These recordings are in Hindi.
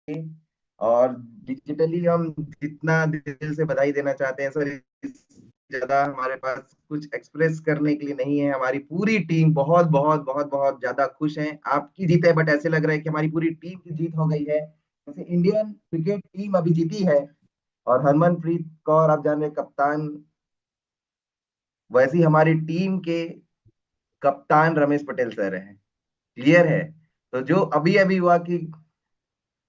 और डिजिटली हम जितना दिल से बधाई देना चाहते हैं सर, इससे ज्यादा हमारे पास कुछ एक्सप्रेस करने के लिए नहीं है। हमारी पूरी टीम बहुत बहुत बहुत बहुत ज्यादा खुश है। आपकी जीत है, बट ऐसे लग रहा है कि हमारी पूरी टीम की जीत हो गई है। जैसे इंडियन क्रिकेट टीम अभी जीती है और हरमनप्रीत कौर आप जान रहे हैं, कप्तान, वैसी हमारी टीम के कप्तान रमेश पटेल सर हैं। क्लियर है। तो जो अभी अभी हुआ कि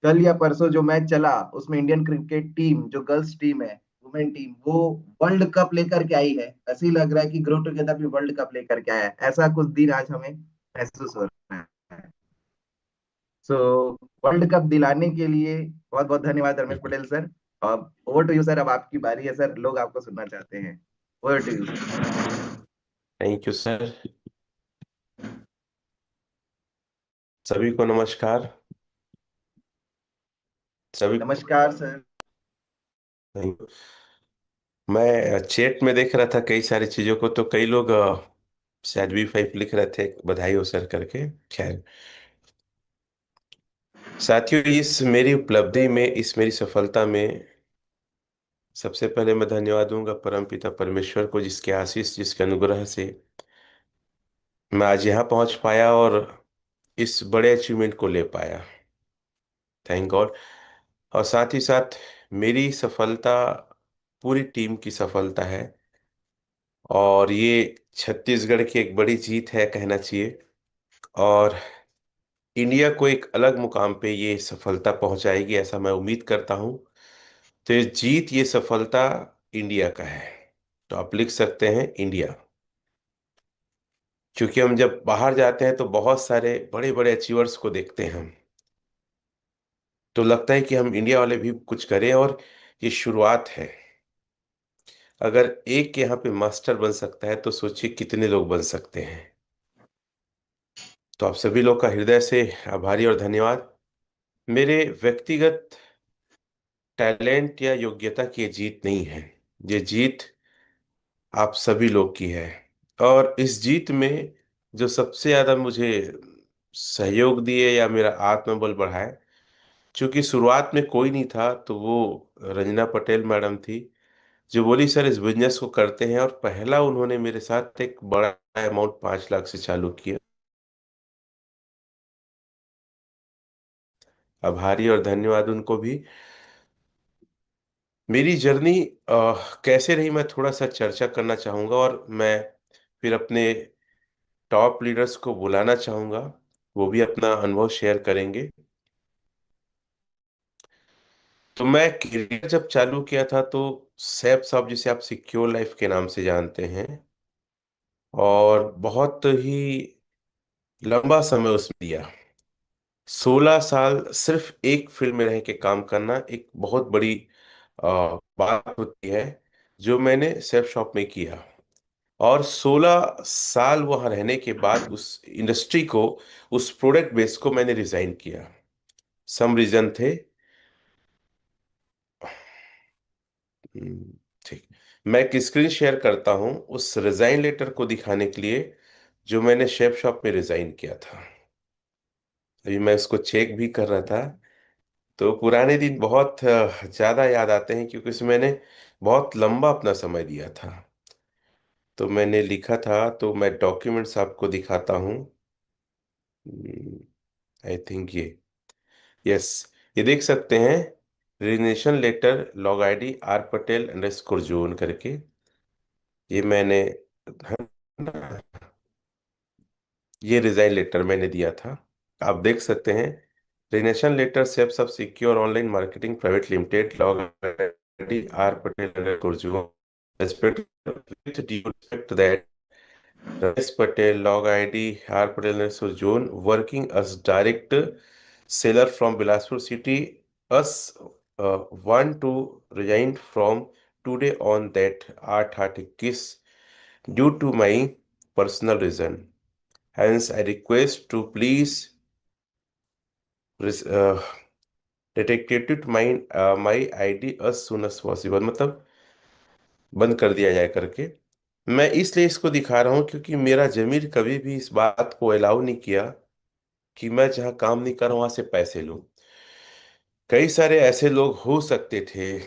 कल या परसों जो मैच चला, उसमें इंडियन क्रिकेट टीम जो गर्ल्स टीम है, वुमेन टीम, वो वर्ल्ड कप लेकर के आई है। ऐसे ही लग रहा है कि ग्रो टुगेदर भी वर्ल्ड कप लेकर के आया है। ऐसा कुछ दिन आज हमें महसूस हो रहा है। सो वर्ल्ड कप दिलाने के लिए बहुत बहुत धन्यवाद रमेश पटेल सर। अब ओवर टू यू सर, अब आपकी बारी है सर, लोग आपको सुनना चाहते हैं। Over to you sir. Thank you sir. सभी को नमस्कार। सभी को नमस्कार सर। thank you। मैं चैट में देख रहा था कई सारी चीजों को, तो कई लोग शायद V5 लिख रहे थे, बधाई हो सर करके। खैर साथियों, इस मेरी उपलब्धि में, इस मेरी सफलता में सबसे पहले मैं धन्यवाद दूंगा परमपिता परमेश्वर को, जिसके आशीष, जिसके अनुग्रह से मैं आज यहाँ पहुंच पाया और इस बड़े अचीवमेंट को ले पाया। Thank God. और साथ ही साथ मेरी सफलता पूरी टीम की सफलता है, और ये छत्तीसगढ़ की एक बड़ी जीत है कहना चाहिए। और इंडिया को एक अलग मुकाम पे ये सफलता पहुंचाएगी, ऐसा मैं उम्मीद करता हूं। तो ये जीत, ये सफलता इंडिया का है। तो आप लिख सकते हैं इंडिया। क्योंकि हम जब बाहर जाते हैं तो बहुत सारे बड़े बड़े अचीवर्स को देखते हैं हम, तो लगता है कि हम इंडिया वाले भी कुछ करें, और ये शुरुआत है। अगर एक यहाँ पे मास्टर बन सकता है तो सोचिए कितने लोग बन सकते हैं। तो आप सभी लोग का हृदय से आभारी और धन्यवाद। मेरे व्यक्तिगत टैलेंट या योग्यता की ये जीत नहीं है, ये जीत आप सभी लोग की है। और इस जीत में जो सबसे ज्यादा मुझे सहयोग दिए या मेरा आत्मबल बढ़ाए, क्योंकि शुरुआत में कोई नहीं था, तो वो रंजना पटेल मैडम थी, जो बोली सर इस बिजनेस को करते हैं, और पहला उन्होंने मेरे साथ एक बड़ा अमाउंट 5 लाख से चालू किया। आभारी और धन्यवाद उनको भी। मेरी जर्नी कैसे रही, मैं थोड़ा सा चर्चा करना चाहूंगा, और मैं फिर अपने टॉप लीडर्स को बुलाना चाहूंगा, वो भी अपना अनुभव शेयर करेंगे। तो मैं करियर जब चालू किया था तो सैफ साहब, जिसे आप सिक्योर लाइफ के नाम से जानते हैं, और बहुत ही लंबा समय उसमें दिया। 16 साल सिर्फ एक फील्ड में रह के काम करना एक बहुत बड़ी बात होती है, जो मैंने सेफ शॉप में किया। और 16 साल वहां रहने के बाद उस इंडस्ट्री को, उस प्रोडक्ट बेस को मैंने रिजाइन किया। सम रीजन थे। हम्म, ठीक। मैं एक स्क्रीन शेयर करता हूं उस रिजाइन लेटर को दिखाने के लिए, जो मैंने शेफ शॉप में रिजाइन किया था। अभी मैं उसको चेक भी कर रहा था, तो पुराने दिन बहुत ज्यादा याद आते हैं, क्योंकि उसमें मैंने बहुत लंबा अपना समय दिया था। तो मैंने लिखा था, तो मैं डॉक्यूमेंट्स आपको दिखाता हूँ। आई थिंक यस, ये देख सकते हैं, resignation letter, log ID R Patel_Zone करके, ये मैंने, ये रिजाइन लेटर मैंने दिया था। आप देख सकते हैं, रिजिग्नेशन लेटर सेफ सब secure online marketing private limited, log ID R Patel_Zone, respect with due respect that Ramesh Patel, log ID R Patel_Zone, working as direct seller from Bilaspur city, us want to resign from today on that 8/21 due to my personal reason. Hence, I request to please uh, detective my ID as soon as possible, मतलब बंद कर दिया जाए करके। मैं इसलिए इसको दिखा रहा हूँ क्योंकि मेरा जमीर कभी भी इस बात को अलाउ नहीं किया कि मैं जहाँ काम नहीं कर रहा हूँ वहां से पैसे लूं। कई सारे ऐसे लोग हो सकते थे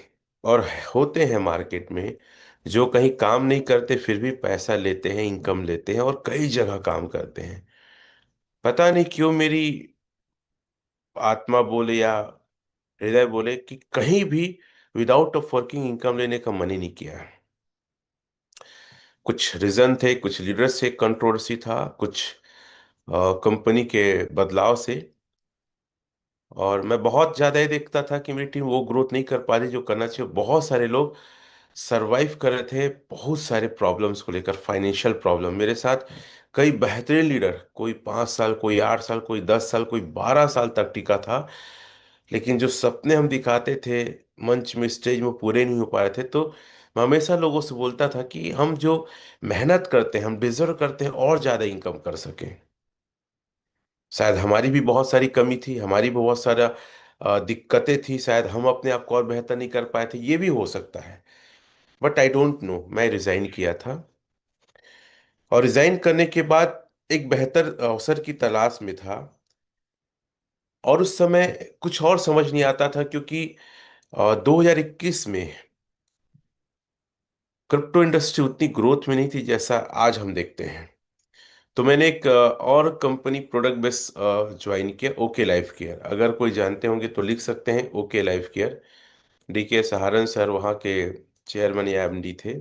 और होते हैं मार्केट में, जो कहीं काम नहीं करते फिर भी पैसा लेते हैं, इनकम लेते हैं और कई जगह काम करते हैं। पता नहीं क्यों मेरी आत्मा बोले या हृदय बोले कि कहीं भी विदाउट ऑफ वर्किंग इनकम लेने का मन ही नहीं किया। कुछ रीजन थे, कुछ लीडर्स से कंट्रोवर्सी था, कुछ कंपनी के बदलाव से। और मैं बहुत ज्यादा ये देखता था कि मेरी टीम वो ग्रोथ नहीं कर पा रही जो करना चाहिए। बहुत सारे लोग सरवाइव कर रहे थे बहुत सारे प्रॉब्लम्स को लेकर, फाइनेंशियल प्रॉब्लम। मेरे साथ कई बेहतरीन लीडर, कोई 5 साल, कोई 8 साल, कोई 10 साल, कोई 12 साल तक टिका था। लेकिन जो सपने हम दिखाते थे मंच में, स्टेज में, पूरे नहीं हो पा रहे थे। तो मैं हमेशा लोगों से बोलता था कि हम जो मेहनत करते हैं, हम डिजर्व करते हैं और ज्यादा इनकम कर सकें। शायद हमारी भी बहुत सारी कमी थी, हमारी भी बहुत सारा दिक्कतें थी, शायद हम अपने आप को और बेहतर नहीं कर पाए थे, ये भी हो सकता है। बट आई डोंट नो, मैं रिजाइन किया था। और रिजाइन करने के बाद एक बेहतर अवसर की तलाश में था। और उस समय कुछ और समझ नहीं आता था, क्योंकि 2021 में क्रिप्टो इंडस्ट्री उतनी ग्रोथ में नहीं थी जैसा आज हम देखते हैं। तो मैंने एक और कंपनी प्रोडक्ट बेस ज्वाइन किया, ओके लाइफ केयर। अगर कोई जानते होंगे तो लिख सकते हैं, okay Life Care. DK Saharan sir वहाँ के चेयरमैन या MD थे।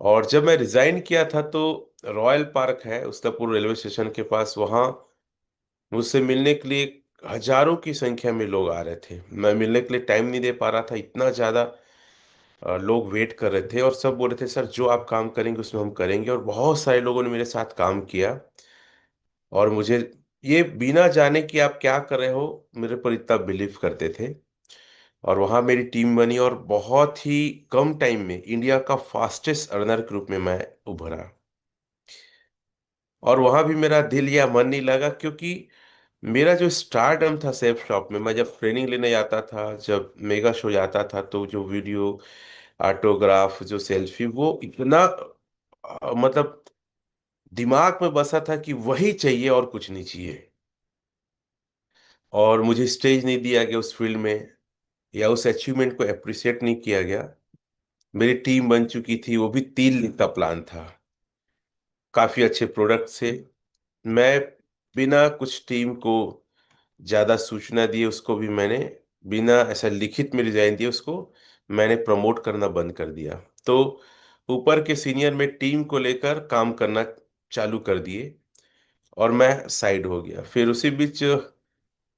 और जब मैं रिजाइन किया था तो रॉयल पार्क है उस्तापुर रेलवे स्टेशन के पास, वहाँ मुझसे मिलने के लिए हजारों की संख्या में लोग आ रहे थे। मैं मिलने के लिए टाइम नहीं दे पा रहा था, इतना ज्यादा लोग वेट कर रहे थे। और सब बोल रहे थे सर जो आप काम करेंगे उसमें हम करेंगे। और बहुत सारे लोगों ने मेरे साथ काम किया। और मुझे ये बिना जाने कि आप क्या कर रहे हो, मेरे पर इतना बिलीव करते थे। और वहाँ मेरी टीम बनी और बहुत ही कम टाइम में इंडिया का फास्टेस्ट अर्नर के रूप में मैं उभरा। और वहाँ भी मेरा दिल या मन नहीं लगा, क्योंकि मेरा जो स्टारडम था सेफ शॉप में, मैं जब ट्रेनिंग लेने जाता था, जब मेगा शो जाता था, तो जो वीडियो, ऑटोग्राफ, जो सेल्फी, वो इतना मतलब दिमाग में बसा था कि वही चाहिए और कुछ नहीं चाहिए। और मुझे स्टेज नहीं दिया गया उस फील्ड में, या उस अचीवमेंट को अप्रिशिएट नहीं किया गया। मेरी टीम बन चुकी थी, वो भी 3 दिन का प्लान था, काफी अच्छे प्रोडक्ट से। मैं बिना कुछ टीम को ज्यादा सूचना दिए उसको भी मैंने, बिना ऐसा लिखित में रिजाइन दिए उसको मैंने प्रमोट करना बंद कर दिया। तो ऊपर के सीनियर में टीम को लेकर काम करना चालू कर दिए और मैं साइड हो गया। फिर उसी बीच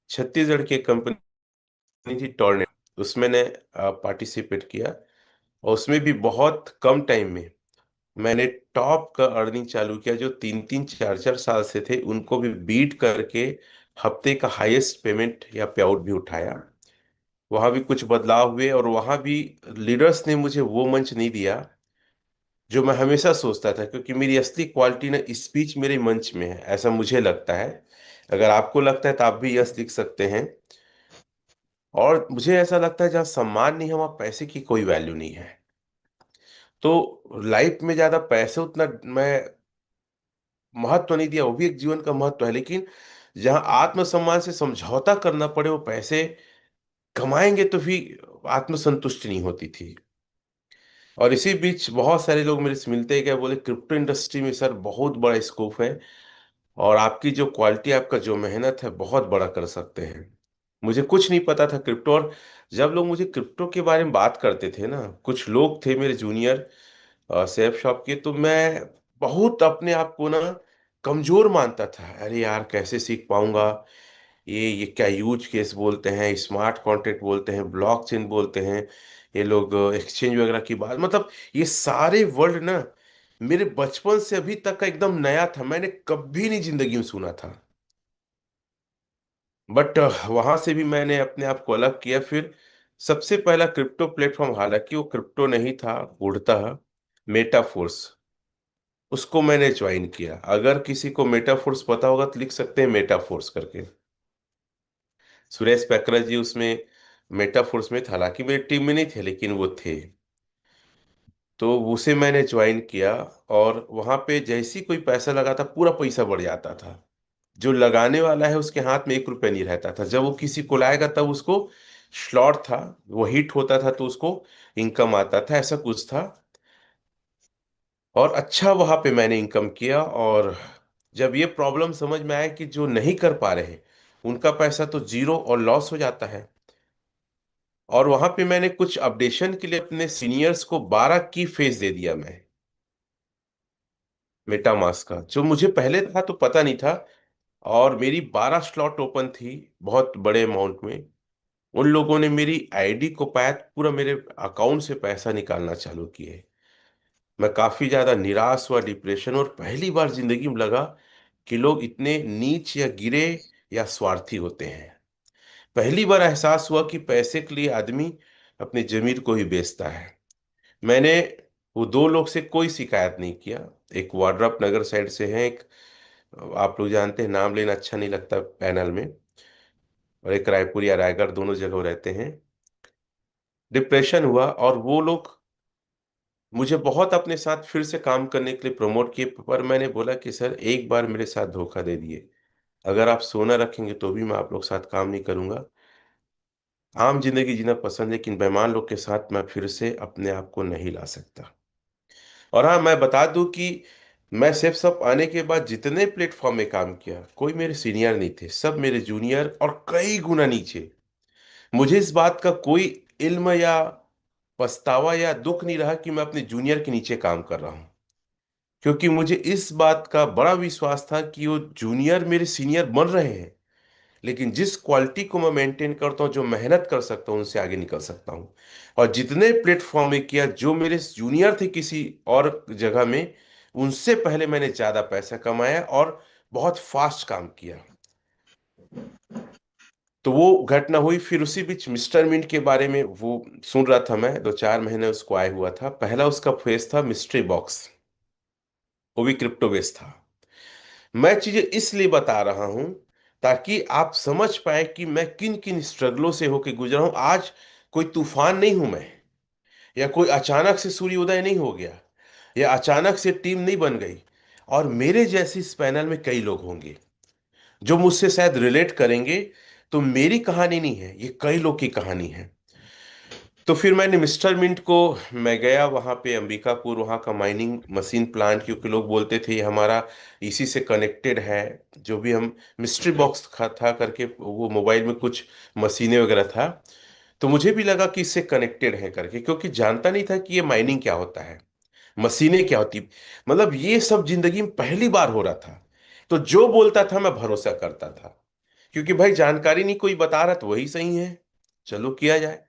छत्तीसगढ़ की एक कंपनी थी टॉर्नेट, उसमें ने पार्टिसिपेट किया। और उसमें भी बहुत कम टाइम में मैंने टॉप का अर्निंग चालू किया। जो 3-3 4-4 साल से थे उनको भी बीट करके हफ्ते का हाईएस्ट पेमेंट या पे आउट भी उठाया। वहां भी कुछ बदलाव हुए और वहां भी लीडर्स ने मुझे वो मंच नहीं दिया जो मैं हमेशा सोचता था, क्योंकि मेरी असली क्वालिटी ना स्पीच मेरे मंच में है, ऐसा मुझे लगता है। अगर आपको लगता है तो आप भी यस लिख सकते हैं। और मुझे ऐसा लगता है जहाँ सम्मान नहीं है वहाँ पैसे की कोई वैल्यू नहीं है। तो लाइफ में ज्यादा पैसे उतना मैं महत्व नहीं दिया, वो भी एक जीवन का महत्व है। लेकिन जहाँ आत्मसम्मान से समझौता करना पड़े, वो पैसे कमाएंगे तो भी आत्मसंतुष्टि नहीं होती थी। और इसी बीच बहुत सारे लोग मेरे से मिलते गए, बोले क्रिप्टो इंडस्ट्री में सर बहुत बड़ा स्कोप है और आपकी जो क्वालिटी, आपका जो मेहनत है, बहुत बड़ा कर सकते हैं। मुझे कुछ नहीं पता था क्रिप्टो। और जब लोग मुझे क्रिप्टो के बारे में बात करते थे ना, कुछ लोग थे मेरे जूनियर सेफ शॉप के, तो मैं बहुत अपने आप को ना कमजोर मानता था। अरे यार कैसे सीख पाऊंगा, ये क्या यूज केस बोलते हैं, स्मार्ट कॉन्ट्रैक्ट बोलते हैं, ब्लॉकचेन बोलते हैं, ये लोग एक्सचेंज वगैरह की बात, मतलब ये सारे वर्ड ना मेरे बचपन से अभी तक का एकदम नया था, मैंने कभी नहीं जिंदगी में सुना था। बट वहां से भी मैंने अपने आप को अलग किया। फिर सबसे पहला क्रिप्टो प्लेटफॉर्म, हालांकि वो क्रिप्टो नहीं था, उड़ता, मेटाफोर्स, उसको मैंने ज्वाइन किया। अगर किसी को मेटाफोर्स पता होगा तो लिख सकते हैं मेटाफोर्स करके। सुरेश पैकरा जी उसमें मेटाफोर्स में था, हालांकि मेरी टीम में नहीं थे लेकिन वो थे। तो उसे मैंने ज्वाइन किया। और वहां पे जैसे ही कोई पैसा लगा था पूरा पैसा बढ़ जाता था। जो लगाने वाला है उसके हाथ में 1 रुपया नहीं रहता था। जब वो किसी को लाएगा तब उसको स्लॉट था, वो हिट होता था तो उसको इनकम आता था, ऐसा कुछ था। और अच्छा वहां पे मैंने इनकम किया। और जब ये प्रॉब्लम समझ में आया कि जो नहीं कर पा रहे हैं उनका पैसा तो जीरो और लॉस हो जाता है, और वहां पे मैंने कुछ अपडेशन के लिए अपने सीनियर्स को 12 की फेज दे दिया मैं, मेटामास्क का, जो मुझे पहले था तो पता नहीं था। और मेरी 12 स्लॉट ओपन थी बहुत बड़े अमाउंट में। उन लोगों ने मेरी आईडी को पाया तो पूरा मेरे अकाउंट से पैसा निकालना चालू किए। मैं काफी ज्यादा निराश हुआ, डिप्रेशन, और पहली बार जिंदगी में लगा कि लोग इतने नीच या गिरे या स्वार्थी होते हैं। पहली बार एहसास हुआ कि पैसे के लिए आदमी अपने जमीर को ही बेचता है। मैंने वो 2 लोग से कोई शिकायत नहीं किया। एक वाड्रप नगर साइड से है, एक आप लोग जानते हैं, नाम लेना अच्छा नहीं लगता पैनल में, और एक रायपुर या रायगढ़, दोनों जगह रहते हैं। डिप्रेशन हुआ और वो लोग मुझे बहुत अपने साथ फिर से काम करने के लिए प्रमोट किए, पर मैंने बोला कि सर एक बार मेरे साथ धोखा दे दिए, अगर आप सोना रखेंगे तो भी मैं आप लोग के साथ काम नहीं करूंगा। आम जिंदगी जीना पसंद है, लेकिन बेईमान लोग के साथ मैं फिर से अपने आप को नहीं ला सकता। और हाँ, मैं बता दूं कि मैं सेफ सब आने के बाद जितने प्लेटफॉर्म में काम किया, कोई मेरे सीनियर नहीं थे, सब मेरे जूनियर और कई गुना नीचे। मुझे इस बात का कोई इल्म या पछतावा या दुख नहीं रहा कि मैं अपने जूनियर के नीचे काम कर रहा हूँ, क्योंकि मुझे इस बात का बड़ा विश्वास था कि वो जूनियर मेरे सीनियर बन रहे हैं, लेकिन जिस क्वालिटी को मैं मेंटेन करता हूँ, जो मेहनत कर सकता हूँ, उनसे आगे निकल सकता हूँ। और जितने प्लेटफॉर्म में किया, जो मेरे जूनियर थे किसी और जगह में, उनसे पहले मैंने ज्यादा पैसा कमाया और बहुत फास्ट काम किया। तो वो घटना हुई। फिर उसी बीच मिस्टर मिंट के बारे में वो सुन रहा था मैं, 2-4 महीने उसको आए हुआ था। पहला उसका फेस था मिस्ट्री बॉक्स, वो भी क्रिप्टो बेस्ड था। मैं चीजें इसलिए बता रहा हूं ताकि आप समझ पाए कि मैं किन किन स्ट्रगलों से होके गुजरा हूं। आज कोई तूफान नहीं हूं मैं, या कोई अचानक से सूर्योदय नहीं हो गया, या अचानक से टीम नहीं बन गई। और मेरे जैसे इस पैनल में कई लोग होंगे जो मुझसे शायद रिलेट करेंगे। तो मेरी कहानी नहीं है, ये कई लोग की कहानी है। तो फिर मैंने मिस्टर मिंट को, मैं गया वहाँ पे अंबिकापुर, वहाँ का माइनिंग मशीन प्लांट, क्योंकि लोग बोलते थे ये हमारा इसी से कनेक्टेड है। जो भी हम मिस्ट्री बॉक्स था करके, वो मोबाइल में कुछ मशीनें वगैरह था, तो मुझे भी लगा कि इससे कनेक्टेड है करके, क्योंकि जानता नहीं था कि ये माइनिंग क्या होता है, मशीनें क्या होती। मतलब ये सब जिंदगी में पहली बार हो रहा था। तो जो बोलता था मैं भरोसा करता था, क्योंकि भाई जानकारी नहीं कोई बता रहा तो वही सही है, चलो किया जाए।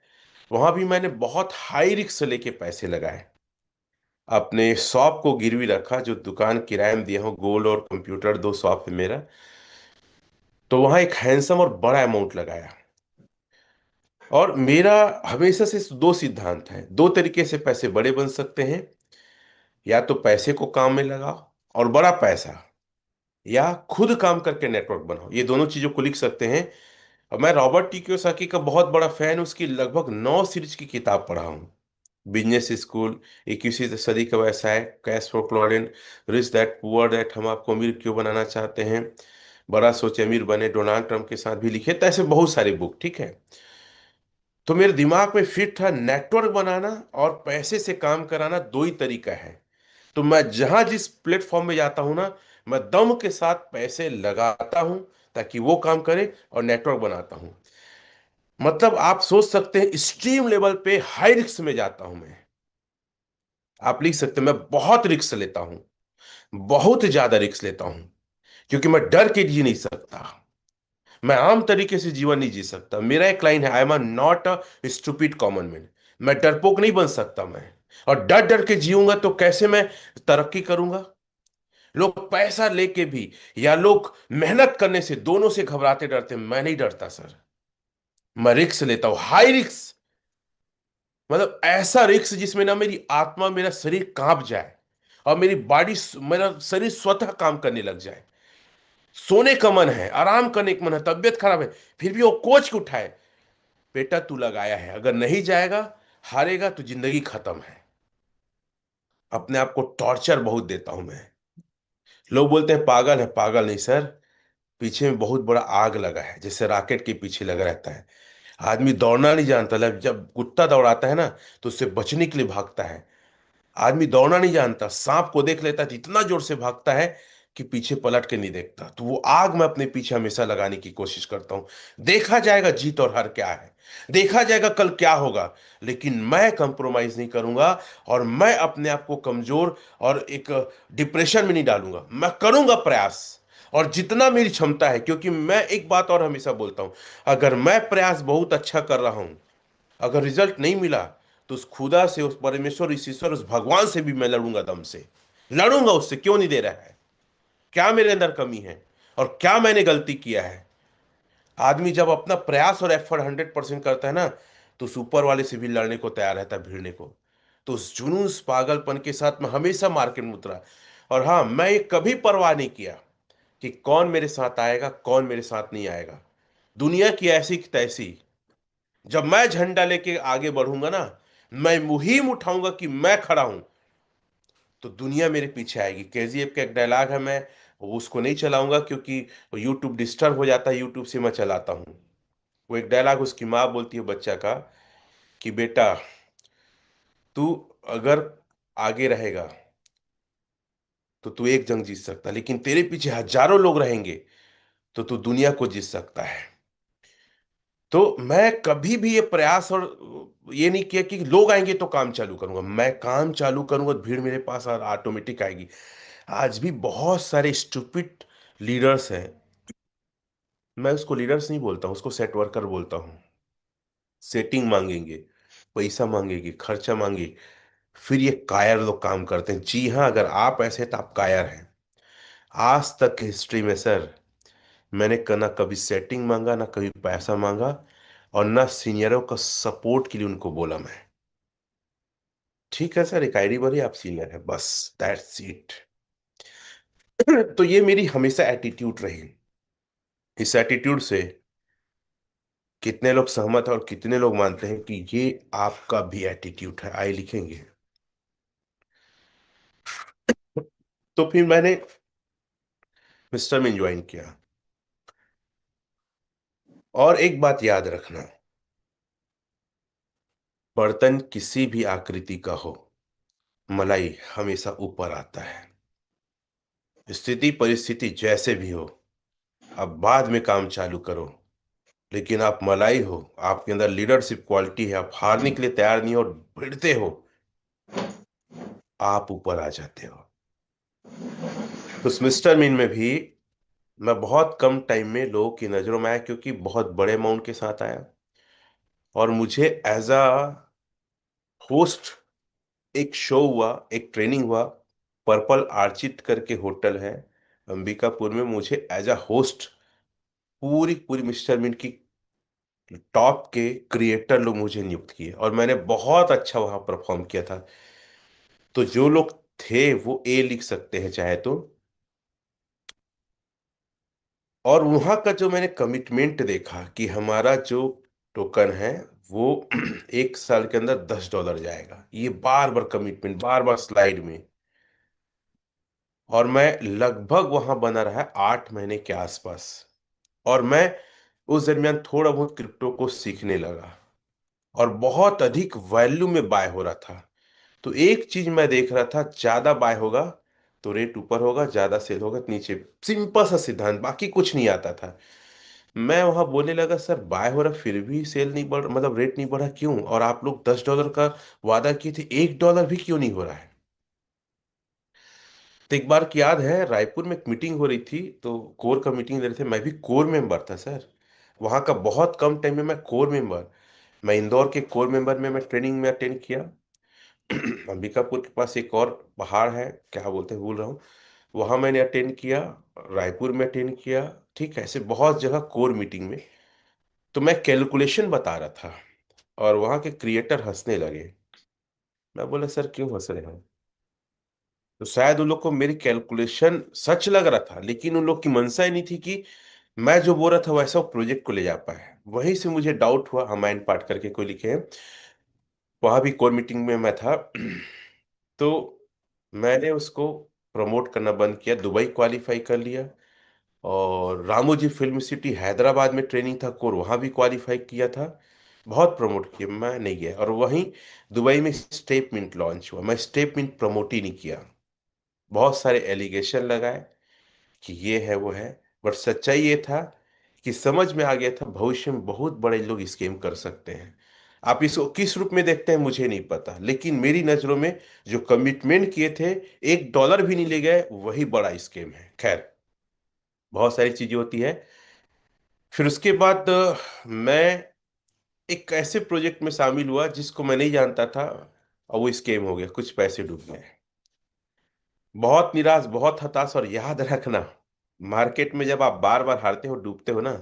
वहां भी मैंने बहुत हाई रिस्क लेके पैसे लगाए, अपने शॉप को गिरवी रखा, जो दुकान किराए में दिया हूँ, गोल्ड और कंप्यूटर, 2 शॉप है मेरा। तो वहां एक हैंडसम और बड़ा अमाउंट लगाया। और मेरा हमेशा से 2 सिद्धांत है, 2 तरीके से पैसे बड़े बन सकते हैं, या तो पैसे को काम में लगाओ और बड़ा पैसा, या खुद काम करके नेटवर्क बनाओ, ये दोनों चीजों को लिख सकते हैं। और मैं रॉबर्ट टी कियोसाकी का बहुत बड़ा फैन, उसकी लगभग 9 सीरीज की किताब पढ़ा हूँ। बिजनेस स्कूल, 21वीं सदी का व्यवसाय, कैश फॉर क्लॉडेन, रिच डैड पुअर डैड, हम आपको अमीर क्यों बनाना चाहते हैं, बड़ा सोचे अमीर बने, डोनाल्ड ट्रंप के साथ भी लिखे, तो ऐसे बहुत सारे बुक, ठीक है। तो मेरे दिमाग में फिट था, नेटवर्क बनाना और पैसे से काम कराना दो ही तरीका है। तो मैं जहां जिस प्लेटफॉर्म में जाता हूं ना, मैं दम के साथ पैसे लगाता हूं ताकि वो काम करे, और नेटवर्क बनाता हूं। मतलब आप सोच सकते हैं स्ट्रीम लेवल पे हाई रिस्क में जाता हूं मैं। आप लिख सकते हैं मैं बहुत रिस्क लेता हूं, बहुत ज्यादा रिस्क लेता हूं, क्योंकि मैं डर के जी नहीं सकता। मैं आम तरीके से जीवन नहीं जी सकता। मेरा एक लाइन है, I am not a stupid common man. मैं डरपोक नहीं बन सकता मैं। और डर डर के जीऊंगा तो कैसे मैं तरक्की करूंगा। लोग पैसा लेके भी, या लोग मेहनत करने से, दोनों से घबराते डरते, मैं नहीं डरता सर। मैं रिस्क लेता हूं, हाई रिस्क। मतलब ऐसा रिस्क जिसमें ना मेरी आत्मा, मेरा शरीर कांप जाए, और मेरी बॉडी, मेरा शरीर स्वतः काम करने लग जाए। सोने का मन है, आराम करने का मन है, तबियत खराब है, फिर भी वो कोच के उठाए, बेटा तू लगाया है, अगर नहीं जाएगा, हारेगा तो जिंदगी खत्म है। अपने आप को टॉर्चर बहुत देता हूं मैं। लोग बोलते हैं पागल है, पागल नहीं सर। पीछे में बहुत बड़ा आग लगा है, जैसे रॉकेट के पीछे लगा रहता है। आदमी दौड़ना नहीं जानता, जब कुत्ता दौड़ाता है ना तो उससे बचने के लिए भागता है। आदमी दौड़ना नहीं जानता, सांप को देख लेता है तो इतना जोर से भागता है कि पीछे पलट के नहीं देखता। तो वो आग मैं अपने पीछे हमेशा लगाने की कोशिश करता हूं। देखा जाएगा जीत और हार क्या है, देखा जाएगा कल क्या होगा, लेकिन मैं कंप्रोमाइज नहीं करूंगा। और मैं अपने आप को कमजोर और एक डिप्रेशन में नहीं डालूंगा, मैं करूंगा प्रयास। और जितना मेरी क्षमता है, क्योंकि मैं एक बात और हमेशा बोलता हूं, अगर मैं प्रयास बहुत अच्छा कर रहा हूं, अगर रिजल्ट नहीं मिला, तो उस खुदा से, उस परमेश्वर, उस ईश्वर, उस भगवान से भी मैं लड़ूंगा, दम से लड़ूंगा उससे, क्यों नहीं दे रहा है, क्या मेरे अंदर कमी है और क्या मैंने गलती किया है। आदमी जब अपना प्रयास और एफर्ट 100% करता है ना, तो उस ऊपर वाले से भी लड़ने को तैयार रहता है, भिड़ने को। तो उस जुनून, उस पागलपन के साथ मैं हमेशा मार्केट में उतरा। और हाँ, मैं ये कभी परवाह नहीं किया कि कौन मेरे साथ आएगा, कौन मेरे साथ नहीं आएगा। दुनिया की ऐसी की तैसी, जब मैं झंडा लेके आगे बढ़ूंगा ना, मैं मुहिम उठाऊंगा कि मैं खड़ा हूं, तो दुनिया मेरे पीछे आएगी। केजीएफ का एक डायलॉग है, मैं उसको नहीं चलाऊंगा क्योंकि यूट्यूब डिस्टर्ब हो जाता है, यूट्यूब से मैं चलाता हूं। वो एक डायलॉग उसकी माँ बोलती है बच्चा का, कि बेटा, तू अगर आगे रहेगा तो तू एक जंग जीत सकता, लेकिन तेरे पीछे हजारों लोग रहेंगे तो तू दुनिया को जीत सकता है। तो मैं कभी भी ये प्रयास और ये नहीं किया कि लोग आएंगे तो काम चालू करूंगा। मैं काम चालू करूंगा तो भीड़ मेरे पास और ऑटोमेटिक आएगी। आज भी बहुत सारे स्टूपिड लीडर्स हैं, मैं उसको लीडर्स नहीं बोलता हूँ, उसको सेट वर्कर बोलता हूँ। सेटिंग मांगेंगे, पैसा मांगेंगे, खर्चा मांगे, फिर ये कायर लोग काम करते हैं। जी हाँ, अगर आप ऐसे हैं तो आप कायर हैं। आज तक हिस्ट्री में सर, मैंने ना कभी सेटिंग मांगा, ना कभी पैसा मांगा, और ना सीनियरों का सपोर्ट के लिए उनको बोला मैं, ठीक है सर एक आईडी बनी, आप सीनियर है, बस दैट्स इट। तो ये मेरी हमेशा एटीट्यूड रही। इस एटीट्यूड से कितने लोग सहमत हैं और कितने लोग मानते हैं कि ये आपका भी एटीट्यूड है, आइए लिखेंगे। तो फिर मैंने मिस्टर में ज्वाइन किया। और एक बात याद रखना, बर्तन किसी भी आकृति का हो, मलाई हमेशा ऊपर आता है। स्थिति परिस्थिति जैसे भी हो, अब बाद में काम चालू करो, लेकिन आप मलाई हो, आपके अंदर लीडरशिप क्वालिटी है, आप हारने के लिए तैयार नहीं हो और भिड़ते हो, आप ऊपर आ जाते हो। तो उस मिस्टर मीन में भी मैं बहुत कम टाइम में लोगों की नजरों में आया, क्योंकि बहुत बड़े अमाउंट के साथ आया। और मुझे एज अ होस्ट एक शो हुआ, एक ट्रेनिंग हुआ। पर्पल आर्चिड करके होटल है अंबिकापुर में, मुझे एज अ होस्ट पूरी पूरी मिस्टर मीन की टॉप के क्रिएटर लोग मुझे नियुक्त किए, और मैंने बहुत अच्छा वहां परफॉर्म किया था। तो जो लोग थे वो ए लिख सकते हैं चाहे तो। और वहां का जो मैंने कमिटमेंट देखा कि हमारा जो टोकन है वो 1 साल के अंदर $10 जाएगा, ये बार बार कमिटमेंट, बार बार स्लाइड में। और मैं लगभग वहां बना रहा 8 महीने के आसपास। और मैं उस दरमियान थोड़ा बहुत क्रिप्टो को सीखने लगा, और बहुत अधिक वैल्यू में बाय हो रहा था। तो एक चीज मैं देख रहा था, ज्यादा बाय होगा तो रेट ऊपर होगा, ज्यादा सेल होगा तो नीचे। सिंपल सा सिद्धांत, बाकी कुछ नहीं आता था। मैं वहां बोलने लगा, सर बाय हो रहा फिर भी सेल नहीं बढ़, मतलब रेट नहीं बढ़ा क्यों, और आप लोग $10 का वादा किए थे, $1 भी क्यों नहीं हो रहा है। तो एक बार की याद है, रायपुर में एक मीटिंग हो रही थी, तो कोर का मीटिंग ले रहे थे, मैं भी कोर मेंबर था सर। वहां का बहुत कम टाइम में मैं कोर मेंबर, मैं इंदौर के कोर मेंबर में मैं ट्रेनिंग में अटेंड किया। अंबिकापुर के पास एक और पहाड़ है, क्या बोलते हैं भूल रहा हूँ, वहां मैंने अटेंड किया। रायपुर में अटेंड किया। ठीक है, ऐसे बहुत जगह कोर मीटिंग में। तो मैं कैलकुलेशन बता रहा था, और वहां के क्रिएटर हंसने लगे। मैं बोला, सर क्यों हंस रहे हैं। तो शायद उन लोग को मेरी कैलकुलेशन सच लग रहा था, लेकिन उन लोग की मंशा ही नहीं थी कि मैं जो बोल रहा था वैसा वो प्रोजेक्ट को ले जा पाए। वहीं से मुझे डाउट हुआ, हमाइन पार्ट करके कोई लिखे हैं, वहां भी कोर मीटिंग में मैं था। तो मैंने उसको प्रमोट करना बंद किया, दुबई क्वालिफाई कर लिया। और रामोजी फिल्म सिटी हैदराबाद में ट्रेनिंग था कोर, वहां भी क्वालिफाई किया था। बहुत प्रमोट किया, मैं नहीं गया। और वहीं दुबई में स्टेप मिंट लॉन्च हुआ, मैं स्टेप मिंट प्रमोट ही नहीं किया। बहुत सारे एलिगेशन लगाए कि ये है वो है, बट सच्चाई ये था कि समझ में आ गया था भविष्य में बहुत बड़े लोग स्कैम कर सकते हैं। आप इसको किस रूप में देखते हैं मुझे नहीं पता, लेकिन मेरी नजरों में जो कमिटमेंट किए थे, $1 भी नहीं ले गए, वही बड़ा स्कैम है। खैर, बहुत सारी चीजें होती है। फिर उसके बाद मैं एक ऐसे प्रोजेक्ट में शामिल हुआ जिसको मैं नहीं जानता था, और वो स्कैम हो गया, कुछ पैसे डूब गए। बहुत निराश, बहुत हताश। और याद रखना, मार्केट में जब आप बार बार हारते हो, डूबते हो ना,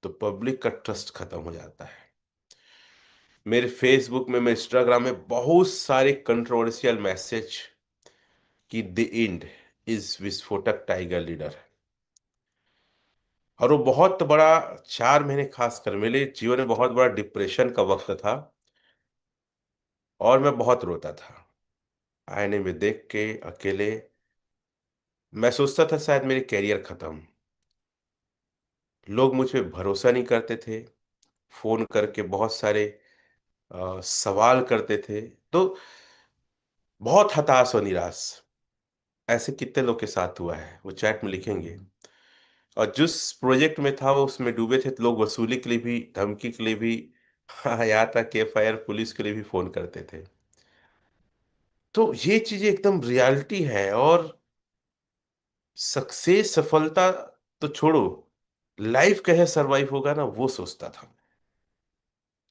तो पब्लिक का ट्रस्ट खत्म हो जाता है। मेरे फेसबुक में, मेरे इंस्टाग्राम में बहुत सारे कंट्रोवर्शियल मैसेज कि द एंड इज विस्फोटक टाइगर लीडर। और वो बहुत बड़ा, 4 महीने खासकर मेरे जीवन में बहुत बड़ा डिप्रेशन का वक्त था, और मैं बहुत रोता था आईने में देख के अकेले। मैं सोचता था शायद मेरी कैरियर खत्म। लोग मुझ पे भरोसा नहीं करते थे, फोन करके बहुत सारे सवाल करते थे। तो बहुत हताश और निराश। ऐसे कितने लोग के साथ हुआ है, वो चैट में लिखेंगे। और जिस प्रोजेक्ट में था वो, उसमें डूबे थे, तो लोग वसूली के लिए भी, धमकी के लिए भी, हाँ, यहाँ तक कि FIR पुलिस के लिए भी फोन करते थे। तो ये चीजें एकदम रियलिटी है। और सक्सेस, सफलता तो छोड़ो, लाइफ कैसे सरवाइव होगा ना, वो सोचता था।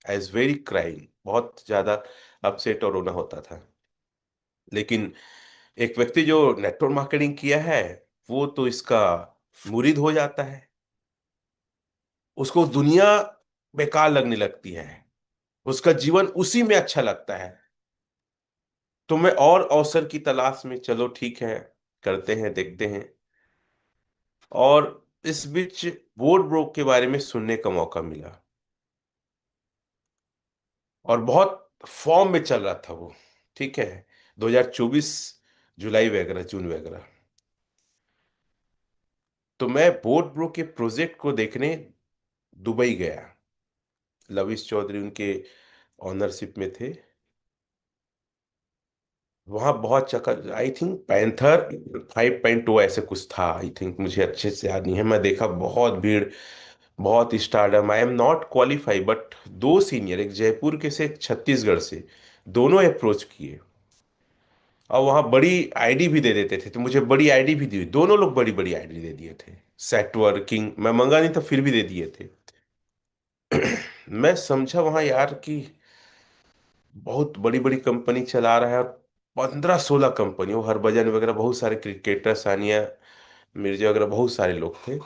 आई इज वेरी क्राइंग, बहुत ज्यादा अपसेट और रोना होता था। लेकिन एक व्यक्ति जो नेटवर्क मार्केटिंग किया है, वो तो इसका मुरीद हो जाता है। उसको दुनिया बेकार लगने लगती है, उसका जीवन उसी में अच्छा लगता है। तो मैं और अवसर की तलाश में, चलो ठीक है, करते हैं, देखते हैं। और इस बीच बोर्ड ब्रोक के बारे में सुनने का मौका मिला, और बहुत फॉर्म में चल रहा था वो। ठीक है, 2024 जुलाई वगैरह, जून वगैरह। तो मैं बोर्ड ब्रो के प्रोजेक्ट को देखने दुबई गया। लविश चौधरी उनके ऑनरशिप में थे। वहां बहुत चक्कर, आई थिंक पैंथर 5.2 ऐसे कुछ था, आई थिंक, मुझे अच्छे से याद नहीं है। मैं देखा बहुत भीड़, बहुत stardom. I am not qualify, but दो सीनियर, एक जयपुर के से, एक छत्तीसगढ़ से, दोनों अप्रोच किए। और वहां बड़ी आईडी भी दे देते थे, तो मुझे बड़ी आईडी भी दी। दोनों लोग बड़ी बड़ी आईडी दे दिए थे। सेट वर्किंग मैं मंगा नहीं था, फिर भी दे दिए थे। मैं समझा वहां यार कि बहुत बड़ी बड़ी कंपनी चला रहा है, और 15-16 कंपनी, वो हरभजन वगैरह, बहुत सारे क्रिकेटर, सानिया मिर्जा वगैरह, बहुत सारे लोग थे।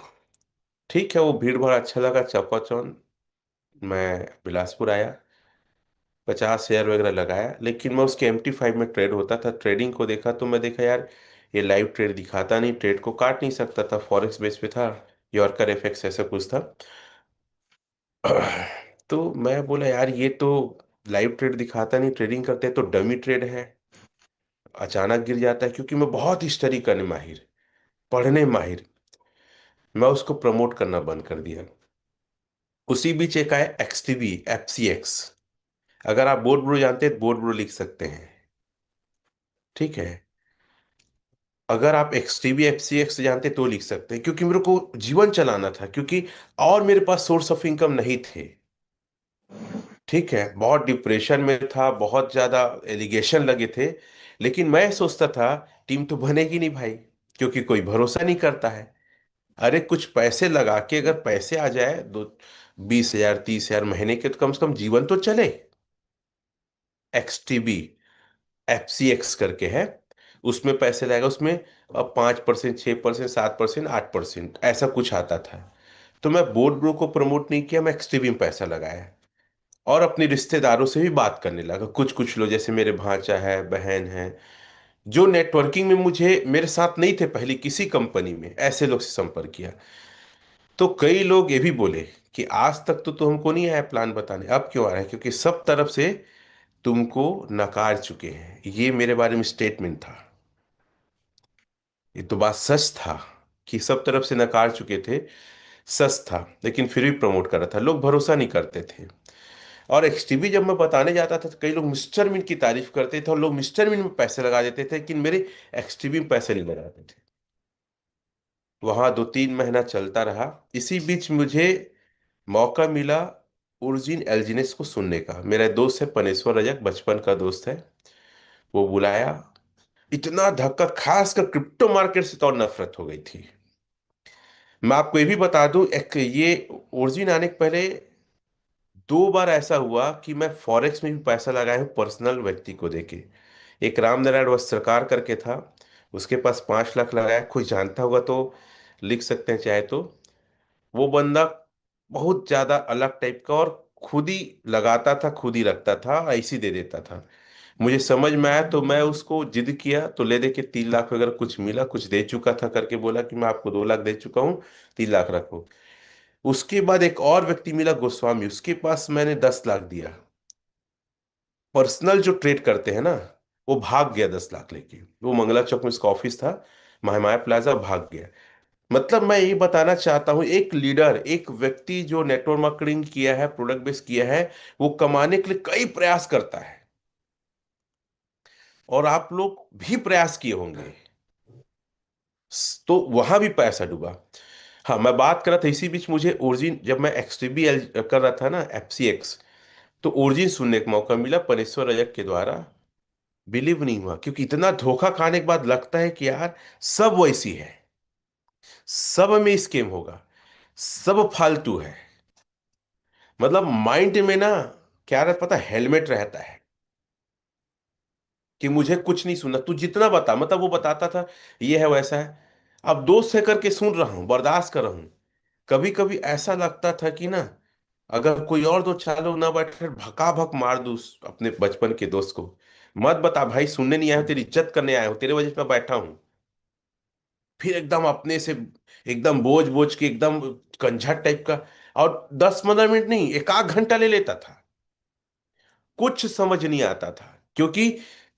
ठीक है, वो भीड़ भाड़ अच्छा लगा, चौन। मैं बिलासपुर आया, 50 शेयर वगैरह लगाया। लेकिन मैं उसके MT5 में ट्रेड होता था, ट्रेडिंग को देखा, तो मैं देखा यार, ये लाइव ट्रेड दिखाता नहीं, ट्रेड को काट नहीं सकता था, फॉरेक्स बेस पे था, यॉर्कर FX ऐसा कुछ था। तो मैं बोला यार, ये तो लाइव ट्रेड दिखाता नहीं, ट्रेडिंग करते हैं तो डमी ट्रेड है। अचानक गिर जाता है, क्योंकि मैं बहुत स्टडी करने माहिर, पढ़ने माहिर। मैं उसको प्रमोट करना बंद कर दिया। उसी बीच एक आया XTB FCX। अगर आप बोर्ड ब्रो जानते हैं, बोर्ड ब्रो लिख सकते हैं। ठीक है, अगर आप XTB FCX जानते तो लिख सकते हैं, क्योंकि मेरे को जीवन चलाना था, क्योंकि और मेरे पास सोर्स ऑफ इनकम नहीं थे। ठीक है, बहुत डिप्रेशन में था, बहुत ज्यादा एलिगेशन लगे थे। लेकिन मैं सोचता था टीम तो बनेगी नहीं भाई, क्योंकि कोई भरोसा नहीं करता है। अरे कुछ पैसे लगा के अगर पैसे आ जाए, दो 20,000 30,000 महीने के, तो कम से कम जीवन तो चले। XTB FCX करके है, उसमें पैसे लगेगा, उसमें अब 5%, 6%, 7%, 8% ऐसा कुछ आता था। तो मैं बोर्ड ब्रो को प्रमोट नहीं किया, मैं XTB में पैसा लगाया। और अपने रिश्तेदारों से भी बात करने लगा, कुछ कुछ लोग, जैसे मेरे भांजा है, बहन है, जो नेटवर्किंग में मुझे, मेरे साथ नहीं थे पहले किसी कंपनी में, ऐसे लोग से संपर्क किया। तो कई लोग ये भी बोले कि आज तक तो हमको नहीं आया प्लान बताने, अब क्यों आ रहा है, क्योंकि सब तरफ से तुमको नकार चुके हैं। ये मेरे बारे में स्टेटमेंट था, ये तो बात सच था। कि सब तरफ से नकार चुके थे। सच था, लेकिन फिर भी प्रमोट कर रहा था, लोग भरोसा नहीं करते थे। और एक्सटीवी जब मैं बताने जाता था तो कई लोग मिस्टर मिन की तारीफ करते थे और लोग मिस्टर मिन में पैसे लगा देते थे, लेकिन मेरे एक्सटीवी में पैसे नहीं लगाते थे। वहां 2-3 महीना चलता रहा। इसी बीच मुझे मौका मिला उर्जिन एल्जिनेस को सुनने का। मेरा दोस्त है पनेश्वर रजक, बचपन का दोस्त है। वो बुलाया। इतना धक्का, खासकर क्रिप्टो मार्केट से तो और नफरत हो गई थी। मैं आपको ये भी बता दूं, एक ये ओरिजिन आने के पहले 2 बार ऐसा हुआ कि मैं फॉरेक्स में भी पैसा लगाया हूं पर्सनल व्यक्ति को देके। एक राम नारायण वस्त्रकार करके था, उसके पास 5 लाख लगाया। कोई जानता होगा तो लिख सकते हैं चाहे तो। वो बंदा बहुत ज्यादा अलग टाइप का, और खुद ही लगाता था, खुद ही रखता था, ऐसे ही दे देता था। मुझे समझ में आया तो मैं उसको जिद किया तो ले दे के 3 लाख वगैरह कुछ मिला, कुछ दे चुका था करके बोला कि मैं आपको 2 लाख दे चुका हूँ, 3 लाख रखो। उसके बाद एक और व्यक्ति मिला गोस्वामी, उसके पास मैंने 10 लाख दिया। पर्सनल जो ट्रेड करते हैं ना, वो भाग गया 10 लाख लेके। वो मंगला चौक में उसका ऑफिस था, महामाया प्लाजा, भाग गया। मतलब मैं ये बताना चाहता हूँ, एक लीडर, एक व्यक्ति जो नेटवर्क मार्केटिंग किया है, प्रोडक्ट बेस किया है, वो कमाने के लिए कई प्रयास करता है। और आप लोग भी प्रयास किए होंगे, तो वहां भी पैसा डूबा। हाँ, मैं बात कर रहा था इसी बीच मुझे ओरिजिन, जब मैं एक्सटीबी कर रहा था ना, एफसीएक्स, तो ओरिजिन सुनने का मौका मिला पनेश्वर रजक के द्वारा। बिलीव नहीं हुआ, क्योंकि इतना धोखा खाने के बाद लगता है कि यार सब वैसी है, सब में स्केम होगा, सब फालतू है। मतलब माइंड में ना, क्या रहता पता, हेलमेट रहता है कि मुझे कुछ नहीं सुनना, तू जितना बता। मतलब वो बताता था ये है वैसा है। अब दोस्त से करके सुन रहा हूं, बर्दाश्त कर रहा हूं। कभी कभी ऐसा लगता था कि ना, अगर कोई और 2-4 लोग ना बैठे, भका भक मार दूं अपने बचपन के दोस्त को। मत बता भाई, सुनने नहीं आया हूं, तेरी इज्जत करने आया हूं, तेरे वजह से मैं बैठा हूं। फिर एकदम अपने से, एकदम बोझ बोझ के, एकदम कंझट टाइप का। और 10-15 मिनट नहीं, एक आध घंटा ले लेता था। कुछ समझ नहीं आता था, क्योंकि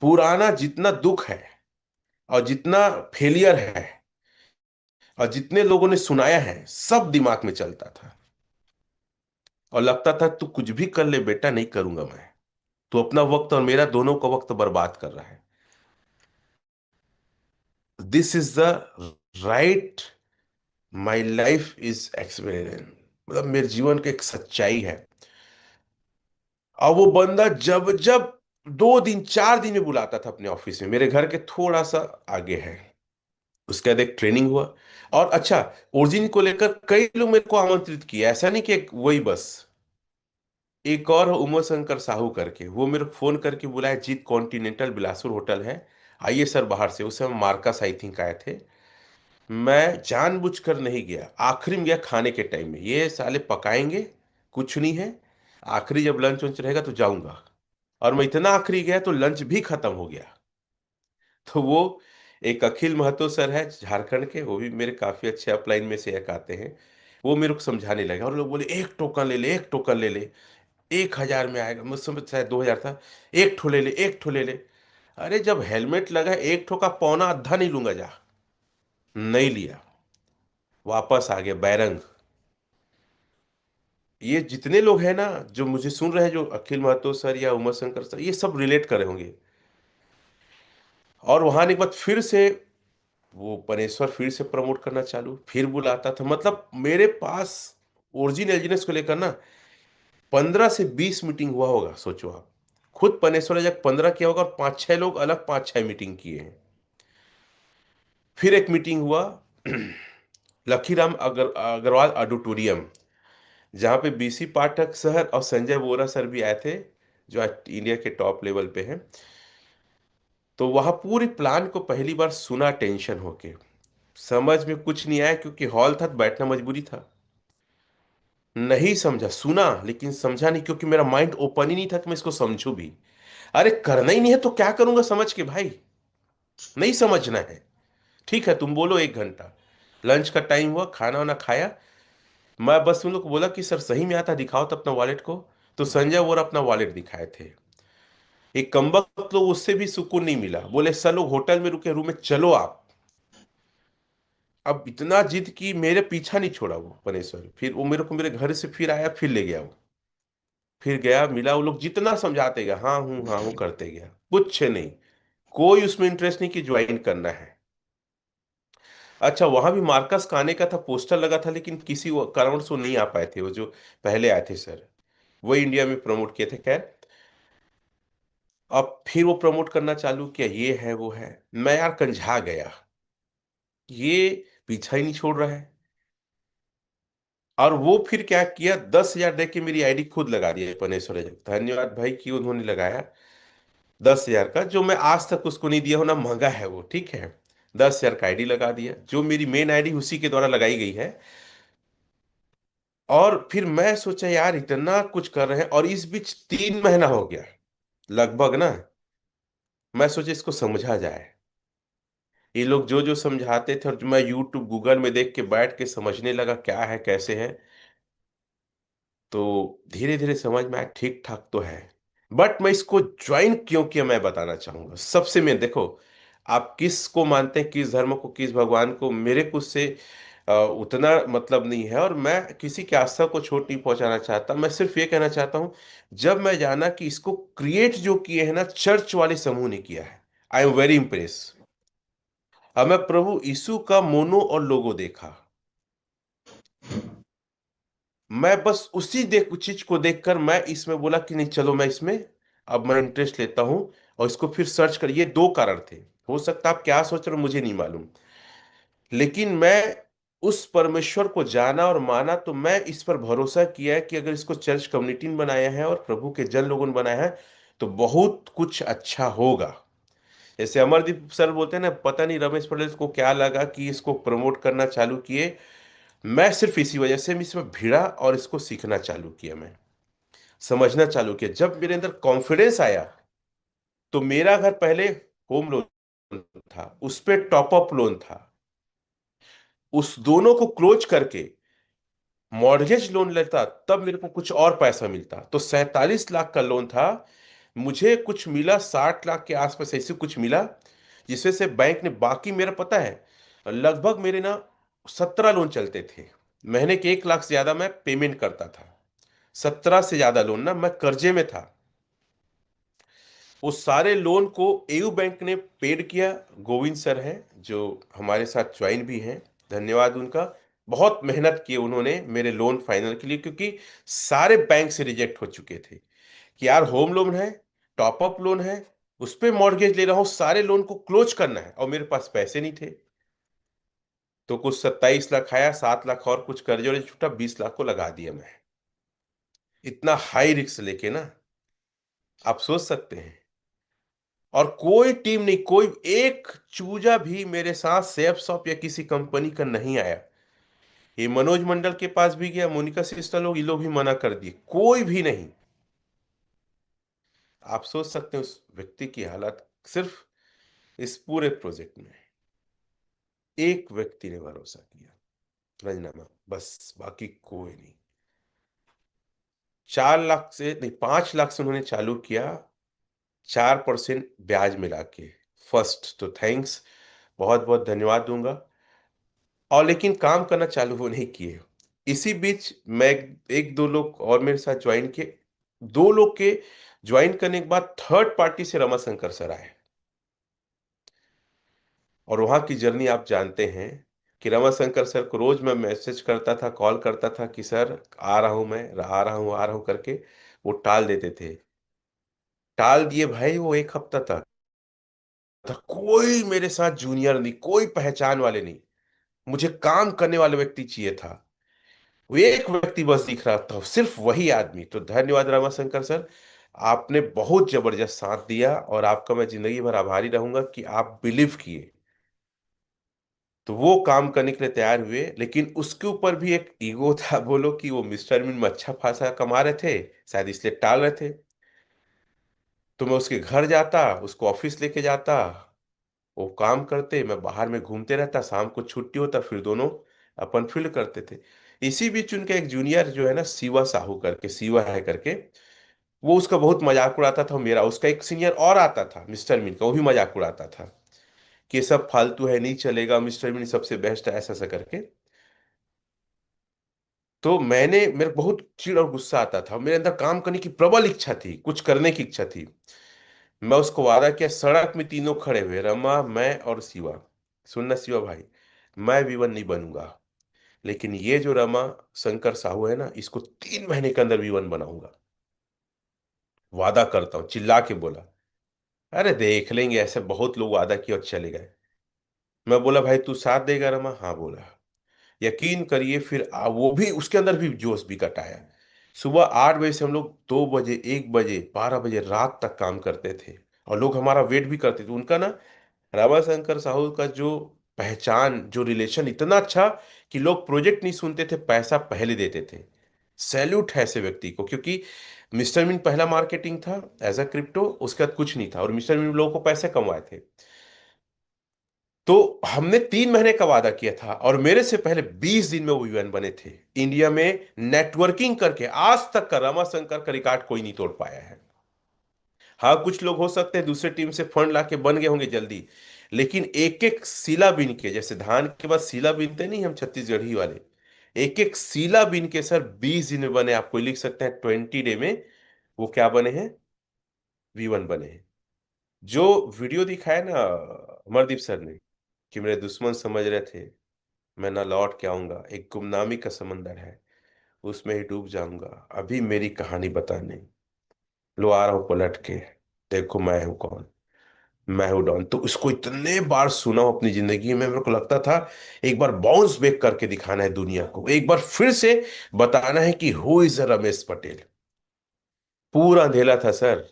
पुराना जितना दुख है, और जितना फेलियर है, और जितने लोगों ने सुनाया है, सब दिमाग में चलता था। और लगता था तू कुछ भी कर ले बेटा, नहीं करूंगा मैं। तू अपना वक्त और मेरा दोनों का वक्त बर्बाद कर रहा है। This is the right, my life is experience. मतलब मेरे जीवन की एक सच्चाई है। और वो बंदा जब जब 2 दिन 4 दिन में बुलाता था अपने ऑफिस में, मेरे घर के थोड़ा सा आगे है। उसके बाद एक ट्रेनिंग हुआ। और अच्छा, ओरिजिन को लेकर कई लोग मेरे को आमंत्रित किया, ऐसा नहीं कि वही बस। एक और उमा शंकर साहू करके, वो मेरे को फोन करके बुलाया, जीत कॉन्टिनेंटल बिलासपुर होटल है, आइए सर बाहर से। उस समय मार्कस आई थिंक आए थे। मैं जानबूझकर नहीं गया, आखिरी में गया खाने के टाइम में, ये साले पकाएंगे, कुछ नहीं है, आखिरी जब लंच वंच रहेगा तो जाऊंगा। और मैं इतना आखिरी गया तो लंच भी खत्म हो गया। तो वो एक अखिल महतो सर है झारखंड के, वो भी मेरे काफी अच्छे अपलाइन में से एक आते हैं। वो मेरे को समझाने लगे, और लोग बोले एक टोकन ले ले, एक टोकन ले ले, 1,000 में आएगा। मुझ समय शायद 2,000 था। एक ठो ले ले, एक ठो ले ले। अरे जब हेलमेट लगा है, एक ठो का पौना आधा नहीं लूंगा जा। नहीं लिया, वापस आ गया बैरंग। ये जितने लोग हैं ना जो मुझे सुन रहे हैं, जो अखिल महतो सर या उमा शंकर सर, ये सब रिलेट कर रहे होंगे। और वहां आने के बाद फिर से वो पनेश्वर फिर से प्रमोट करना चालू, फिर बुलाता था। मतलब मेरे पास ओरिजिन एल्जिनेस को लेकर ना 15 से 20 मीटिंग हुआ होगा, सोचो आप। खुद पनेश्वर जब 15 किया होगा, और 5-6 लोग अलग 5-6 मीटिंग किए हैं। फिर एक मीटिंग हुआ लखीराम अग्रवाल ऑडिटोरियम, जहाँ पे बीसी पाठक सर और संजय बोरा सर भी आए थे, जो आज इंडिया के टॉप लेवल पे हैं। तो वहाँ पूरी प्लान को पहली बार सुना, टेंशन होके। समझ में कुछ नहीं आया, क्योंकि हॉल था तो बैठना मजबूरी था। नहीं समझा, सुना लेकिन समझा नहीं, क्योंकि मेरा माइंड ओपन ही नहीं था कि मैं इसको समझूं भी। अरे करना ही नहीं है तो क्या करूंगा समझ के भाई, नहीं समझना है। ठीक है, तुम बोलो 1 घंटा। लंच का टाइम हुआ, खाना वाना खाया। मैं बस उन लोग को बोला कि सर सही में आता, दिखाओ तो अपना वॉलेट को। तो संजय वो अपना वॉलेट दिखाए थे। एक कमबख्त लोग, उससे भी सुकून नहीं मिला, बोले सर लोग होटल में रुके, रूम में चलो आप। अब इतना जिद की, मेरे पीछा नहीं छोड़ा वो पनेश्वर। फिर वो मेरे को मेरे घर से फिर आया, फिर ले गया वो। फिर गया, मिला, वो लोग जितना समझाते गया, हाँ हूँ करते गया, कुछ नहीं। कोई उसमें इंटरेस्ट नहीं कि ज्वाइन करना है। अच्छा, वहां भी मार्कस का आने का था, पोस्टर लगा था, लेकिन किसी कारण से वो नहीं आ पाए थे, वो जो पहले आए थे सर, वो इंडिया में प्रमोट किए थे। खैर, अब फिर वो प्रमोट करना चालू किया, ये है वो है। मैं यार कंझा गया, ये पीछा ही नहीं छोड़ रहा है। और वो फिर क्या किया, 10,000 दे के मेरी आईडी खुद लगा दिया पनेश्वर अय्यर। धन्यवाद भाई कि उन्होंने लगाया। 10,000 का, जो मैं आज तक उसको नहीं दिया हूं ना, महंगा है वो, ठीक है। 10,000 का आईडी लगा दिया, जो मेरी मेन आईडी उसी के द्वारा लगाई गई है। और फिर मैं सोचा यार इतना कुछ कर रहे हैं, और इस बीच 3 महीना हो गया लगभग ना। मैं सोचा इसको समझा जाए। ये लोग जो जो समझाते थे, और जो मैं यूट्यूब गूगल में देख के बैठ के समझने लगा क्या है कैसे है, तो धीरे धीरे समझ में आया ठीक ठाक तो है। बट मैं इसको ज्वाइन क्यों किया, मैं बताना चाहूंगा। सबसे मैं देखो, आप किस को मानते हैं, किस धर्म को, किस भगवान को, मेरे को उससे उतना मतलब नहीं है, और मैं किसी की आस्था को चोट नहीं पहुंचाना चाहता। मैं सिर्फ ये कहना चाहता हूं, जब मैं जाना कि इसको क्रिएट जो किए हैं ना, चर्च वाले समूह ने किया है, आई एम वेरी इंप्रेस। अब मैं प्रभु यीशु का मोनो और लोगो देखा, मैं बस उसी चीज को देखकर मैं इसमें बोला कि नहीं चलो, मैं इसमें अब मैं इंटरेस्ट लेता हूं। और इसको फिर सर्च कर, ये 2 कारण थे। हो सकता है आप क्या सोच रहे हो मुझे नहीं मालूम, लेकिन मैं उस परमेश्वर को जाना और माना, तो मैं इस पर भरोसा किया है कि अगर इसको चर्च कम्युनिटी ने बनाया है और प्रभु के जन लोगों ने बनाया है, तो बहुत कुछ अच्छा होगा। जैसे अमरदीप सर बोलते हैं ना, पता नहीं रमेश पटेल को क्या लगा कि इसको प्रमोट करना चालू किए। मैं सिर्फ इसी वजह से मैं इसमें भिड़ा और इसको सीखना चालू किया, मैं समझना चालू किया। जब मेरे अंदर कॉन्फिडेंस आया, तो मेरा घर पहले होम लोन था, उस पे टॉप अप लोन था, उस दोनों को क्लोज करके मॉर्गेज लोन लेता, तब मेरे को कुछ और पैसा मिलता। तो 47 लाख का लोन था, मुझे कुछ मिला 60 लाख के आसपास, ऐसे कुछ मिला, जिसमें से बैंक ने बाकी, मेरा पता है लगभग मेरे ना 17 लोन चलते थे। महीने के 1 लाख से ज्यादा मैं पेमेंट करता था। 17 से ज्यादा लोन ना, मैं कर्जे में था। उस सारे लोन को एयू बैंक ने पेड किया। गोविंद सर हैं जो हमारे साथ ज्वाइन भी हैं, धन्यवाद उनका। बहुत मेहनत की उन्होंने मेरे लोन फाइनल के लिए, क्योंकि सारे बैंक से रिजेक्ट हो चुके थे कि यार होम लोन है, टॉप अप लोन है, उस पे मॉर्गेज ले रहा हूं, सारे लोन को क्लोज करना है, और मेरे पास पैसे नहीं थे। तो कुछ 27 लाख आया, 7 लाख और कुछ कर्जे वर्जे छूटा, 20 लाख को लगा दिया मैं। इतना हाई रिस्क लेके ना, आप सोच सकते हैं। और कोई टीम नहीं, कोई एक चूजा भी मेरे साथ सेफ शॉप या किसी कंपनी का नहीं आया। ये मनोज मंडल के पास भी गया, मोनिका सिस्टर लोग, ये लोग भी मना कर दिए, कोई भी नहीं। आप सोच सकते हैं उस व्यक्ति की हालत। सिर्फ इस पूरे प्रोजेक्ट में एक व्यक्ति ने भरोसा किया, रंजना, बस, बाकी कोई नहीं। 4 लाख से नहीं, 5 लाख से उन्होंने चालू किया, 4% ब्याज मिला के। फर्स्ट तो थैंक्स, बहुत बहुत धन्यवाद दूंगा। और लेकिन काम करना चालू वो नहीं किए। इसी बीच मैं, एक दो लोग और मेरे साथ ज्वाइन किए। 2 लोग के ज्वाइन करने के बाद थर्ड पार्टी से रमाशंकर सर आए। और वहां की जर्नी आप जानते हैं कि रमाशंकर सर को रोज मैं मैसेज करता था, कॉल करता था कि सर आ रहा हूं, मैं आ रहा हूं, आ रहा हूं करके। वो टाल देते थे। टाल दिए भाई वो 1 हफ्ता तक। कोई मेरे साथ जूनियर नहीं, कोई पहचान वाले नहीं, मुझे काम करने वाले व्यक्ति चाहिए था। वो एक व्यक्ति बस दिख रहा था, सिर्फ वही आदमी। तो धन्यवाद रमाशंकर सर, आपने बहुत जबरदस्त साथ दिया, और आपका मैं जिंदगी भर आभारी रहूंगा कि आप बिलीव किए। तो वो काम करने के लिए तैयार हुए, लेकिन उसके ऊपर भी एक ईगो था, बोलो कि वो मिस्टर मीन में अच्छा खासा कमा रहे थे, शायद इसलिए टाल रहे थे। तो मैं उसके घर जाता, उसको ऑफिस लेके जाता, वो काम करते, मैं बाहर में घूमते रहता, शाम को छुट्टी होता, फिर दोनों अपन फील्ड करते थे। इसी बीच उनका एक जूनियर जो है ना, शिवा साहू करके, शिवा है करके, वो उसका बहुत मजाक उड़ाता था। मेरा, उसका एक सीनियर और आता था मिस्टर मीन का, वो भी मजाक उड़ाता था। कि ये सब फालतू है, नहीं चलेगा, मिस्टर बीन सबसे बेस्ट है, ऐसा ऐसा करके। तो मेरे बहुत चिढ़ और गुस्सा आता था, मेरे अंदर काम करने की प्रबल इच्छा थी, कुछ करने की इच्छा थी। मैं उसको वादा किया, सड़क में तीनों खड़े हुए, रमा, मैं और शिवा। सुनना शिवा भाई, मैं विवन नहीं बनूंगा, लेकिन ये जो रमा शंकर साहू है ना, इसको 3 महीने के अंदर विवन बनाऊंगा, वादा करता हूं, चिल्ला के बोला। अरे देख लेंगे, ऐसे बहुत लोग वादा किए और चले गए। मैं बोला, भाई तू साथ देगा रमा? हाँ बोला। यकीन करिए, फिर वो भी, उसके अंदर भी जोश भी आया। सुबह 8 बजे से हम लोग 2 बजे, 1 बजे, 12 बजे रात तक काम करते थे, और लोग हमारा वेट भी करते थे। उनका ना, रमाशंकर साहू का जो पहचान, जो रिलेशन इतना अच्छा कि लोग प्रोजेक्ट नहीं सुनते थे, पैसा पहले देते थे। सैल्यूट है ऐसे व्यक्ति को, क्योंकि मिस्टर मिन पहला मार्केटिंग था एज अ क्रिप्टो, उसके बाद कुछ नहीं था, और मिस्टर मिन लोगों को पैसे कमाए थे। तो हमने 3 महीने का वादा किया था, और मेरे से पहले 20 दिन में वो यूएन बने थे। इंडिया में नेटवर्किंग करके आज तक का रमाशंकर का रिकॉर्ड कोई नहीं तोड़ पाया है। हाँ, कुछ लोग हो सकते हैं दूसरे टीम से फंड लाके बन गए होंगे जल्दी, लेकिन एक एक सीला बीन के, जैसे धान के बाद सीला बीनते नहीं हम छत्तीसगढ़ी वाले, एक एक सीला बीन के सर 20 दिन में बने। आप कोई लिख सकते हैं 20 डे में वो क्या बने हैं, V1 बने हैं। जो वीडियो दिखाया ना अमरदीप सर ने, कि मेरे दुश्मन समझ रहे थे मैं ना लौट के आऊंगा, एक गुमनामी का समंदर है, उसमें ही डूब जाऊंगा, अभी मेरी कहानी बताने लो आ रहा हूं पलट के, देखो मैं हूं कौन, मैं हूं डॉन। तो उसको इतने बार सुना हूं अपनी जिंदगी में, मेरे को लगता था एक बार बाउंस बैक करके दिखाना है दुनिया को, एक बार फिर से बताना है कि हु इज रमेश पटेल। पूरा अंधेला था सर।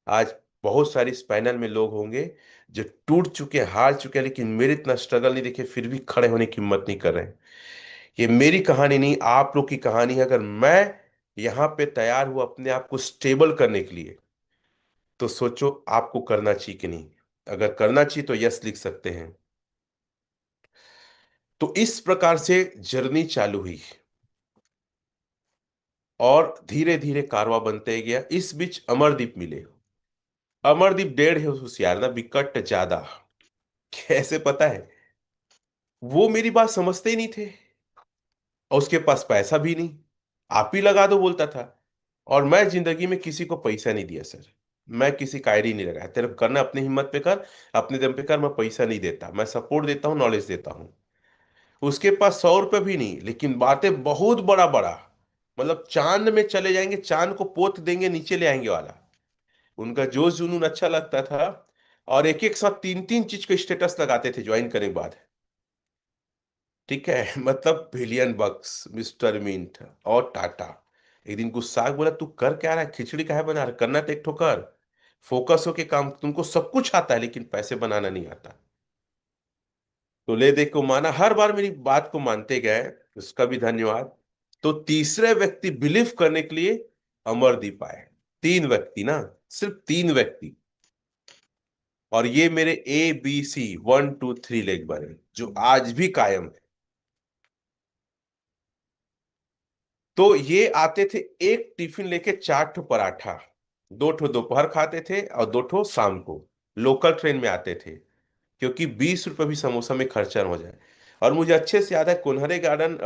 आज बहुत सारी स्पैनल में लोग होंगे जो टूट चुके, हार चुके हैं, लेकिन मेरे इतना स्ट्रगल नहीं देखे, फिर भी खड़े होने की हिम्मत नहीं कर रहे हैं। ये मेरी कहानी नहीं, आप लोग की कहानी है। अगर मैं यहां पे तैयार हूं अपने आप को स्टेबल करने के लिए, तो सोचो आपको करना चाहिए कि नहीं। अगर करना चाहिए तो यस लिख सकते हैं। तो इस प्रकार से जर्नी चालू हुई, और धीरे धीरे कारवा बनते गया। इस बीच अमरदीप मिले। अमरदीप डेढ़ है होशियार ना, बिकट ज्यादा। कैसे पता है? वो मेरी बात समझते ही नहीं थे, और उसके पास पैसा भी नहीं। आप ही लगा दो बोलता था। और मैं जिंदगी में किसी को पैसा नहीं दिया सर। मैं किसी का आईडी नहीं लगाया, तेरे को करना अपनी हिम्मत पे कर, अपने दम पे कर। मैं पैसा नहीं देता, मैं सपोर्ट देता हूँ, नॉलेज देता हूँ। उसके पास 100 रुपये भी नहीं, लेकिन बातें बहुत बड़ा बड़ा, मतलब चांद में चले जाएंगे, चांद को पोत देंगे, नीचे ले आएंगे वाला। उनका जोश जुनून अच्छा लगता था। और एक एक साथ 3 3 चीज का स्टेटस लगाते थे ज्वाइन करने के बाद। ठीक है मतलब बिलियन बक्स, मिस्टर मिंट और टाटा। एक दिन गुस्सा आके बोला, तू कर क्या रहा है, खिचड़ी काहे बना रहा है? करना तो एक ठो कर, फोकस हो के काम। तुमको सब कुछ आता है लेकिन पैसे बनाना नहीं आता। तो ले देख को माना, हर बार मेरी बात को मानते गए, उसका भी धन्यवाद। तो तीसरे व्यक्ति बिलीव करने के लिए अमरदीप आए। 3 व्यक्ति ना, सिर्फ 3 व्यक्ति। और ये मेरे ABC 1 2 3 लेग बने, जो आज भी कायम है। तो ये आते थे एक टिफिन लेके, 4 ठो पराठा, 2 ठो दोपहर खाते थे और 2 ठो शाम को। लोकल ट्रेन में आते थे, क्योंकि 20 रुपए भी समोसा में खर्चा न हो जाए। और मुझे अच्छे से याद है, कोनहरे गार्डन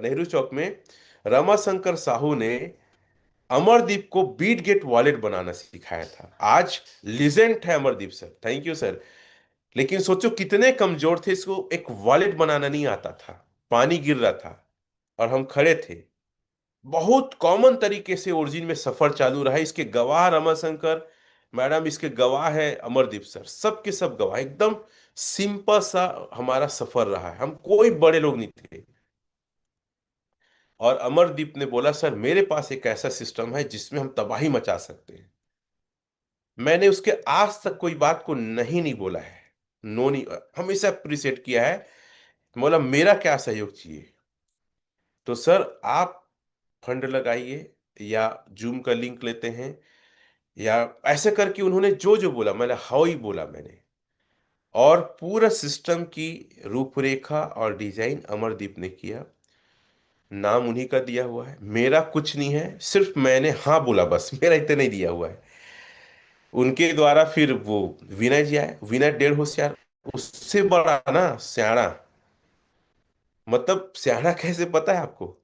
नेहरू चौक में रमाशंकर साहू ने अमरदीप को बीट गेट वॉलेट बनाना सिखाया था। आज लिजेंड है Amardeep sir, thank you sir. लेकिन सोचो कितने कमजोर थे, इसको एक वॉलेट बनाना नहीं आता था, पानी गिर रहा था और हम खड़े थे। बहुत कॉमन तरीके से ओरिजिन में सफर चालू रहा है। इसके गवाह रमाशंकर मैडम, इसके गवाह है अमरदीप सर, सबके सब गवाह। एकदम सिंपल सा हमारा सफर रहा है, हम कोई बड़े लोग नहीं थे। और अमरदीप ने बोला, सर मेरे पास एक ऐसा सिस्टम है जिसमें हम तबाही मचा सकते हैं। मैंने उसके आज तक कोई बात को नहीं नहीं बोला है, नो नहीं, हमेशा अप्रिशिएट किया है। बोला मेरा क्या सहयोग चाहिए, तो सर आप फंड लगाइए, या जूम का लिंक लेते हैं, या ऐसे करके उन्होंने जो जो बोला, मैंने हाउ ही बोला मैंने। और पूरा सिस्टम की रूपरेखा और डिजाइन अमरदीप ने किया। नाम उन्हीं का दिया हुआ है, मेरा कुछ नहीं है, सिर्फ मैंने हाँ बोला बस, मेरा इतना नहीं दिया हुआ है। उनके द्वारा फिर वो विनय जी आए, विनय डेढ़ होशियार। उससे बड़ा ना सियाना, मतलब सियाना कैसे पता है आपको?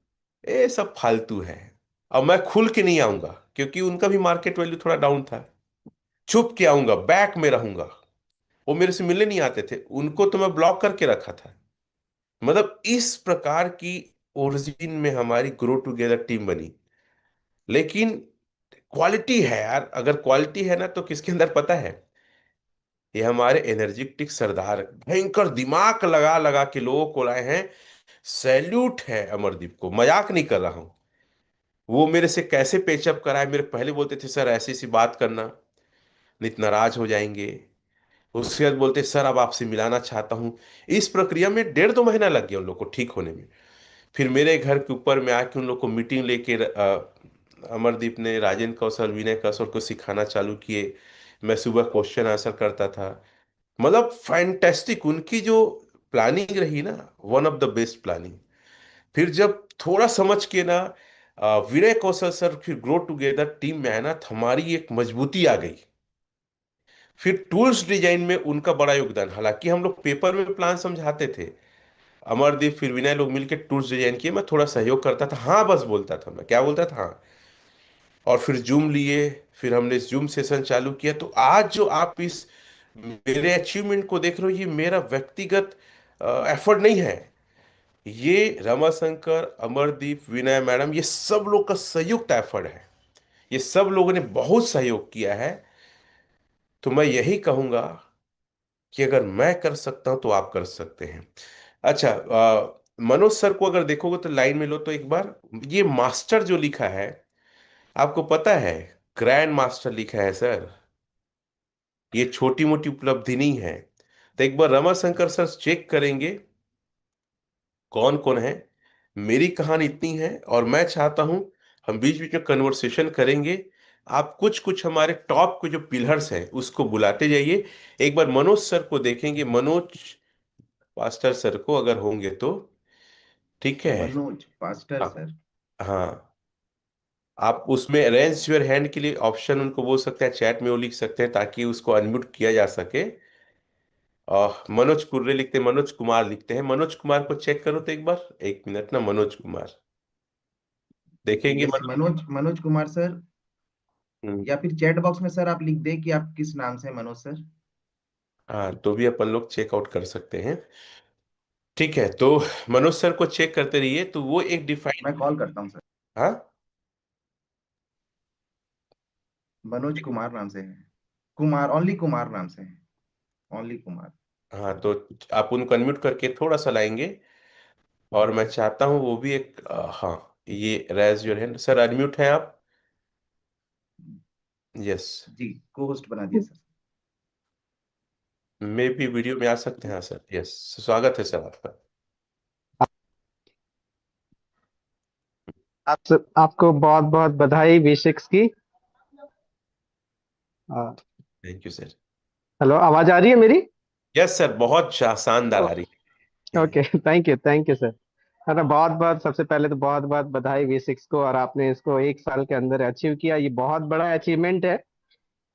ये सब फालतू है। अब मैं खुल के नहीं आऊंगा, क्योंकि उनका भी मार्केट वैल्यू थोड़ा डाउन था। छुप के आऊंगा, बैक में रहूंगा। वो मेरे से मिलने नहीं आते थे, उनको तो मैं ब्लॉक करके रखा था। मतलब इस प्रकार की ओरिजिन में हमारी ग्रो टुगेदर टीम बनी। लेकिन क्वालिटी है यार, अगर क्वालिटी है ना तो किसके अंदर पता है? ये हमारे एनर्जेटिक सरदार भयंकर दिमाग लगा लगा के लोगों को लाए हैं। सैल्यूट है अमरदीप को, मजाक नहीं कर रहा हूं। वो मेरे से कैसे पेचअप कराए, मेरे पहले बोलते थे सर ऐसी सी बात करना, नहीं तो नाराज हो जाएंगे। उसके बाद बोलते सर अब आपसे मिलाना चाहता हूँ। इस प्रक्रिया में 1.5-2 महीना लग गया उन लोग को ठीक होने में। फिर मेरे घर के ऊपर में आके उन लोग को मीटिंग लेके अमरदीप ने राजेंद्र कौशल, विनय कौशल को सिखाना चालू किए। मैं सुबह क्वेश्चन आंसर करता था। मतलब फैंटेस्टिक उनकी जो प्लानिंग रही ना, one of the best planning. फिर जब थोड़ा समझ के ना विनय कौशल सर फिर ग्रो टुगेदर टीम में आए ना, तो हमारी एक मजबूती आ गई। फिर टूल्स डिजाइन में उनका बड़ा योगदान, हालांकि हम लोग पेपर में प्लान समझाते थे, अमरदीप फिर विनय लोग मिलकर टूल्स डिजाइन किए, मैं थोड़ा सहयोग करता था, हाँ बस बोलता था, मैं क्या बोलता था, हाँ। और फिर जूम लिए, फिर हमने जूम सेशन चालू किया। तो आज जो आप इस मेरे अचीवमेंट को देख रहे हो, ये मेरा व्यक्तिगत एफर्ट नहीं है। ये रमाशंकर, अमरदीप, विनय मैडम, ये सब लोग का संयुक्त एफर्ट है। ये सब लोगों ने बहुत सहयोग किया है। तो मैं यही कहूंगा कि अगर मैं कर सकता हूं तो आप कर सकते हैं। अच्छा, मनोज सर को अगर देखोगे तो लाइन में लो तो एक बार, ये मास्टर जो लिखा है, आपको पता है ग्रैंड मास्टर लिखा है सर। ये छोटी मोटी उपलब्धि नहीं है। तो एक बार रमाशंकर सर चेक करेंगे कौन कौन है। मेरी कहानी इतनी है, और मैं चाहता हूं हम बीच बीच में कन्वर्सेशन करेंगे। आप कुछ कुछ हमारे टॉप के जो पिलर्स हैं उसको बुलाते जाइए। एक बार मनोज सर को देखेंगे, मनोज पास्टर सर को अगर होंगे तो ठीक है। मनोज पास्टर आप, सर। हाँ, आप उसमें रेंज योर हैंड के लिए ऑप्शन उनको बोल सकते हैं, चैट में वो लिख सकते हैं ताकि उसको अनम्यूट किया जा सके। मनोज कुर्रे लिखते हैं, मनोज कुमार लिखते हैं, मनोज कुमार को चेक करो तो एक बार, 1 मिनट ना, मनोज कुमार देखेंगे यस, मनोज। मनोज मनोज कुमार सर। हम्म, या फिर चैट बॉक्स में सर आप लिख दे कि आप किस नाम से हैं, मनोज सर। हाँ तो भी अपन लोग चेकआउट कर सकते हैं। ठीक है, तो मनोज सर को चेक करते रहिए, तो वो एक डिफाइन। मैं कॉल करता हूँ सर। हाँ। मनोज कुमार नाम से है। कुमार, ओनली कुमार नाम से है। ओनली कुमार। हाँ तो आप उनको अनम्यूट करके थोड़ा सा लाएंगे। और मैं चाहता हूँ वो भी एक हाँ, ये raise your hand sir, unmute है आप? यस। जी, को होस्ट बना दिया सर। मे भी वीडियो में आ सकते हैं, हाँ सर, यस। स्वागत है सर आपका। आपको बहुत बहुत बधाई V6 की। Thank you sir. हेलो, आवाज आ रही है मेरी? यस सर, बहुत शानदार आ रही है। Okay, thank you sir. है ना, बहुत बहुत सबसे पहले तो बहुत बहुत बधाई V6 को, और आपने इसको 1 साल के अंदर अचीव किया, ये बहुत बड़ा अचीवमेंट है।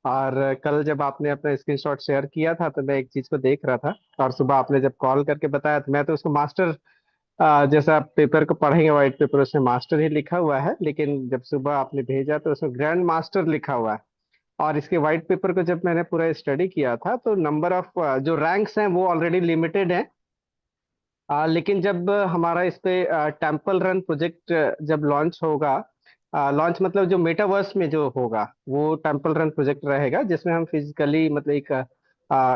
और कल जब आपने अपना स्क्रीनशॉट शेयर किया था तो मैं एक चीज को देख रहा था, और सुबह आपने जब कॉल करके बताया तो मैं तो उसको मास्टर, जैसा आप पेपर को पढ़ेंगे व्हाइट पेपर, उसमें मास्टर ही लिखा हुआ है, लेकिन जब सुबह आपने भेजा तो उसमें ग्रैंड मास्टर लिखा हुआ है। और इसके व्हाइट पेपर को जब मैंने पूरा स्टडी किया था तो नंबर ऑफ जो रैंक्स हैं वो ऑलरेडी लिमिटेड हैं। लेकिन जब हमारा इस पे टेम्पल रन प्रोजेक्ट जब लॉन्च होगा, लॉन्च मतलब जो मेटावर्स में जो होगा वो टेम्पल रन प्रोजेक्ट रहेगा, जिसमें हम फिजिकली मतलब एक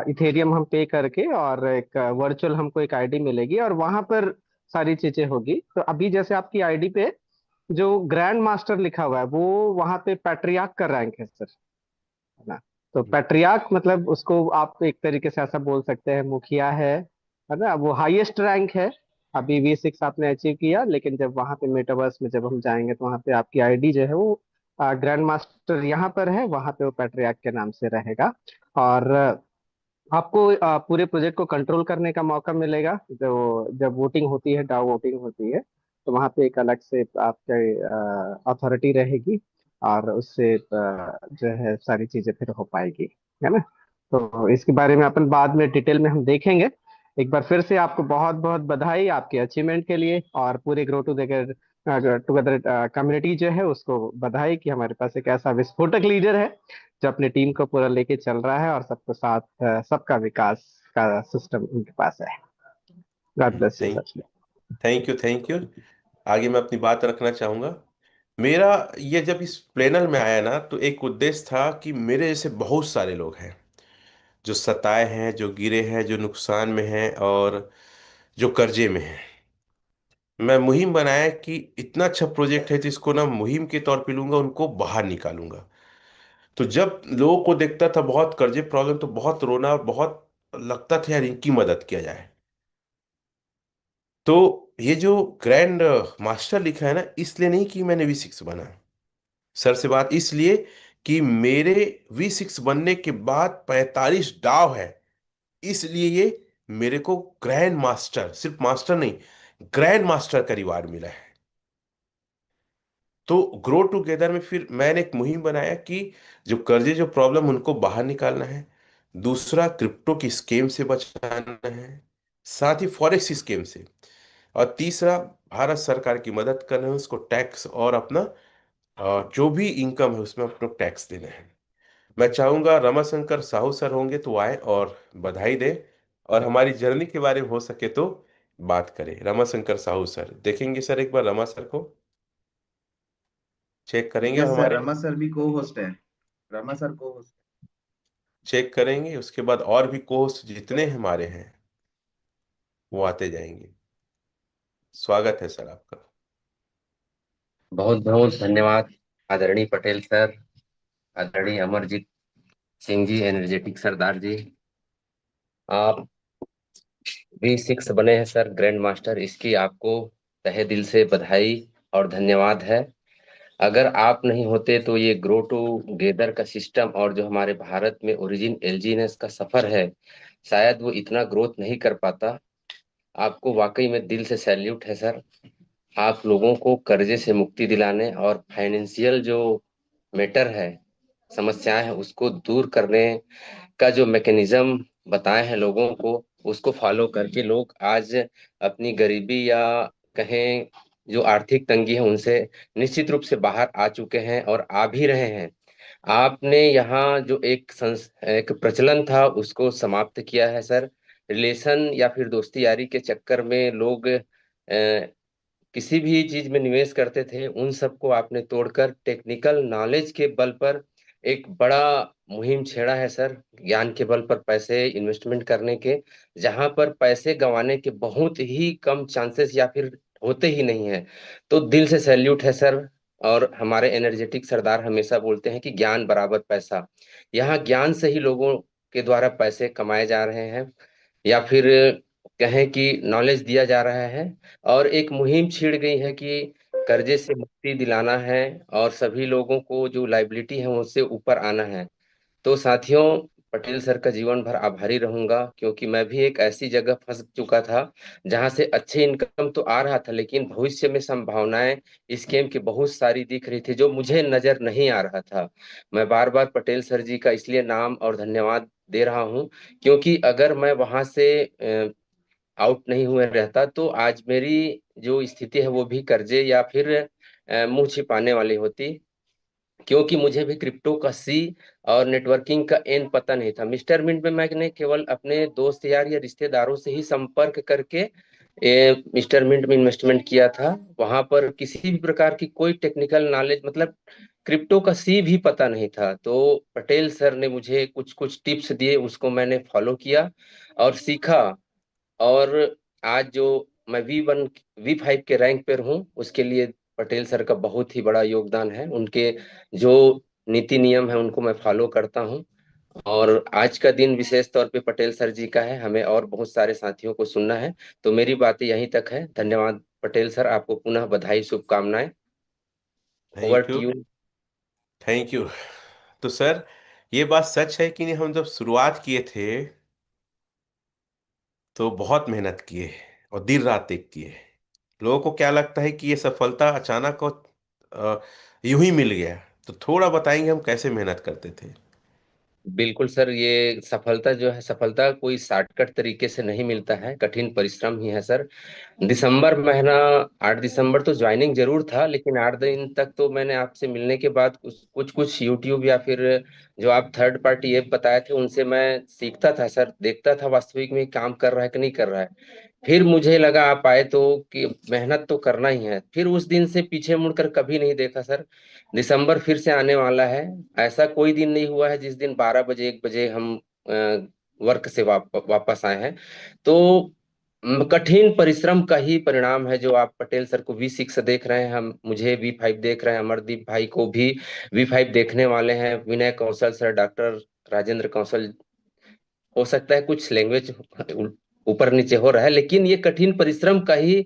इथेरियम हम पे करके, और एक वर्चुअल हमको एक आईडी मिलेगी, और वहां पर सारी चीजें होगी। तो अभी जैसे आपकी आईडी पे जो ग्रैंड मास्टर लिखा हुआ है वो वहां पे पैट्रियार्क का रैंक है सर, है ना। तो पैट्रियार्क मतलब उसको आप एक तरीके से ऐसा बोल सकते हैं, मुखिया है ना, वो हाईएस्ट रैंक है। अभी V6 आपने अचीव किया, लेकिन जब वहां पे मेटावर्स में जब हम जाएंगे तो वहां पे आपकी आईडी जो है वो ग्रैंड मास्टर यहाँ पर है, वहां पे वो पैट्रियार्क के नाम से रहेगा। और आपको पूरे प्रोजेक्ट को कंट्रोल करने का मौका मिलेगा। जो जब वोटिंग होती है, डाउ वोटिंग होती है, तो वहां पे एक अलग से आपके अथॉरिटी रहेगी, और उससे जो है सारी चीजें फिर हो पाएगी, है ना। तो इसके बारे में अपन बाद में डिटेल में हम देखेंगे। एक बार फिर से आपको बहुत बहुत बधाई आपके अचीवमेंट के लिए, और पूरे ग्रो टुगेदर कम्युनिटी जो है उसको बधाई कि हमारे पास एक ऐसा विस्फोटक लीडर है जो अपनी टीम को पूरा लेके चल रहा है, और सबको साथ सबका विकास का सिस्टम उनके पास है। God bless you thank sir. Thank you, thank you. आगे मैं अपनी बात रखना चाहूँगा। मेरा ये जब इस प्लेनर में आया ना, तो एक उद्देश्य था कि मेरे जैसे बहुत सारे लोग हैं जो सताए हैं, जो गिरे हैं, जो नुकसान में हैं और जो कर्जे में हैं। मैं मुहिम बनाया कि इतना अच्छा प्रोजेक्ट है, जिसको ना मुहिम के तौर पे लूंगा, उनको बाहर निकालूंगा। तो जब लोगों को देखता था बहुत कर्जे प्रॉब्लम, तो बहुत रोना, बहुत लगता था यार इनकी मदद किया जाए। तो ये जो ग्रैंड मास्टर लिखा है ना, इसलिए नहीं कि मैंने V6 बना। सर से बात इसलिए कि मेरे V6 बनने के बाद 45 डाव है, इसलिए ये मेरे को ग्रैंड मास्टर, सिर्फ मास्टर नहीं, ग्रैंड मास्टर का रिवार्ड मिला है। तो ग्रो टुगेदर में फिर मैंने एक मुहिम बनाया कि जो कर्जे, जो प्रॉब्लम, उनको बाहर निकालना है। दूसरा, क्रिप्टो की स्केम से बचाना है, साथ ही फॉरेक्स स्केम से। और तीसरा, भारत सरकार की मदद करना है, उसको टैक्स और अपना जो भी इनकम है उसमें अपना टैक्स देना है। मैं चाहूंगा रमाशंकर साहू सर होंगे तो आए और बधाई दें, और हमारी जर्नी के बारे में हो सके तो बात करें। रमाशंकर साहू सर देखेंगे सर, एक बार रमा सर को चेक करेंगे यस सर, हमारे, रमा सर भी को होस्ट है। रमा सर को होस्ट। चेक करेंगे। उसके बाद और भी कोर्स जितने हमारे हैं वो आते जाएंगे। स्वागत है सर आपका। बहुत बहुत धन्यवाद आदरणीय पटेल सर, आदरणीय अमरजीत सिंह जी, एनर्जेटिक सरदार जी। आप V6 बने हैं सर, ग्रैंड मास्टर, इसकी आपको तहे दिल से बधाई और धन्यवाद है। अगर आप नहीं होते तो ये ग्रो टूगेदर का सिस्टम और जो हमारे भारत में ओरिजिन एलजीनेस का सफर है, शायद वो इतना ग्रोथ नहीं कर पाता। आपको वाकई में दिल से सैल्यूट है सर। आप लोगों को कर्जे से मुक्ति दिलाने और फाइनेंशियल जो मैटर है, समस्याएं हैं, उसको दूर करने का जो मैकेनिज्म बताए हैं लोगों को, उसको फॉलो करके लोग आज अपनी गरीबी या कहें जो आर्थिक तंगी है उनसे निश्चित रूप से बाहर आ चुके हैं और आ भी रहे हैं। आपने यहाँ जो एक प्रचलन था उसको समाप्त किया है सर। रिलेशन या फिर दोस्ती यारी के चक्कर में लोग किसी भी चीज में निवेश करते थे, उन सबको आपने तोड़कर टेक्निकल नॉलेज के बल पर एक बड़ा मुहिम छेड़ा है सर। ज्ञान के बल पर पैसे इन्वेस्टमेंट करने के, जहां पर पैसे गंवाने के बहुत ही कम चांसेस या फिर होते ही नहीं है। तो दिल से सैल्यूट है सर। और हमारे एनर्जेटिक सरदार हमेशा बोलते हैं कि ज्ञान बराबर पैसा। यहाँ ज्ञान से ही लोगों के द्वारा पैसे कमाए जा रहे हैं, या फिर कहें कि नॉलेज दिया जा रहा है। और एक मुहिम छिड़ गई है कि कर्जे से मुक्ति दिलाना है और सभी लोगों को जो लाइबिलिटी है उससे ऊपर आना है। तो साथियों, पटेल सर का जीवन भर आभारी रहूंगा, क्योंकि मैं भी एक ऐसी जगह फंस चुका था जहां से अच्छे इनकम तो आ रहा था, लेकिन भविष्य में संभावनाएं स्कीम की बहुत सारी दिख रही थी जो मुझे नजर नहीं आ रहा था। मैं बार बार पटेल सर जी का इसलिए नाम और धन्यवाद दे रहा हूं, क्योंकि अगर मैं वहां से आउट नहीं हुए रहता तो आज मेरी जो स्थिति है वो भी कर्जे या फिर मुंह छिपाने वाली होती। क्योंकि मुझे भी क्रिप्टो का सी और नेटवर्किंग का एन पता नहीं था। मिस्टर मिंट में मैंने केवल अपने दोस्त यार या रिश्तेदारों से ही संपर्क करके मिस्टर मिंट में इन्वेस्टमेंट किया था। वहां पर किसी भी प्रकार की कोई टेक्निकल नॉलेज, मतलब क्रिप्टो का सी भी पता नहीं था। तो पटेल सर ने मुझे कुछ कुछ टिप्स दिए, उसको मैंने फॉलो किया और सीखा। और आज जो मैं V5 के रैंक पर हूँ, उसके लिए पटेल सर का बहुत ही बड़ा योगदान है। उनके जो नीति नियम है उनको मैं फॉलो करता हूँ। और आज का दिन विशेष तौर पे पटेल सर जी का है, हमें और बहुत सारे साथियों को सुनना है। तो मेरी बातें यहीं तक है। धन्यवाद पटेल सर, आपको पुनः बधाई, शुभकामनाएं। Over thank to you, you. Thank you. तो सर, ये बात सच है कि नहीं, हम जब शुरुआत किए थे तो बहुत मेहनत किए और दिन रात एक किए। लोगों को क्या लगता है कि ये सफलता अचानक और यूं ही मिल गया। तो थोड़ा बताएंगे हम कैसे मेहनत करते थे। बिल्कुल सर, ये सफलता जो है, सफलता कोई शॉर्टकट तरीके से नहीं मिलता है, कठिन परिश्रम ही है सर। दिसंबर महीना, 8 दिसंबर तो ज्वाइनिंग जरूर था, लेकिन 8 दिन तक तो मैंने आपसे मिलने के बाद कुछ कुछ कुछ यूट्यूब या फिर जो आप थर्ड पार्टी ऐप बताए थे उनसे मैं सीखता था सर, देखता था वास्तविक में काम कर रहा है कि नहीं कर रहा है। फिर मुझे लगा आप आए तो कि मेहनत तो करना ही है, फिर उस दिन से पीछे मुड़कर कभी नहीं देखा सर। दिसंबर फिर से आने वाला है, ऐसा कोई दिन नहीं हुआ है जिस दिन 12 बजे 1 बजे हम वर्क से वापस आए हैं। तो कठिन परिश्रम का ही परिणाम है जो आप पटेल सर को V6 देख रहे हैं, हम मुझे V5 देख रहे हैं, अमरदीप भाई को भी V5 देखने वाले हैं, विनय कौशल सर, डॉक्टर राजेंद्र कौशल। हो सकता है कुछ लैंग्वेज ऊपर नीचे हो रहा है, लेकिन ये कठिन परिश्रम का ही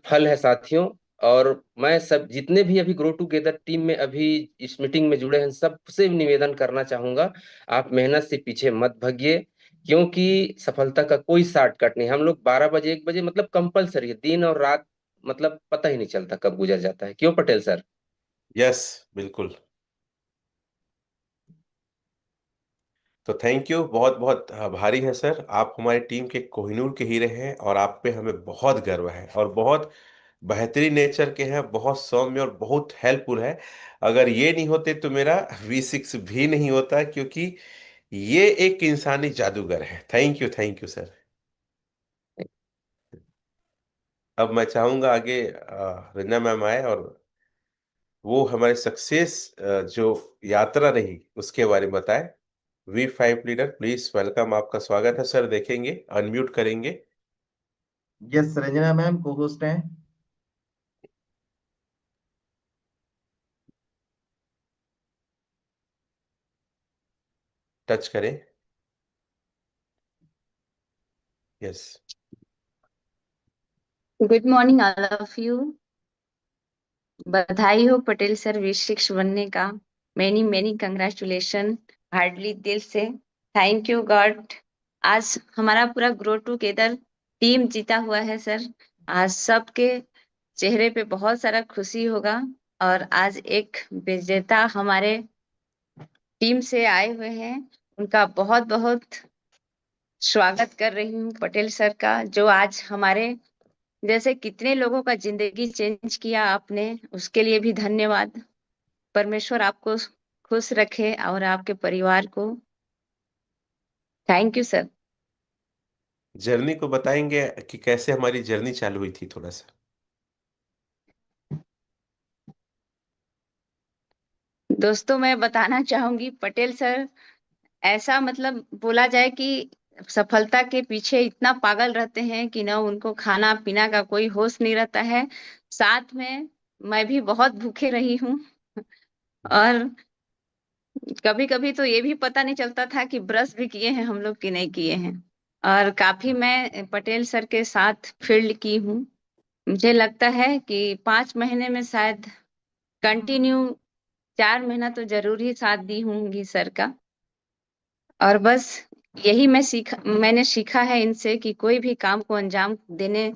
फल है साथियों। और मैं सब जितने भी अभी ग्रो टुगेदर टीम में अभी इस मीटिंग में जुड़े हैं सबसे निवेदन करना चाहूंगा, आप मेहनत से पीछे मत भागिए, क्योंकि सफलता का कोई शॉर्टकट नहीं। हम लोग 12 बजे 1 बजे मतलब कंपलसरी है, दिन और रात मतलब पता ही नहीं चलता कब गुजर जाता है, क्यों पटेल सर? यस, बिल्कुल। तो थैंक यू, बहुत बहुत आभारी है सर। आप हमारी टीम के कोहिनूर के हीरे हैं और आप पे हमें बहुत गर्व है, और बहुत बेहतरीन नेचर के हैं, बहुत सौम्य और बहुत हेल्पफुल है। अगर ये नहीं होते तो मेरा V6 भी नहीं होता, क्योंकि ये एक इंसानी जादूगर है। Thank you sir. अब मैं चाहूंगा आगे रंजना मैम आए और वो हमारे सक्सेस जो यात्रा रही उसके बारे में बताए। V5 लीडर प्लीज वेलकम, आपका स्वागत है सर। देखेंगे, अनम्यूट करेंगे। यस, रंजना मैम को होस्ट हैं। टच करें। Yes. Good morning all of you. बधाई हो पटेल सर V6 बनने का। मेनी मेनी कंग्रेचुलेशन, हार्डली दिल से। Thank you God. आज हमारा पूरा ग्रो टुगेदर टीम जीता हुआ है सर। आज सबके चेहरे पे बहुत सारा खुशी होगा। और आज एक विजेता हमारे टीम से आए हुए हैं, उनका बहुत बहुत स्वागत कर रही हूँ पटेल सर का, जो आज हमारे जैसे कितने लोगों का जिंदगी चेंज किया आपने, उसके लिए भी धन्यवाद। परमेश्वर आपको खुश रखे और आपके परिवार को। Thank you sir. जर्नी को बताएंगे कि कैसे हमारी जर्नी चालू हुई थी, थोड़ा सा। दोस्तों मैं बताना चाहूंगी पटेल सर, ऐसा मतलब बोला जाए कि सफलता के पीछे इतना पागल रहते हैं कि ना उनको खाना पीना का कोई होश नहीं रहता है। साथ में मैं भी बहुत भूखे रही हूँ। और कभी कभी तो ये भी पता नहीं चलता था कि ब्रश भी किए हैं हम लोग कि नहीं किए हैं। और काफी मैं पटेल सर के साथ फील्ड की हूँ। मुझे लगता है कि 5 महीने में शायद कंटिन्यू 4 महीना तो जरूर ही साथ दी होंगी सर का। और बस यही मैंने सीखा है इनसे कि कोई भी काम को अंजाम देने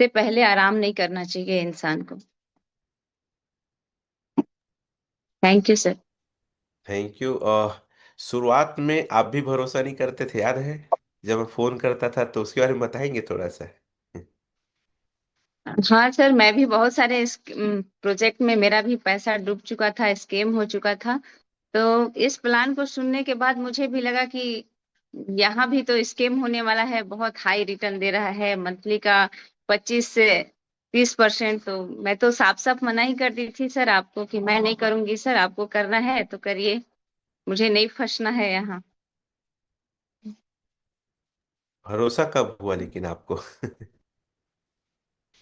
से पहले आराम नहीं करना चाहिए इंसान को। Thank you sir. Thank you. शुरुआत में आप भी भरोसा नहीं करते थे, याद है? जब मैं फोन करता था तो उसके बारे में बताएंगे थोड़ा सा। हाँ सर, मैं भी बहुत सारे इस प्रोजेक्ट में मेरा भी पैसा डूब चुका था, स्कैम हो चुका था। तो इस प्लान को सुनने के बाद मुझे भी लगा कि यहाँ भी तो स्कैम होने वाला है। बहुत हाई रिटर्न दे रहा है मंथली का, 25 से 30%। तो मैं तो साफ साफ मना ही कर दी थी सर आपको कि मैं नहीं करूंगी सर, आपको करना है तो करिए, मुझे नहीं फंसना है यहाँ। भरोसा कब हुआ लेकिन आपको?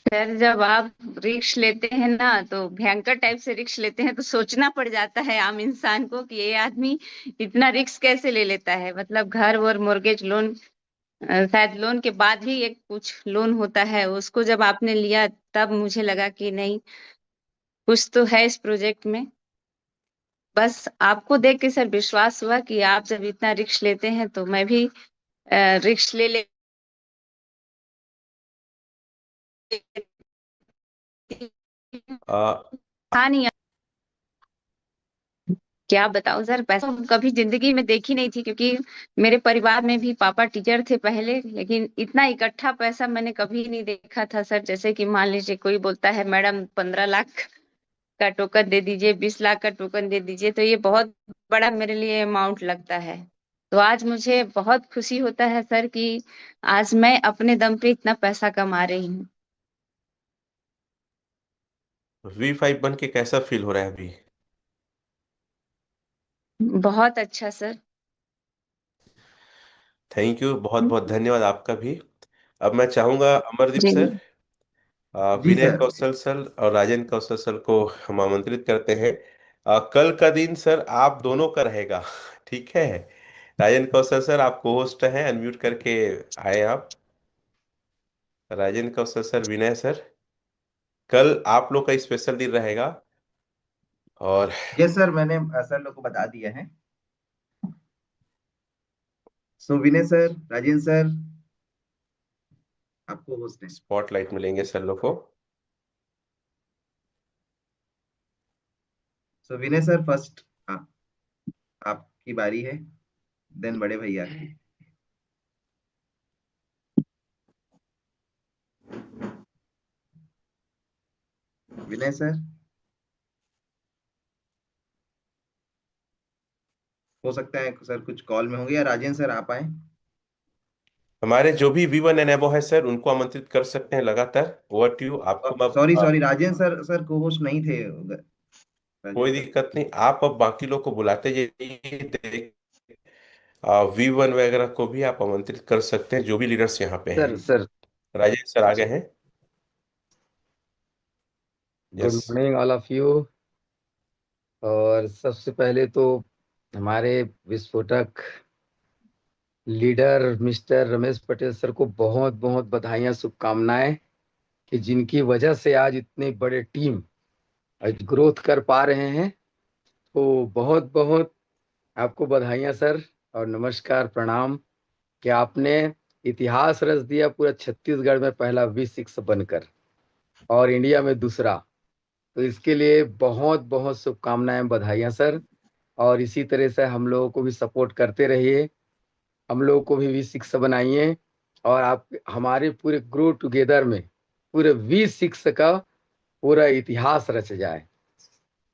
सर जब आप रिक्स लेते हैं ना तो भयंकर टाइप से रिक्स लेते हैं, तो सोचना पड़ जाता है आम इंसान को कि ये आदमी इतना रिक्स कैसे ले लेता है। मतलब घर और मोर्गेज लोन, शायद लोन के बाद भी एक कुछ लोन होता है, उसको जब आपने लिया तब मुझे लगा कि नहीं, कुछ तो है इस प्रोजेक्ट में। बस आपको देख के सर विश्वास हुआ कि आप जब इतना रिक्स लेते हैं तो मैं भी रिक्स ले लेती आ, था नहीं। क्या बताऊं सर, पैसा कभी जिंदगी में देखी नहीं थी, क्योंकि मेरे परिवार में भी पापा टीचर थे पहले, लेकिन इतना इकट्ठा पैसा मैंने कभी नहीं देखा था सर। जैसे कि मान लीजिए कोई बोलता है मैडम 15 लाख का टोकन दे दीजिए, 20 लाख का टोकन दे दीजिए, तो ये बहुत बड़ा मेरे लिए अमाउंट लगता है। तो आज मुझे बहुत खुशी होता है सर कि आज मैं अपने दम पे इतना पैसा कमा रही हूँ। V5 बन के कैसा फील हो रहा है अभी? बहुत अच्छा सर। थैंक यू, बहुत बहुत धन्यवाद आपका भी। अब मैं चाहूंगा अमरदीप जी सर, जी विनय सर। कौशल सर और राजेंद्र कौशल सर को हम आमंत्रित करते हैं। कल का दिन सर आप दोनों का रहेगा। ठीक है? राजेंद्र कौशल सर, आप को होस्ट हैं, अनम्यूट करके आए आप। राजेंद्र कौशल सर, विनय सर, कल आप लोग का स्पेशल दिन रहेगा। और यस सर, मैंने सर लोग को बता दिया है। सो विनय सर, राजेंद्र सर, आपको होस्ट है। स्पॉटलाइट मिलेंगे सर लोग को। सो विनय सर फर्स्ट, आपकी बारी है, देन बड़े भैया की। विनय सर, हो सकता है सर कुछ कॉल में होंगे, या राजेंद्र सर आप आए। हमारे जो भी V1 एंड एबो है सर, उनको आमंत्रित कर सकते हैं लगातार। ओवर टू यू, आपको अब sorry sorry, Rajendra sir, sir को होस्ट नहीं थे कोई राजेंद्र सर। दिक्कत नहीं, आप अब बाकी लोग को बुलाते जाइए। V1 वगैरह को भी आप आमंत्रित कर सकते हैं, जो भी लीडर्स यहाँ पे हैं। सर राजेश सर आ गए हैं। Good yes. Morning all of you. और सबसे पहले तो हमारे विस्फोटक leader mister Ramesh Patel sir को बहुत बहुत बधाइयाँ, शुभकामनाएं, कि जिनकी वजह से आज इतने बड़े टीम आज ग्रोथ कर पा रहे हैं। तो बहुत बहुत आपको बधाइयाँ सर, और नमस्कार, प्रणाम, कि आपने इतिहास रच दिया पूरा छत्तीसगढ़ में पहला V6 बनकर और इंडिया में दूसरा। तो इसके लिए बहुत बहुत शुभकामनाएं, बधाइयाँ सर। और इसी तरह से हम लोगों को भी सपोर्ट करते रहिए, हम लोगों को भी V6 बनाइए, और आप हमारे पूरे ग्रो टुगेदर में पूरे V6 का पूरा इतिहास रच जाए।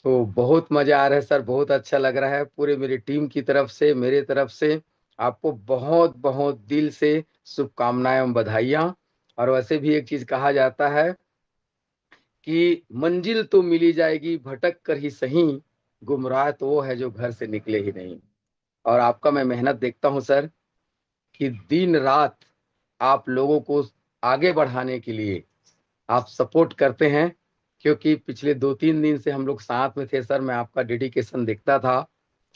तो बहुत मजा आ रहा है सर, बहुत अच्छा लग रहा है। पूरे मेरी टीम की तरफ से, मेरे तरफ से आपको बहुत बहुत दिल से शुभकामनाएं एवं बधाइयाँ। और वैसे भी एक चीज कहा जाता है कि मंजिल तो मिली जाएगी भटक कर ही सही, गुमराह तो वो है जो घर से निकले ही नहीं। और आपका मैं मेहनत देखता हूं सर, कि दिन रात आप लोगों को आगे बढ़ाने के लिए आप सपोर्ट करते हैं। क्योंकि पिछले 2-3 दिन से हम लोग साथ में थे सर, मैं आपका डेडिकेशन देखता था,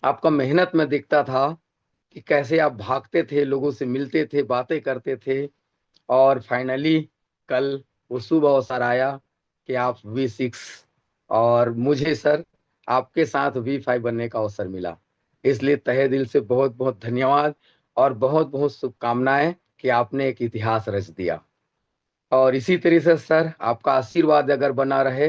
आपका मेहनत में देखता था, कि कैसे आप भागते थे, लोगों से मिलते थे, बातें करते थे। और फाइनली कल वो शुभ अवसर आया कि आप V6 और मुझे सर आपके साथ V5 बनने का अवसर मिला। इसलिए तहे दिल से बहुत बहुत धन्यवाद और बहुत बहुत शुभकामनाएं, कि आपने एक इतिहास रच दिया। और इसी तरह से सर आपका आशीर्वाद अगर बना रहे,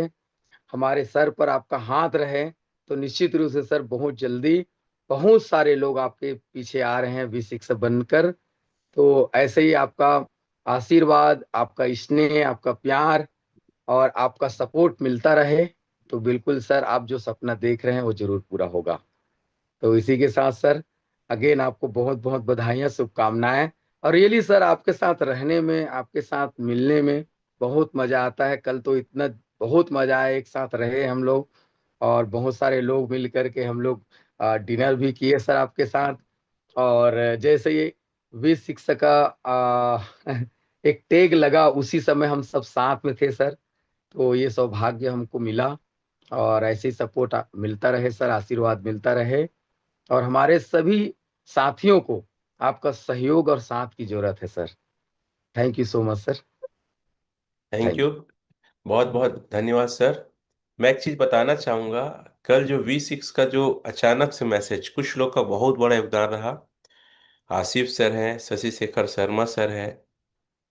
हमारे सर पर आपका हाथ रहे, तो निश्चित रूप से सर बहुत जल्दी बहुत सारे लोग आपके पीछे आ रहे हैं V6 बनकर। तो ऐसे ही आपका आशीर्वाद, आपका स्नेह, आपका प्यार और आपका सपोर्ट मिलता रहे, तो बिल्कुल सर आप जो सपना देख रहे हैं वो जरूर पूरा होगा। तो इसी के साथ सर अगेन आपको बहुत बहुत बधाइयाँ, शुभकामनाएं। और रियली सर आपके साथ रहने में, आपके साथ मिलने में बहुत मजा आता है। कल तो इतना बहुत मजा आया, एक साथ रहे हम लोग और बहुत सारे लोग मिल करके हम लोग डिनर भी किए सर आपके साथ। और जैसे ये V6 का एक टैग लगा, उसी समय हम सब साथ में थे सर। तो ये सौभाग्य हमको मिला, और ऐसे ही सपोर्ट मिलता रहे सर, आशीर्वाद मिलता रहे। और हमारे सभी साथियों को आपका सहयोग और साथ की जरूरत है sir. Thank you so much sir. Thank thank you, बहुत बहुत धन्यवाद सर। मैं एक चीज बताना चाहूंगा, कल जो V6 का जो अचानक से मैसेज, कुछ लोग का बहुत बड़ा योगदान रहा। आसिफ सर है, शशि शेखर शर्मा सर है,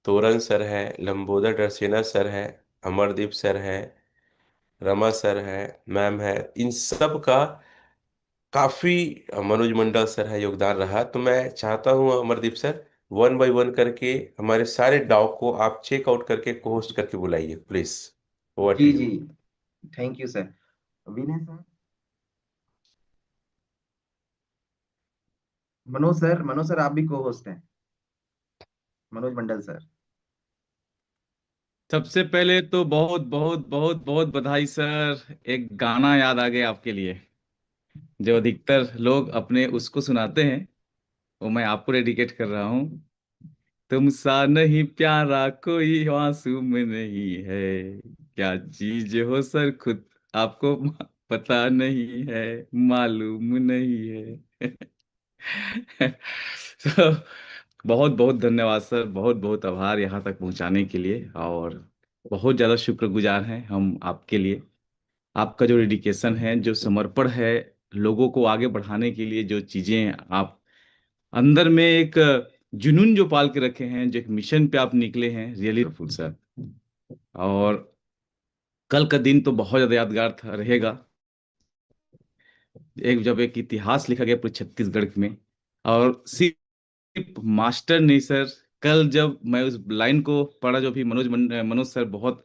तोरन सर है, लंबोदर डरसेना सर है, अमरदीप सर है, रमा सर है, मैम है, इन सब का काफी मनोज मंडल सर है योगदान रहा। तो मैं चाहता हूँ अमरदीप सर, 1 बाय 1 करके हमारे सारे डाव को आप चेकआउट करके को होस्ट करके बुलाइए प्लीज। ओवर टू जी यू। जी, thank you sir. Vinay sir, Manoj sir आप भी को होस्ट हैं, मनोज मंडल सर। सबसे पहले तो बहुत बहुत बहुत बहुत बधाई सर। एक गाना याद आ गया आपके लिए, जो अधिकतर लोग अपने उसको सुनाते हैं, वो मैं आपको डेडिकेट कर रहा हूँ। तुम सा नहीं प्यारा कोई मासूम नहीं है, क्या चीज हो सर खुद आपको पता नहीं है, मालूम नहीं है। तो बहुत बहुत धन्यवाद सर, बहुत बहुत आभार यहाँ तक पहुँचाने के लिए। और बहुत ज़्यादा शुक्रगुजार हैं हम आपके लिए। आपका जो डेडिकेशन है, जो समर्पण है, लोगों को आगे बढ़ाने के लिए जो चीज़ें आप अंदर में एक जुनून जो पाल के रखे हैं, जो एक मिशन पे आप निकले हैं, रियली फुल सर। और कल का दिन तो बहुत ज़्यादा यादगार था, रहेगा। जब एक इतिहास लिखा गया पूरे छत्तीसगढ़ में। और सिर्फ मास्टर नहीं सर, कल जब मैं उस लाइन को पढ़ा, जो भी मनोज सर बहुत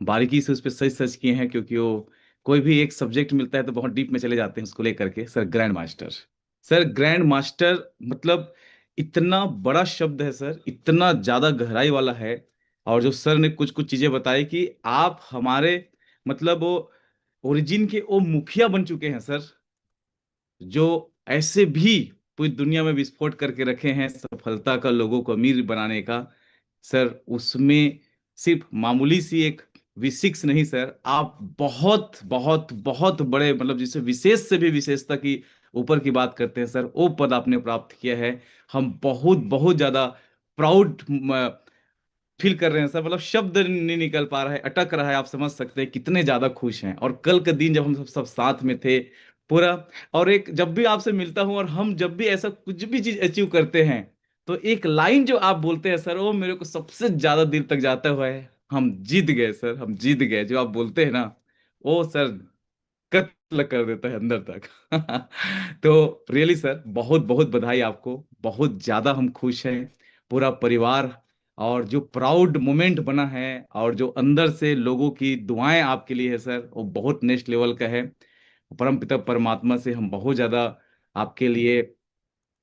बारीकी से उस पर सच सच किए हैं, क्योंकि वो कोई भी एक सब्जेक्ट मिलता है तो बहुत डीप में चले जाते हैं उसको लेकर के। Sir grand master, sir grand master मतलब इतना बड़ा शब्द है सर, इतना ज्यादा गहराई वाला है। और जो सर ने कुछ कुछ चीजें बताई कि आप हमारे मतलब वो ओरिजिन के वो मुखिया बन चुके हैं सर, जो ऐसे भी पूरी दुनिया में विस्फोट करके रखे हैं सफलता का, लोगों को अमीर बनाने का। सर उसमें सिर्फ मामूली सी एक V6 नहीं सर, आप बहुत बहुत बहुत बड़े मतलब जिसे विशेष से भी विशेषता की ऊपर की बात करते हैं सर, वो पद आपने प्राप्त किया है। हम बहुत बहुत ज्यादा प्राउड फील कर रहे हैं सर। मतलब शब्द नहीं निकल पा रहा है, अटक रहा है। आप समझ सकते हैं कितने ज्यादा खुश हैं। और कल के दिन जब हम सब सब साथ में थे पूरा, और एक जब भी आपसे मिलता हूं और हम जब भी ऐसा कुछ भी चीज अचीव करते हैं, तो एक लाइन जो आप बोलते हैं सर, वो मेरे को सबसे ज्यादा दिल तक जाता हुआ है। हम जीत गए सर, हम जीत गए, जो आप बोलते हैं ना, वो सर कत्ल कर देता है अंदर तक। तो रियली सर बहुत बहुत बधाई आपको, बहुत ज्यादा हम खुश हैं पूरा परिवार। और जो प्राउड मोमेंट बना है और जो अंदर से लोगों की दुआएं आपके लिए है सर, वो बहुत नेक्स्ट लेवल का है। परमपिता परमात्मा से हम बहुत ज्यादा आपके लिए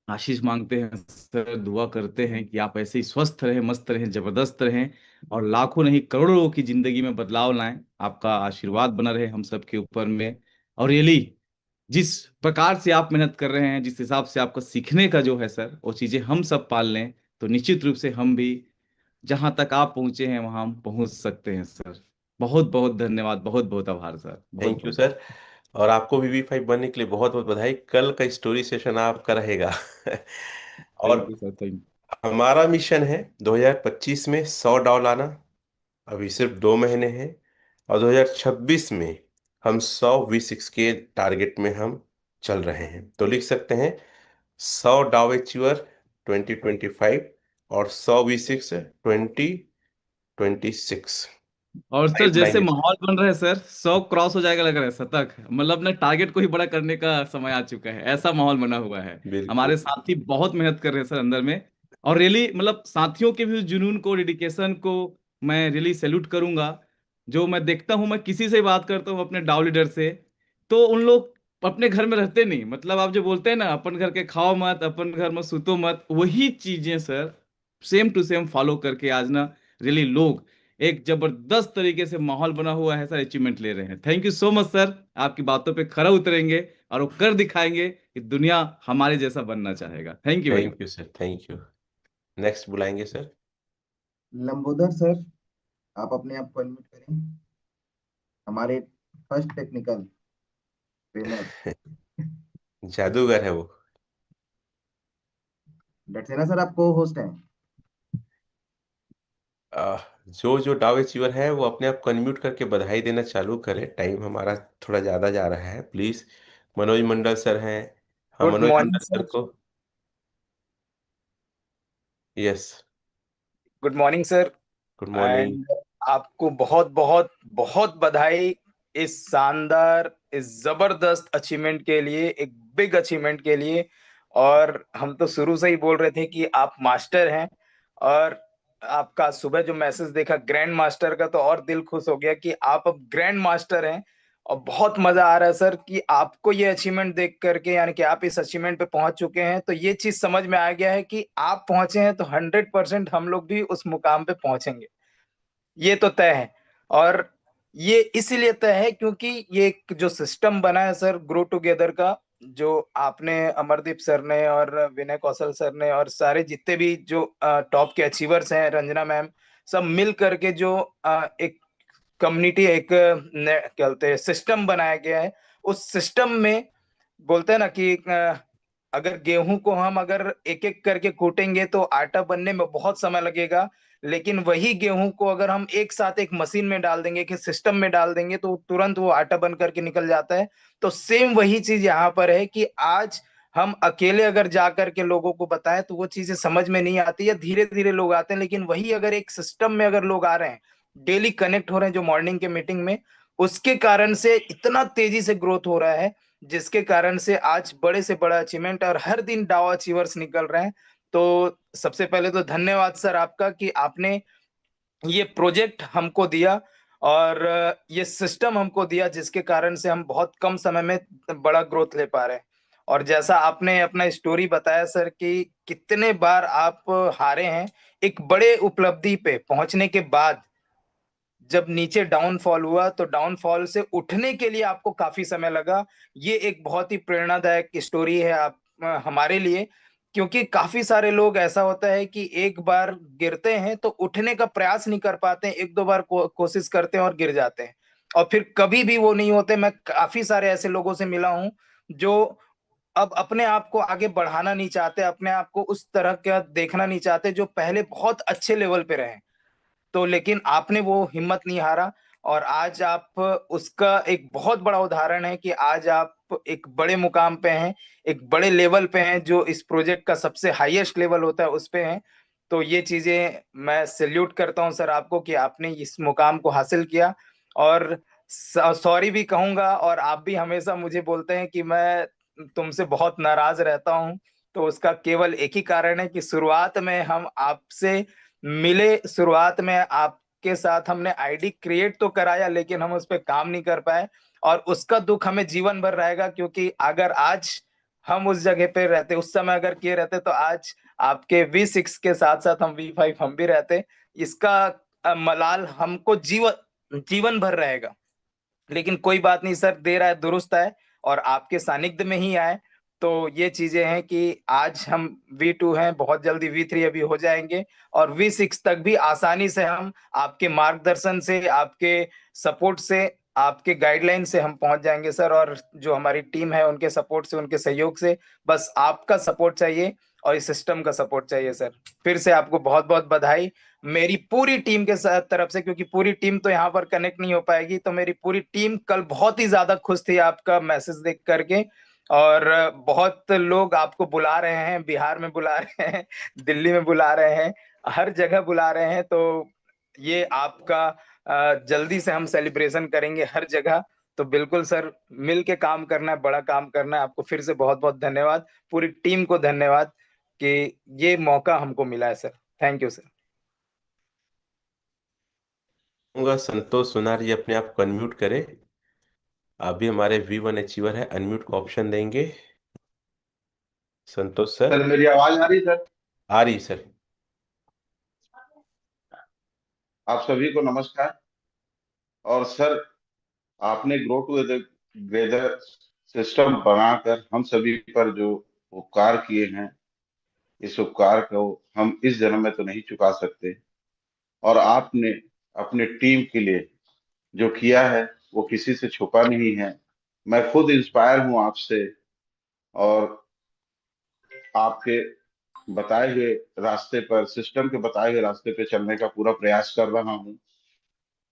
आशीष मांगते हैं सर, दुआ करते हैं कि आप ऐसे ही स्वस्थ रहें, मस्त रहें, जबरदस्त रहें, और लाखों नहीं करोड़ों लोगों की जिंदगी में बदलाव लाएं। आपका आशीर्वाद बना रहे हम सबके ऊपर में। और रियली जिस प्रकार से आप मेहनत कर रहे हैं, जिस हिसाब से आपका सीखने का जो है सर, वो चीजें हम सब पाल लें, तो निश्चित रूप से हम भी जहां तक आप पहुंचे हैं वहां हम पहुंच सकते हैं सर। बहुत बहुत धन्यवाद, बहुत बहुत आभार सर, बहुत थैंक यू बहुत सर। और आपको भी V5 बनने के लिए बहुत बहुत बधाई। कल का स्टोरी सेशन आपका रहेगा। और थैंक यू सर, थैंक हमारा मिशन है 2025 में 100 डाव लाना। अभी सिर्फ 2 महीने हैं। और 2026 में हम 100 V6 के टारगेट में हम चल रहे हैं। तो लिख सकते हैं 100 डाव अचीवर 2025 और 100 V6 2026। और सर फाइव जैसे लाइन। माहौल बन रहा है सर, 100 क्रॉस हो जाएगा लग रहा है, शतक मतलब अपने टारगेट को ही बड़ा करने का समय आ चुका है, ऐसा माहौल बना हुआ है। बिल्कुल। हमारे साथी बहुत मेहनत कर रहे हैं सर अंदर में। और रियली मतलब साथियों के भी उस जुनून को, डेडिकेशन को मैं रियली सैल्यूट करूंगा। जो मैं देखता हूं, मैं किसी से बात करता हूं अपने डाव लीडर से, तो उन लोग अपने घर में रहते नहीं। मतलब आप जो बोलते हैं ना, अपन घर के खाओ मत, अपन घर में सुतो मत, वही चीजें sir same to same follow करके आज ना रियली लोग एक जबरदस्त तरीके से माहौल बना हुआ है सर, अचीवमेंट ले रहे हैं। Thank you so much sir, आपकी बातों पे खरा उतरेंगे और वो कर दिखाएंगे कि दुनिया हमारे जैसा बनना चाहेगा। Thank you very thank much. You sir, thank you. Next बुलाएंगे सर। लंबोदर सर, आप अपने आप को अनम्यूट करें, हमारे फर्स्ट टेक्निकल ट्रेनर। जादूगर है वो। डटसेना सर आप को होस्ट हैं। जो जो डाव अचीवर है वो अपने आप को अनम्यूट करके बधाई देना चालू करे। टाइम हमारा थोड़ा ज्यादा जा रहा है, प्लीज। मनोज मंडल सर हैं। हाँ, गुड मनोज मॉर्निंग मंडल सर सर। को। Yes. Good morning sir. Good morning. And आपको बहुत बहुत बहुत बधाई इस शानदार, इस जबरदस्त अचीवमेंट के लिए। एक बिग अचीवमेंट के लिए। और हम तो शुरू से ही बोल रहे थे कि आप मास्टर हैं, और आपका सुबह जो मैसेज देखा ग्रैंड मास्टर का, तो और दिल खुश हो गया कि आप अब ग्रैंड मास्टर हैं। और बहुत मजा आ रहा है सर कि आपको ये अचीवमेंट देख करके, यानी कि आप इस अचीवमेंट पे पहुंच चुके हैं, तो ये चीज समझ में आ गया है कि आप पहुंचे हैं तो 100% हम लोग भी उस मुकाम पे पहुंचेंगे, ये तो तय है। और ये इसीलिए तय है क्योंकि ये एक जो सिस्टम बना है सर ग्रो टुगेदर का, जो आपने, अमरदीप सर ने और विनय कौशल सर ने और सारे जितने भी जो टॉप के अचीवर्स हैं, रंजना मैम, सब मिल करके जो एक कम्युनिटी, एक क्या बोलते हैं, सिस्टम बनाया गया है। उस सिस्टम में बोलते हैं ना कि अगर गेहूं को हम अगर एक एक करके कूटेंगे तो आटा बनने में बहुत समय लगेगा, लेकिन वही गेहूं को अगर हम एक साथ एक मशीन में डाल देंगे, कि सिस्टम में डाल देंगे, तो तुरंत वो आटा बन करके निकल जाता है। तो सेम वही चीज यहाँ पर है कि आज हम अकेले अगर जा करके लोगों को बताएं तो वो चीजें समझ में नहीं आती है, धीरे धीरे लोग आते हैं। लेकिन वही अगर एक सिस्टम में अगर लोग आ रहे हैं, डेली कनेक्ट हो रहे हैं, जो मॉर्निंग के मीटिंग में, उसके कारण से इतना तेजी से ग्रोथ हो रहा है, जिसके कारण से आज बड़े से बड़ा अचीवमेंट और हर दिन डाउ अचीवर्स निकल रहे हैं। तो सबसे पहले तो धन्यवाद सर आपका कि आपने ये प्रोजेक्ट हमको दिया, और ये सिस्टम हमको दिया, जिसके कारण से हम बहुत कम समय में बड़ा ग्रोथ ले पा रहे हैं। और जैसा आपने अपना स्टोरी बताया सर कि कितने बार आप हारे हैं, एक बड़े उपलब्धि पे पहुंचने के बाद जब नीचे डाउनफॉल हुआ, तो डाउनफॉल से उठने के लिए आपको काफी समय लगा। ये एक बहुत ही प्रेरणादायक स्टोरी है आप हमारे लिए, क्योंकि काफी सारे लोग ऐसा होता है कि एक बार गिरते हैं तो उठने का प्रयास नहीं कर पाते हैं, एक दो बार कोशिश करते हैं और गिर जाते हैं, और फिर कभी भी वो नहीं होते। मैं काफी सारे ऐसे लोगों से मिला हूं जो अब अपने आप को आगे बढ़ाना नहीं चाहते, अपने आप को उस तरह का देखना नहीं चाहते जो पहले बहुत अच्छे लेवल पे रहे। तो लेकिन आपने वो हिम्मत नहीं हारा, और आज आप उसका एक बहुत बड़ा उदाहरण है कि आज आप एक बड़े मुकाम पे हैं, एक बड़े लेवल पे हैं, जो इस प्रोजेक्ट का सबसे हाईएस्ट लेवल होता है उस पे हैं। तो ये चीजें मैं सैल्यूट करता हूं सर आपको कि आपने इस मुकाम को हासिल किया। और सॉरी भी कहूंगा, और आप भी हमेशा मुझे बोलते हैं कि मैं तुमसे बहुत नाराज रहता हूं, तो उसका केवल एक ही कारण है कि शुरुआत में हम आपसे मिले, शुरुआत में आपके साथ हमने आईडी क्रिएट तो कराया, लेकिन हम उस पर काम नहीं कर पाए, और उसका दुख हमें जीवन भर रहेगा। क्योंकि अगर आज हम उस जगह पे रहते, उस समय अगर किए रहते, तो आज आपके V6 के साथ साथ हम V5 हम भी रहते। इसका मलाल हमको जीवन जीवन भर रहेगा। लेकिन कोई बात नहीं सर, देर आए दुरुस्त आए, और आपके सानिध्य में ही आए। तो ये चीजें हैं कि आज हम V2 हैं, बहुत जल्दी V3 अभी हो जाएंगे, और V6 तक भी आसानी से हम आपके मार्गदर्शन से, आपके सपोर्ट से, आपके गाइडलाइन से हम पहुंच जाएंगे सर। और जो हमारी टीम है उनके सपोर्ट से, उनके सहयोग से, बस आपका सपोर्ट चाहिए और इस सिस्टम का सपोर्ट चाहिए सर। फिर से आपको बहुत बहुत बधाई मेरी पूरी टीम के साथ तरफ से, क्योंकि पूरी टीम तो यहाँ पर कनेक्ट नहीं हो पाएगी। तो मेरी पूरी टीम कल बहुत ही ज्यादा खुश थी आपका मैसेज देख करके, और बहुत लोग आपको बुला रहे हैं, बिहार में बुला रहे हैं, दिल्ली में बुला रहे हैं, हर जगह बुला रहे हैं। तो ये आपका जल्दी से हम सेलिब्रेशन करेंगे हर जगह। तो बिल्कुल सर, मिल के काम करना है, बड़ा काम करना है। आपको फिर से बहुत बहुत धन्यवाद, पूरी टीम को धन्यवाद कि ये मौका हमको मिला है सर। Thank you sir. होगा संतोष सोनार जी अपने आप को अनम्यूट करें। अभी हमारे V1 अचीवर है, अनम्यूट का ऑप्शन देंगे। संतोष सर। सर मेरी आवाज आ रही सर? आ रही सर। आप सभी को नमस्कार। और सर, आपने ग्रो टुगेदर सिस्टम बनाकर हम सभी पर जो उपकार किए हैं, इस उपकार को हम इस जन्म में तो नहीं चुका सकते। और आपने अपने टीम के लिए जो किया है वो किसी से छुपा नहीं है। मैं खुद इंस्पायर हूं आपसे, और आपके बताए हुए रास्ते पर, सिस्टम के बताए हुए रास्ते पे चलने का पूरा प्रयास कर रहा हूं।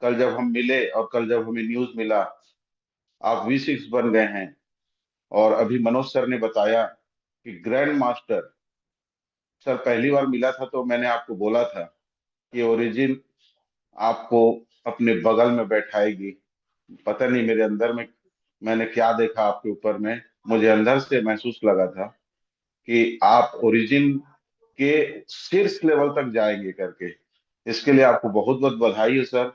कल जब हम मिले और कल जब हमें न्यूज मिला आप V6 बन गए हैं, और अभी मनोज सर ने बताया कि ग्रैंड मास्टर, सर पहली बार मिला था तो मैंने आपको बोला था कि ओरिजिन आपको अपने बगल में बैठाएगी। पता नहीं मेरे अंदर में मैंने क्या देखा आपके ऊपर में, मुझे अंदर से महसूस लगा था कि आप ओरिजिन के शीर्ष लेवल तक जाएंगे करके। इसके लिए आपको बहुत बहुत बधाई है सर।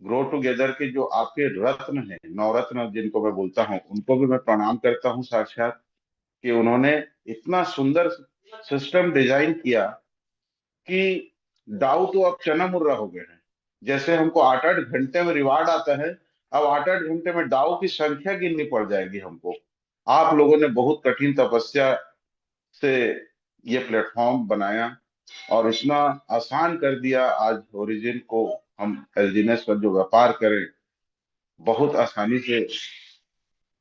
ग्रो टुगेदर के जो आपके रत्न हैं, नवरत्न जिनको मैं बोलता हूँ, उनको भी मैं प्रणाम करता हूँ साक्षात, कि उन्होंने इतना सुंदर सिस्टम डिजाइन किया कि दाऊ तो अब चना मुर्रा हो गए हैं। जैसे हमको 8-8 घंटे में रिवार्ड आता है, अब 8-8 घंटे में दाऊ की संख्या गिननी पड़ जाएगी हमको। आप लोगों ने बहुत कठिन तपस्या से ये प्लेटफॉर्म बनाया और इतना आसान कर दिया। आज ओरिजिन को हम एलजीनेस पर जो व्यापार करें, बहुत आसानी से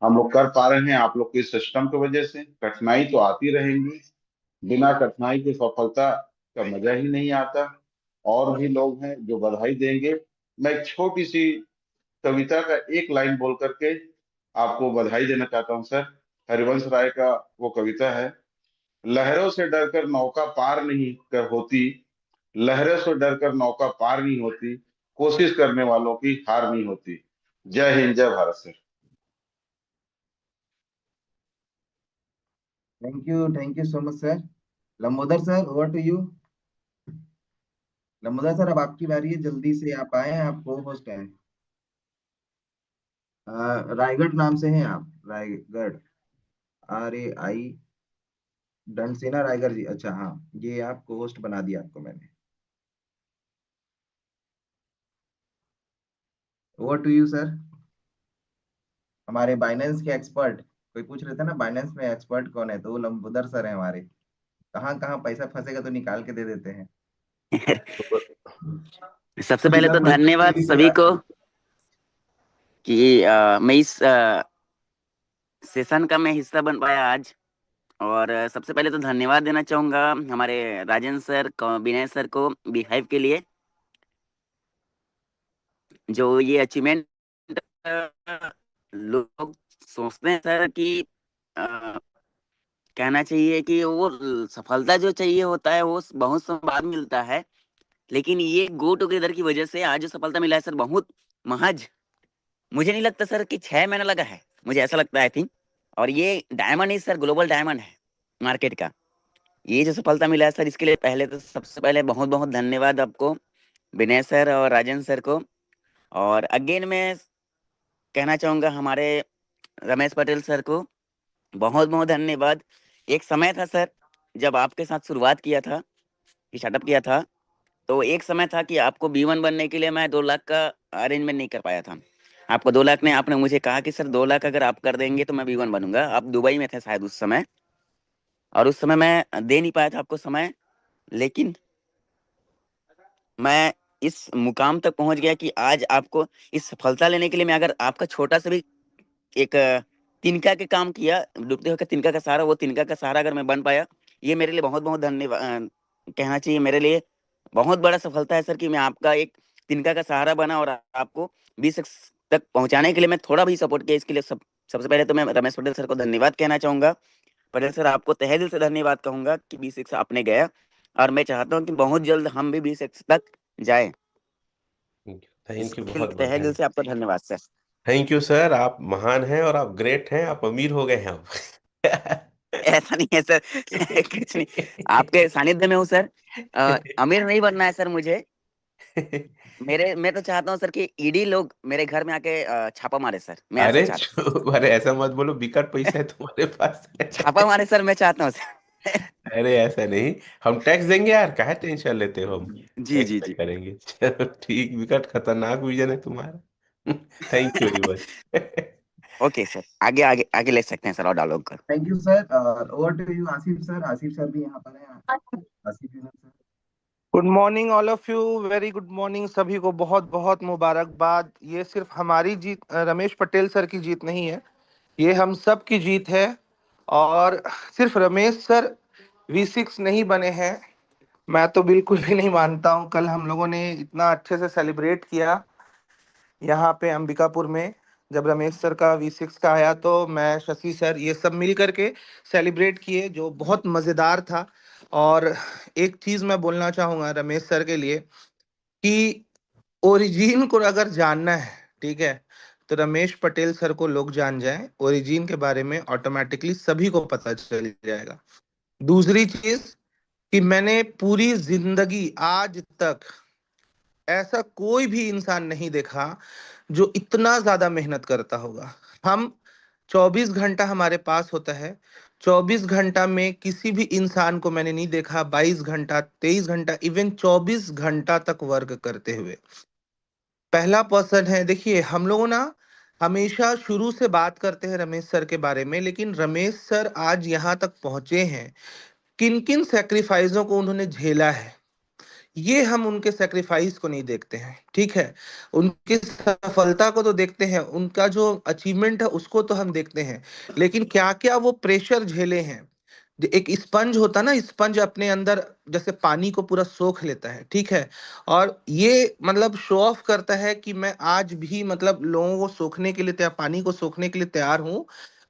हम लोग कर पा रहे हैं आप लोग के सिस्टम की वजह से। कठिनाई तो आती रहेंगी, बिना कठिनाई की सफलता का मजा ही नहीं आता। और भी लोग हैं जो बधाई देंगे। मैं एक छोटी सी कविता का एक लाइन बोल करके आपको बधाई देना चाहता हूँ सर। हरिवंश राय का वो कविता है, लहरों से डरकर नौका पार नहीं कर होती, लहरों से डरकर नौका पार नहीं होती, कोशिश करने वालों की हार नहीं होती। जय हिंद, जय Bharat sir. Thank you so much sir. Lambodar sir, over to you. Lambodar sir, अब आपकी बारी है, जल्दी से आप आए हैं, आप को होस्ट हैं। रायगढ़ नाम से हैं आप, रायगढ़, RAI, डंडसेना रायगढ़ जी। अच्छा हाँ, ये आपको होस्ट बना दिया आपको मैंने। Over to you sir. हमारे बाइनेंस के एक्सपर्ट, कोई पूछ रहे थे ना बाइनेंस में एक्सपर्ट कौन है, तो वो लंबोदर सर है हमारे। कहाँ कहाँ पैसा फंसेगा तो निकाल के दे देते हैं। सबसे पहले तो बिना पैसे धन्यवाद के सभी को निकाल कि मैं इस सेशन का मैं हिस्सा बन पाया आज। और सबसे पहले तो धन्यवाद देना चाहूंगा हमारे राजन सर विनय सर को बिहाइव के लिए, जो ये अचीवमेंट लोग सोचते हैं सर कि कहना चाहिए कि वो सफलता जो चाहिए होता है वो बहुत समय बाद मिलता है, लेकिन ये गो टुगेदर की वजह से आज जो सफलता मिला है सर, बहुत महज मुझे नहीं लगता सर कि 6 महीना लगा है, मुझे ऐसा लगता है आई थिंक। और ये डायमंड ही सर, ग्लोबल डायमंड है मार्केट का। ये जो सफलता मिला है सर, इसके लिए पहले तो सबसे पहले बहुत बहुत धन्यवाद आपको विनय सर और राजन सर को। और अगेन मैं कहना चाहूंगा हमारे रमेश पटेल सर को बहुत बहुत धन्यवाद। एक समय था सर जब आपके साथ शुरुआत किया था, स्टार्टअप किया था, तो एक समय था कि आपको B1 बनने के लिए मैं 2 लाख का अरेंजमेंट नहीं कर पाया था। आपको 2 लाख ने आपने मुझे कहा कि सर 2 लाख अगर आप कर देंगे तो मैं B1 बनूंगा। आप दुबई में थे शायद उस समय, और उस समय मैं दे नहीं पाया था आपको समय, लेकिन मैं इस मुकाम तक पहुंच गया कि आज आपको इस सफलता लेने के लिए मैं अगर आपका छोटा सा भी एक तिनका के काम किया, डूबते हुए तिनका का सहारा, वो तिनका का सहारा अगर मैं बन पाया, ये मेरे लिए बहुत बहुत धन्यवाद कहना चाहिए। मेरे लिए बहुत बड़ा सफलता है सर कि मैं आपका एक तिनका का सहारा बना और आपको 20 तक पहुंचाने के लिए मैं थोड़ा भी सपोर्ट किया। इसके लिए सबसे पहले तो मैं रमेश पटेल सर को धन्यवाद कहना चाहूंगा। पटेल सर, आपको तहे दिल से धन्यवाद कहूंगा कि 20 आपने गया, और मैं चाहता हूँ कि बहुत जल्द हम भी 20 तक जाए। थैंक यू, इसके बहुत लिए बहुत तहे दिल धन्यवाद। से आपका धन्यवाद सर। थैंक यू सर, आप महान हैं और आप ग्रेट हैं, आप अमीर हो गए हैं आप। ऐसा नहीं है सर, कुछ नहीं, आपके सानिध्य में हूँ सर। अमीर नहीं बनना है सर मुझे। मैं तो चाहता हूँ सर कि ईडी लोग मेरे घर में आके छापा मारे सर, मैं ऐसा अरे चाहता अरे ऐसा मत बोलो, बिकट पैसा है तुम्हारे पास। हूँ। छापा मारे सर, मैं चाहता हूँ सर। अरे ऐसा नहीं, हम टैक्स देंगे यार, काहे टेंशन लेते हो, हम जी टैक्स जी पे जी। करेंगे। चलो ठीक, विकट खतरनाक विजन है तुम्हारा। Thank you very much. Okay sir, आगे आगे आगे ले सकते हैं सर और डायलॉग कर। Thank you sir. Over to you Asif sir. Asif sir भी यहाँ पर हैं। Asif Yunus sir. Good morning all of you, very good morning सभी को, बहुत बहुत मुबारकबाद। ये सिर्फ हमारी जीत, रमेश पटेल सर की जीत नहीं है, ये हम सब की जीत है। और सिर्फ रमेश सर V6 नहीं बने हैं, मैं तो बिल्कुल भी नहीं मानता हूँ। कल हम लोगों ने इतना अच्छे से सेलिब्रेट किया यहाँ पे अंबिकापुर में, जब रमेश सर का V6 का आया, तो मैं, शशि सर, ये सब मिल करके सेलिब्रेट किए, जो बहुत मज़ेदार था। और एक चीज़ मैं बोलना चाहूँगा रमेश सर के लिए कि ओरिजिन को अगर जानना है, ठीक है, तो रमेश पटेल सर को लोग जान जाएं, ओरिजिन के बारे में ऑटोमेटिकली सभी को पता चल जाएगा। दूसरी चीज कि मैंने पूरी जिंदगी आज तक ऐसा कोई भी इंसान नहीं देखा जो इतना ज्यादा मेहनत करता होगा। हम 24 घंटा हमारे पास होता है, 24 घंटा में किसी भी इंसान को मैंने नहीं देखा 22 घंटा, 23 घंटा, इवन 24 घंटा तक वर्क करते हुए। पहला पर्सन है। देखिए हम लोगों ना हमेशा शुरू से बात करते हैं रमेश सर के बारे में, लेकिन रमेश सर आज यहाँ तक पहुंचे हैं, किन किन सेक्रीफाइसों को उन्होंने झेला है, ये हम उनके सेक्रीफाइस को नहीं देखते हैं। ठीक है, उनकी सफलता को तो देखते हैं, उनका जो अचीवमेंट है उसको तो हम देखते हैं, लेकिन क्या क्या वो प्रेशर झेले हैं। एक स्पंज होता ना, स्पंज अपने अंदर जैसे पानी को पूरा सोख लेता है, ठीक है, और ये मतलब शो ऑफ करता है कि मैं आज भी मतलब लोगों को सोखने के लिए तैयार, पानी को सोखने के लिए तैयार हूं।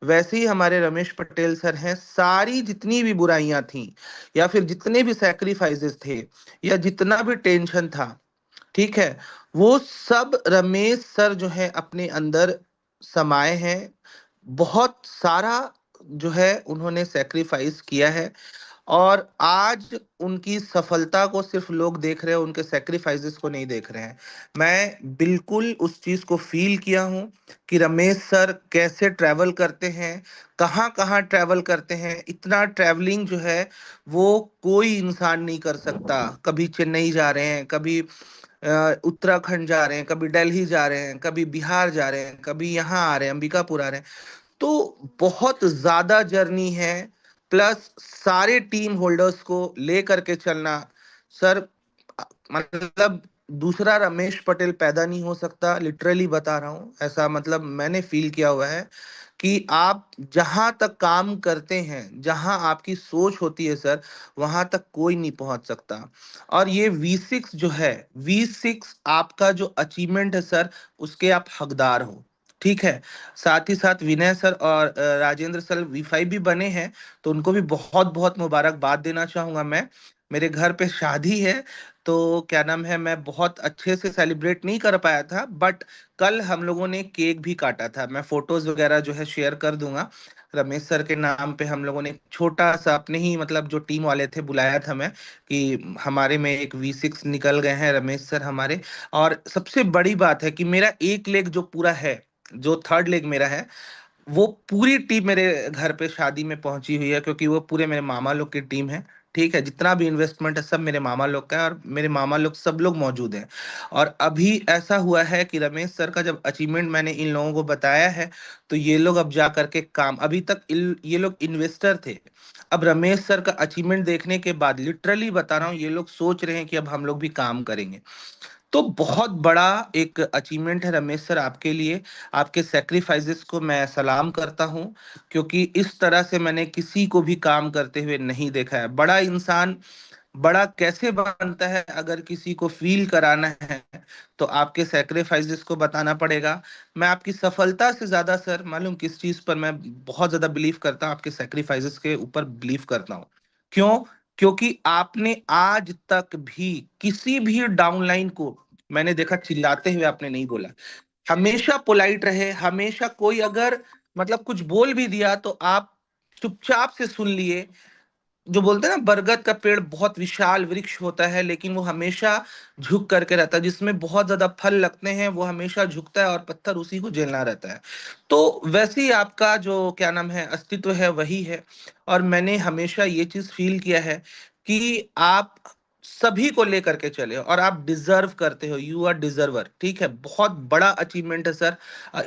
वैसे ही हमारे रमेश पटेल सर हैं, सारी जितनी भी बुराइयां थी या फिर जितने भी सैक्रिफाइसेस थे या जितना भी टेंशन था, ठीक है, वो सब रमेश सर जो है अपने अंदर समाये हैं। बहुत सारा जो है उन्होंने सैक्रिफाइस किया है, और आज उनकी सफलता को सिर्फ लोग देख रहे हैं, उनके सैक्रिफाइसेस को नहीं देख रहे हैं। मैं बिल्कुल उस चीज को फील किया हूं कि रमेश सर कैसे ट्रैवल करते हैं, कहाँ कहाँ ट्रैवल करते हैं। इतना ट्रैवलिंग जो है वो कोई इंसान नहीं कर सकता। कभी चेन्नई जा रहे हैं, कभी उत्तराखंड जा रहे हैं, कभी दिल्ली जा रहे हैं, कभी बिहार जा रहे हैं, कभी यहाँ आ रहे हैं, अंबिकापुर आ रहे हैं। तो बहुत ज्यादा जर्नी है, प्लस सारे टीम होल्डर्स को लेकर के चलना। सर मतलब दूसरा रमेश पटेल पैदा नहीं हो सकता, लिटरली बता रहा हूं, ऐसा मतलब मैंने फील किया हुआ है कि आप जहां तक काम करते हैं, जहां आपकी सोच होती है सर, वहां तक कोई नहीं पहुंच सकता। और ये V6 जो है, V6 आपका जो अचीवमेंट है सर, उसके आप हकदार हो। ठीक है, साथ ही साथ विनय सर और राजेंद्र सर V5 भी बने हैं, तो उनको भी बहुत बहुत मुबारकबाद देना चाहूंगा मैं। मेरे घर पे शादी है, तो क्या नाम है, मैं बहुत अच्छे से सेलिब्रेट नहीं कर पाया था, बट कल हम लोगों ने केक भी काटा था। मैं फोटोज वगैरह जो है शेयर कर दूंगा। रमेश सर के नाम पे हम लोगों ने एक छोटा सा अपने ही मतलब जो टीम वाले थे बुलाया था मैं, कि हमारे में एक V6 निकल गए हैं रमेश सर हमारे। और सबसे बड़ी बात है कि मेरा एक लेग जो पूरा है, जो थर्ड लेग मेरा है, वो पूरी टीम मेरे घर पे शादी में पहुंची हुई है, क्योंकि वो पूरे मेरे मामा लोग की टीम है। ठीक है, जितना भी इन्वेस्टमेंट है सब मेरे मामा लोग का है, और मेरे मामा लोग सब लोग मौजूद हैं। और अभी ऐसा हुआ है कि रमेश सर का जब अचीवमेंट मैंने इन लोगों को बताया है, तो ये लोग अब जा करके काम, अभी तक ये लोग इन्वेस्टर थे, अब रमेश सर का अचीवमेंट देखने के बाद लिटरली बता रहा हूँ, ये लोग सोच रहे हैं कि अब हम लोग भी काम करेंगे। तो बहुत बड़ा एक अचीवमेंट है रमेश सर आपके लिए। आपके सेक्रीफाइसेस को मैं सलाम करता हूं, क्योंकि इस तरह से मैंने किसी को भी काम करते हुए नहीं देखा है। बड़ा इंसान बड़ा कैसे बनता है, अगर किसी को फील कराना है तो आपके सेक्रीफाइसेस को बताना पड़ेगा। मैं आपकी सफलता से ज्यादा सर मालूम किस चीज पर मैं बहुत ज्यादा बिलीव करता हूँ, आपके सेक्रीफाइसेस के ऊपर बिलीव करता हूँ। क्यों? क्योंकि आपने आज तक भी किसी भी डाउनलाइन को मैंने देखा चिल्लाते हुए आपने नहीं बोला, हमेशा पोलाइट रहे। हमेशा कोई अगर मतलब कुछ बोल भी दिया तो आप चुपचाप से सुन लिए। जो बोलते हैं ना, बरगद का पेड़ बहुत विशाल वृक्ष होता है, लेकिन वो हमेशा झुक करके रहता है। जिसमें बहुत ज्यादा फल लगते हैं वो हमेशा झुकता है, और पत्थर उसी को झेलना रहता है। तो वैसे ही आपका जो क्या नाम है अस्तित्व है वही है। और मैंने हमेशा ये चीज फील किया है कि आप सभी को लेकर के चले, और आप डिजर्व करते हो, यू आर डिजर्वर। ठीक है, बहुत बड़ा अचीवमेंट है सर,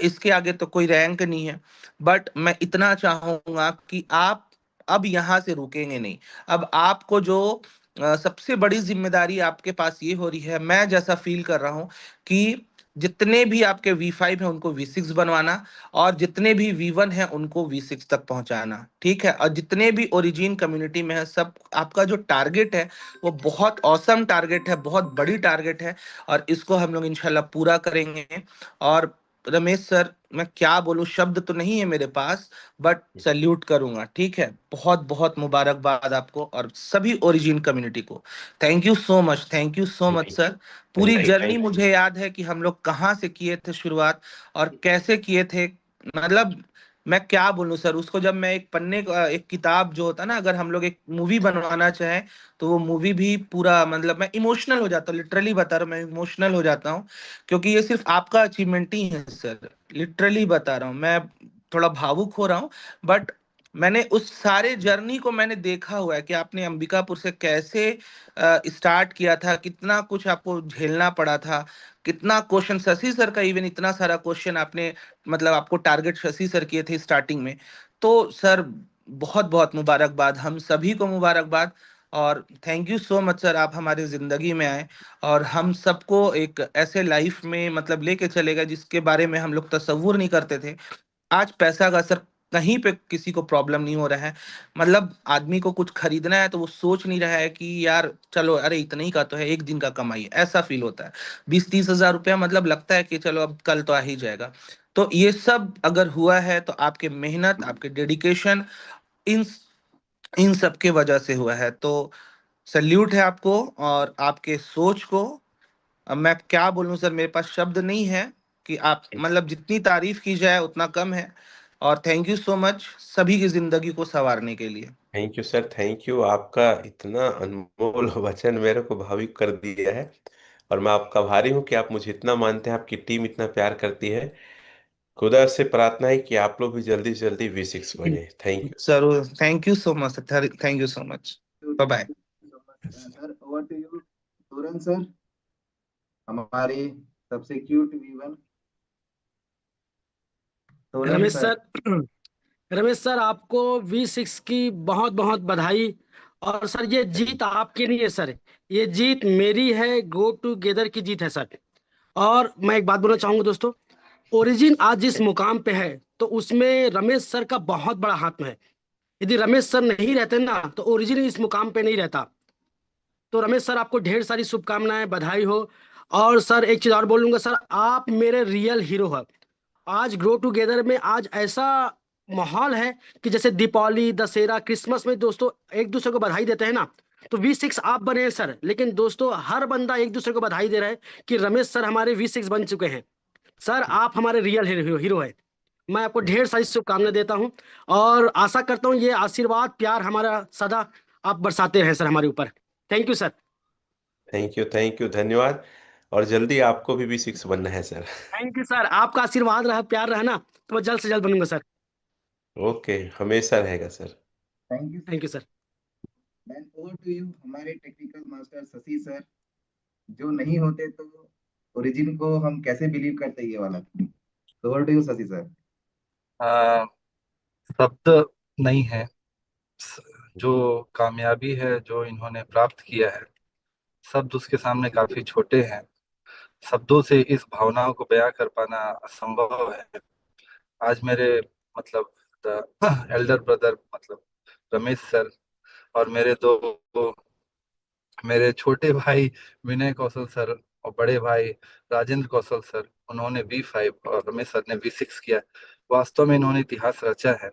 इसके आगे तो कोई रैंक नहीं है। बट मैं इतना चाहूंगा कि आप अब यहां से रुकेंगे नहीं। अब आपको जो सबसे बड़ी जिम्मेदारी आपके पास ये हो रही है, मैं जैसा फील कर रहा हूं, कि जितने भी आपके V5 हैं उनको V6 बनवाना, और जितने भी V1 हैं उनको V6 तक पहुंचाना। ठीक है, और जितने भी ओरिजिन कम्युनिटी में है सब, आपका जो टारगेट है वो बहुत औसम टारगेट है, बहुत बड़ी टारगेट है, और इसको हम लोग इंशाल्लाह पूरा करेंगे। और रमेश सर, मैं क्या बोलूं, शब्द तो नहीं है मेरे पास, बट सल्यूट करूंगा। ठीक है, बहुत बहुत मुबारकबाद आपको और सभी ओरिजिन कम्युनिटी को। Thank you so much, thank you so much sir. पूरी thank you journey thank you मुझे याद है कि हम लोग कहाँ से किए थे शुरुआत और कैसे किए थे। मतलब मैं क्या बोलूं सर, उसको जब मैं एक पन्ने एक किताब जो होता है ना, अगर हम लोग एक मूवी बनवाना चाहें तो वो मूवी भी पूरा, मतलब मैं इमोशनल हो जाता हूँ, लिटरली बता रहा हूँ, मैं इमोशनल हो जाता हूँ। क्योंकि ये सिर्फ आपका अचीवमेंट ही है सर, लिटरली बता रहा हूँ, मैं थोड़ा भावुक हो रहा हूँ। बट मैंने उस सारे जर्नी को मैंने देखा हुआ है कि आपने अंबिकापुर से कैसे स्टार्ट किया था, कितना कुछ आपको झेलना पड़ा था, कितना क्वेश्चन शशि सर का, इवन इतना सारा क्वेश्चन आपने, मतलब आपको टारगेट शशि सर किए थे स्टार्टिंग में। तो सर बहुत बहुत मुबारकबाद, हम सभी को मुबारकबाद। और thank you so much sir, आप हमारी जिंदगी में आए और हम सबको एक ऐसे लाइफ में मतलब लेके चले गए जिसके बारे में हम लोग तसव्वुर नहीं करते थे। आज पैसा का असर कहीं पे किसी को प्रॉब्लम नहीं हो रहा है। मतलब आदमी को कुछ खरीदना है तो वो सोच नहीं रहा है कि यार चलो, अरे इतना ही का तो है, एक दिन का कमाई है, ऐसा फील होता है। 20-30 हज़ार रुपया मतलब लगता है कि चलो अब कल तो आ ही जाएगा। तो ये सब अगर हुआ है तो आपके मेहनत, आपके डेडिकेशन, इन इन सब के वजह से हुआ है। तो सल्यूट है आपको और आपके सोच को। अब मैं क्या बोलूं सर, मेरे पास शब्द नहीं है कि आप, मतलब जितनी तारीफ की जाए उतना कम है। और थैंक यू सो मच सभी की जिंदगी को संवारने के लिए। Thank you sir, thank you. आपका इतना अनमोल वचन मेरे को भावुक कर दिया है, और मैं आपका आभारी हूँ कि आप मुझे इतना मानते हैं, आपकी टीम इतना प्यार करती है। खुदा से प्रार्थना है कि आप लोग भी जल्दी से जल्दी V6 बने। Thank you. जरूर, thank you so much, thank you so much. Bye bye. Sir over to you तुरंत सर, हमारे सबसे cute V one Solan Ramesh sir. Sir, Ramesh sir आपको V6 की बहुत बहुत बधाई। और सर ये जीत आपकी नहीं है सर, ये जीत मेरी है, गो टूगेदर की जीत है सर। और मैं एक बात बोलना चाहूंगा दोस्तों, ओरिजिन आज जिस मुकाम पे है तो उसमें रमेश सर का बहुत बड़ा हाथ में है। यदि रमेश सर नहीं रहते ना तो ओरिजिन इस मुकाम पे नहीं रहता। तो रमेश सर आपको ढेर सारी शुभकामनाएं, बधाई हो। और सर एक चीज और बोलूंगा सर, आप मेरे रियल हीरो हैं। आज ग्रो टुगेदर में आज ऐसा माहौल है कि जैसे दीपावली, दशहरा, क्रिसमस में दोस्तों एक दूसरे को बधाई देते हैं ना, तो V6 आप बने हैं सर। लेकिन दोस्तों हर बंदा एक दूसरे को बधाई दे रहा है कि रमेश सर हमारे V6 बन चुके हैं। सर आप हमारे रियल हीरो है। मैं आपको ढेर सारी शुभकामनाएं देता हूं और आशा करता हूं ये आशीर्वाद, प्यार हमारा सदा आप बरसाते रहे सर हमारे ऊपर। Thank you sir. Thank you, धन्यवाद। और जल्दी आपको भी V6 बनना है सर। थैंक यू सर, आपका आशीर्वाद रहा, प्यार रहा ना, तो मैं जल्द से जल्द बनूंगा सर। ओके, हमेशा रहेगा sir. Thank you thank you sir. Man. Over to you हमारे टेक्निकल मास्टर शशि सर, जो नहीं होते तो ओरिजिन को हम कैसे बिलीव करते ये वाला। Over to you Shashi sir. आ, शब्द नहीं है। जो कामयाबी है जो इन्होंने प्राप्त किया है, शब्द उसके सामने काफी छोटे हैं। शब्दों से इस भावनाओं को बयां कर पाना असंभव है। आज मेरे मतलब एल्डर ब्रदर मतलब रमेश सर, और मेरे छोटे भाई विनय कौशल सर और बड़े भाई राजेंद्र कौशल सर, उन्होंने V5 और रमेश सर ने V6 किया। वास्तव में इन्होंने इतिहास रचा है।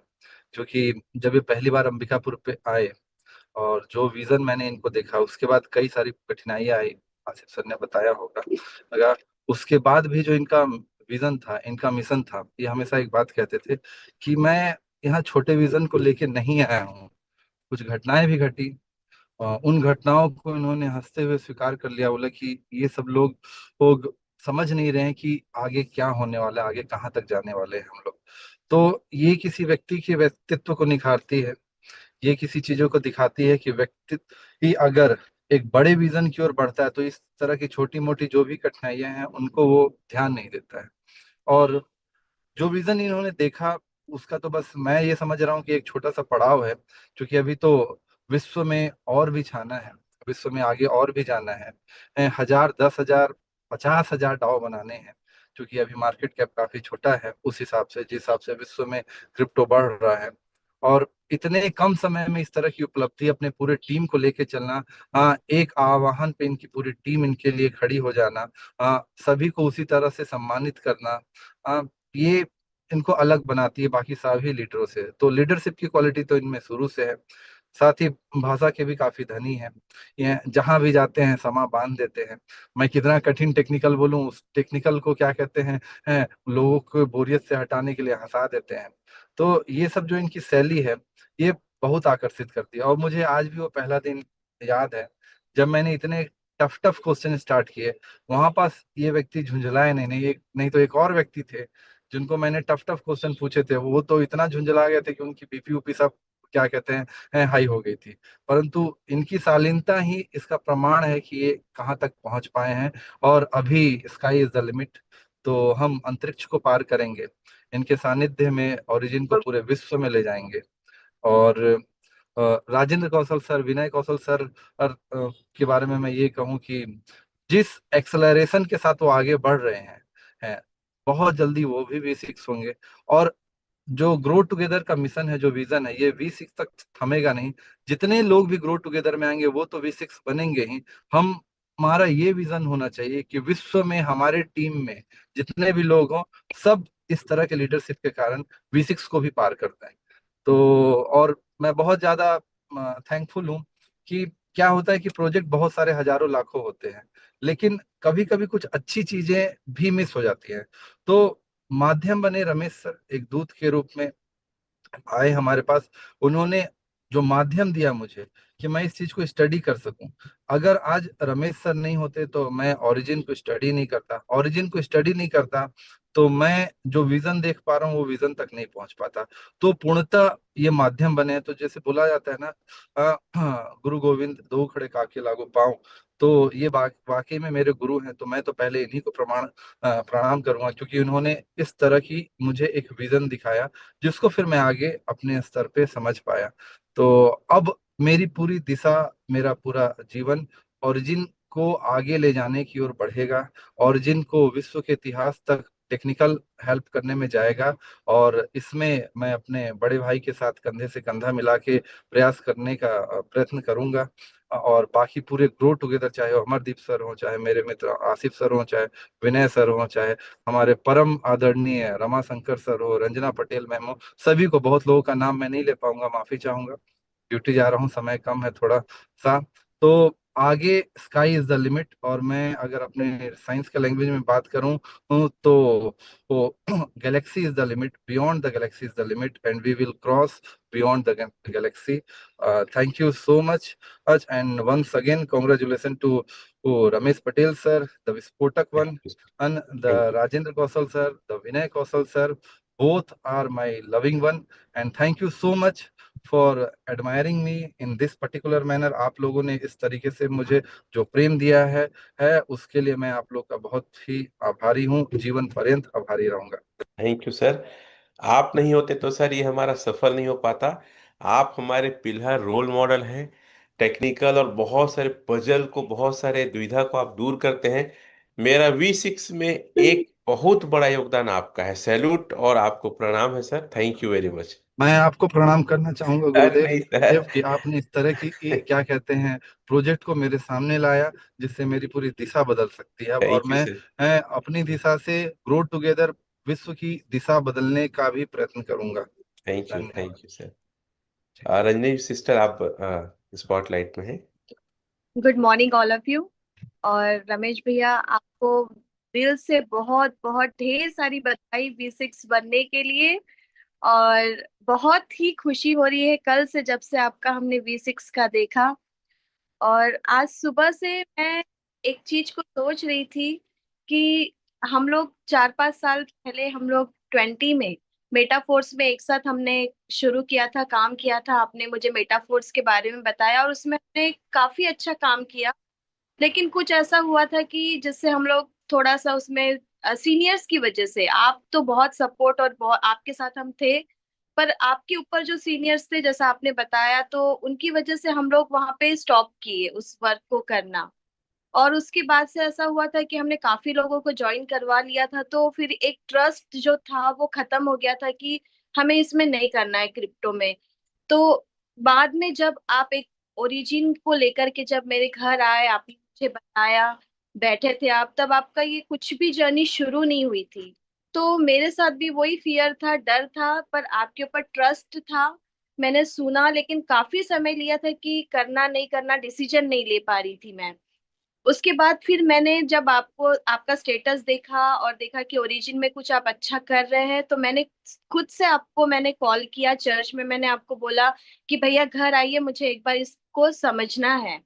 क्योंकि जब ये पहली बार अंबिकापुर पे आए और जो विजन मैंने इनको देखा, उसके बाद कई सारी कठिनाइयां आई, आसिफ सर ने बताया होगा। मगर उसके बाद भी जो इनका विजन था, इनका मिशन था, ये हमेशा एक बात कहते थे कि मैं यहाँ छोटे विजन को लेके नहीं आया हूँ। कुछ घटनाएं भी घटी, उन घटनाओं को इन्होंने हंसते हुए स्वीकार कर लिया। बोला कि ये सब लोग समझ नहीं रहे हैं कि आगे क्या होने वाला है, आगे कहाँ तक जाने वाले हैं हम लोग। तो ये किसी व्यक्ति के व्यक्तित्व को निखारती है। ये किसी चीजों को दिखाती है कि व्यक्ति ही अगर एक बड़े विजन की ओर बढ़ता है तो इस तरह की छोटी मोटी जो भी कठिनाइयां हैं उनको वो ध्यान नहीं देता है। और जो विजन इन्होंने देखा, उसका तो बस मैं ये समझ रहा हूँ कि एक छोटा सा पड़ाव है। क्योंकि अभी तो विश्व में और भी छाना है, विश्व में आगे और भी जाना है। 1000, 10,000, 50,000 डाव बनाने हैं। क्योंकि अभी मार्केट कैप काफी छोटा है उस हिसाब से, जिस हिसाब से विश्व में क्रिप्टो बढ़ रहा है। और इतने कम समय में इस तरह की उपलब्धि अपने पूरे टीम को लेके चलना, एक आह्वान पे इनकी पूरी टीम इनके लिए खड़ी हो जाना, सभी को उसी तरह से सम्मानित करना, ये इनको अलग बनाती है बाकी सभी लीडरों से। तो लीडरशिप की क्वालिटी तो इनमें शुरू से है। साथ ही भाषा के भी काफी धनी हैं। ये जहां भी जाते हैं समा बांध देते हैं। मैं कितना कठिन टेक्निकल बोलूं, उस टेक्निकल को क्या कहते हैं, लोगों को बोरियत से हटाने के लिए हंसा देते हैं। तो ये सब जो इनकी शैली है, ये बहुत आकर्षित करती है। और मुझे आज भी वो पहला दिन याद है जब मैंने इतने टफ टफ क्वेश्चन स्टार्ट किए। वहां पास ये व्यक्ति झुंझलाए नहीं तो एक और व्यक्ति थे जिनको मैंने टफ टफ क्वेश्चन पूछे थे, वो तो इतना झुंझला गए थे कि उनकी बीपी ऊपी सब क्या कहते हैं हाई हो गई थी। परंतु इनकी शालीनता ही इसका प्रमाण है कि ये कहाँ तक पहुंच पाए हैं। और अभी स्काई इज द लिमिट। तो हम अंतरिक्ष को पार करेंगे, इनके सानिध्य में ओरिजिन को पूरे विश्व में ले जाएंगे। और राजेंद्र कौशल सर, विनय कौशल सर के बारे में मैं ये कहूँ कि जिस एक्सेलरेशन के साथ वो आगे बढ़ रहे हैं, बहुत जल्दी वो भी V6 होंगे। और जो ग्रो टुगेदर का मिशन है, जो विजन है, ये V6 तक थमेगा नहीं। जितने लोग भी ग्रो टुगेदर में आएंगे वो तो V6 बनेंगे ही। हमारा ये विजन होना चाहिए कि विश्व में हमारे टीम में जितने भी लोग हों, सब इस तरह के लीडरशिप के कारण V6 को भी पार करते हैं। तो और मैं बहुत ज्यादा थैंकफुल हूँ कि क्या होता है कि प्रोजेक्ट बहुत सारे हजारों लाखों होते हैं, लेकिन कभी कभी कुछ अच्छी चीजें भी मिस हो जाती हैं। तो माध्यम बने रमेश सर एक दूत के रूप में आए हमारे पास। उन्होंने जो माध्यम दिया मुझे कि मैं इस चीज को स्टडी कर सकूं। अगर आज रमेश सर नहीं होते तो मैं ओरिजिन को स्टडी नहीं करता, ओरिजिन को स्टडी नहीं करता तो मैं जो विजन देख पा रहा हूँ वो विजन तक नहीं पहुंच पाता। तो पूर्णतः ये माध्यम बने। तो जैसे बोला जाता है ना, गुरु गोविंद दो खड़े काके लागू पाऊं। तो ये वाकई में मेरे गुरु हैं। तो मैं तो पहले इन्हीं को प्रणाम करूंगा, क्योंकि उन्होंने इस तरह की मुझे एक विजन दिखाया जिसको फिर मैं आगे अपने स्तर पे समझ पाया। तो अब मेरी पूरी दिशा, मेरा पूरा जीवन ओरिजिन को आगे ले जाने की ओर बढ़ेगा। ओरिजिन को विश्व के इतिहास तक टेक्निकल हेल्प करने में जाएगा। और इसमें मैं अपने बड़े भाई के साथ कंधे से कंधा मिला के प्रयास करने का प्रयत्न करूंगा। और बाकी पूरे ग्रो टुगेदर, चाहे वो अमरदीप सर हो, चाहे मेरे मित्र आसिफ सर हो, चाहे विनय सर हो, चाहे हमारे परम आदरणीय रमाशंकर सर हो, रंजना पटेल मैम हो, सभी को, बहुत लोगों का नाम मैं नहीं ले पाऊंगा, माफी चाहूंगा। ड्यूटी जा रहा हूँ, समय कम है थोड़ा सा। तो आगे स्काई इज द लिमिट। और मैं अगर अपने साइंस के लैंग्वेज में बात करूं तो वो galaxy is the limit, beyond the galaxy is the limit, and we will cross beyond the galaxy. Thank you so much and once again congratulations to Ramesh Patel sir, the Vispotak one, and the Thank you. Rajendra Kaushal sir, the Vinay Kaushal sir. Both are my loving one, and thank you so much for admiring me in this particular manner. आप लोगों ने इस तरीके से मुझे जो प्रेम दिया है उसके लिए मैं आप लोग का बहुत ही आभारी हूँ, जीवन पर्यंत आभारी रहूंगा। Thank you sir. आप नहीं होते तो सर ये हमारा सफल नहीं हो पाता। आप हमारे पिलर रोल मॉडल हैं। टेक्निकल और बहुत सारे पजल को, बहुत सारे दुविधा को आप दूर करते हैं। मेरा V6 में एक बहुत बड़ा योगदान आपका है। सैल्यूट और आपको प्रणाम है sir. Thank you very much. मैं आपको प्रणाम करना चाहूंगा सर गुरुदेव नहीं देव सर। कि आपने इस तरह की क्या कहते हैं प्रोजेक्ट को मेरे सामने लाया, जिससे मेरी पूरी दिशा बदल सकती है। और थैंक यू सर। मैं अपनी दिशा से ग्रो टुगेदर विश्व की दिशा बदलने का भी प्रयत्न करूंगा। धन्यवाद। Thank you sir. Ranjani sister, आप स्पॉटलाइट में हैं। Good morning all of you. और रमेश भैया, आपको दिल से बहुत बहुत ढेर सारी बधाई V6 बनने के लिए। और बहुत ही खुशी हो रही है कल से, जब से आपका हमने V6 का देखा। और आज सुबह से मैं एक चीज को सोच रही थी कि हम लोग 4-5 साल पहले हम लोग 20 में मेटाफोर्स में एक साथ हमने शुरू किया था, काम किया था। आपने मुझे मेटाफोर्स के बारे में बताया और उसमें हमने काफी अच्छा काम किया। लेकिन कुछ ऐसा हुआ था कि जिससे हम लोग थोड़ा सा उसमें सीनियर्स की वजह से, आप तो बहुत सपोर्ट और बहुत आपके साथ हम थे, पर आपके ऊपर जो सीनियर्स थे जैसा आपने बताया, तो उनकी वजह से हम लोग वहां पे स्टॉप किए उस वर्क को करना। और उसके बाद से ऐसा हुआ था कि हमने काफी लोगों को ज्वाइन करवा लिया था, तो फिर एक ट्रस्ट जो था वो खत्म हो गया था कि हमें इसमें नहीं करना है क्रिप्टो में। तो बाद में जब आप एक ओरिजिन को लेकर के जब मेरे घर आए, आपने मुझे बताया, बैठे थे आप, तब आपका ये कुछ भी जर्नी शुरू नहीं हुई थी। तो मेरे साथ भी वही फियर था, डर था, पर आपके ऊपर ट्रस्ट था। मैंने सुना, लेकिन काफी समय लिया था कि करना नहीं करना, डिसीजन नहीं ले पा रही थी मैं। उसके बाद फिर मैंने जब आपको आपका स्टेटस देखा और देखा कि ओरिजिन में कुछ आप अच्छा कर रहे हैं, तो मैंने खुद से आपको मैंने कॉल किया चर्च में। मैंने आपको बोला कि भैया घर आइए, मुझे एक बार इसको समझना है।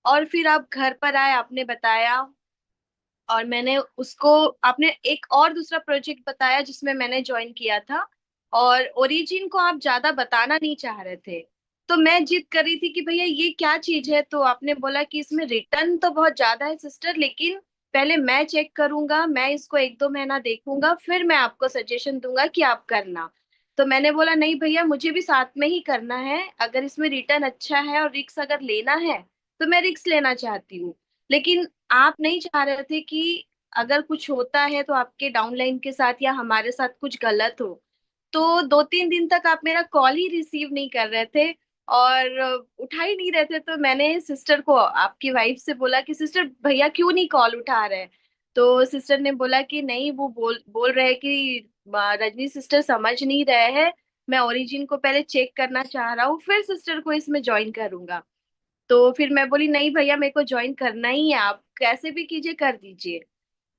और फिर आप घर पर आए, आपने बताया, और मैंने उसको, आपने एक और दूसरा प्रोजेक्ट बताया जिसमें मैंने ज्वाइन किया था, और ओरिजिन को आप ज्यादा बताना नहीं चाह रहे थे। तो मैं जिद कर रही थी कि भैया ये क्या चीज है, तो आपने बोला कि इसमें रिटर्न तो बहुत ज्यादा है सिस्टर, लेकिन पहले मैं चेक करूंगा, मैं इसको 1-2 महीना देखूंगा, फिर मैं आपको सजेशन दूंगा कि आप करना। तो मैंने बोला नहीं भैया, मुझे भी साथ में ही करना है। अगर इसमें रिटर्न अच्छा है और रिक्स अगर लेना है, तो मैं रिक्स लेना चाहती हूँ। लेकिन आप नहीं चाह रहे थे कि अगर कुछ होता है तो आपके डाउनलाइन के साथ या हमारे साथ कुछ गलत हो। तो 2-3 दिन तक आप मेरा कॉल ही रिसीव नहीं कर रहे थे और उठा ही नहीं रहे थे। तो मैंने सिस्टर को, आपकी वाइफ से बोला कि सिस्टर भैया क्यों नहीं कॉल उठा रहे। तो सिस्टर ने बोला कि नहीं, वो बोल बोल रहे हैं कि रजनी सिस्टर समझ नहीं रहे हैं, मैं ओरिजिन को पहले चेक करना चाह रहा हूँ, फिर सिस्टर को इसमें ज्वाइन करूंगा। तो फिर मैं बोली नहीं भैया, मेरे को ज्वाइन करना ही है, आप कैसे भी कीजिए, कर दीजिए।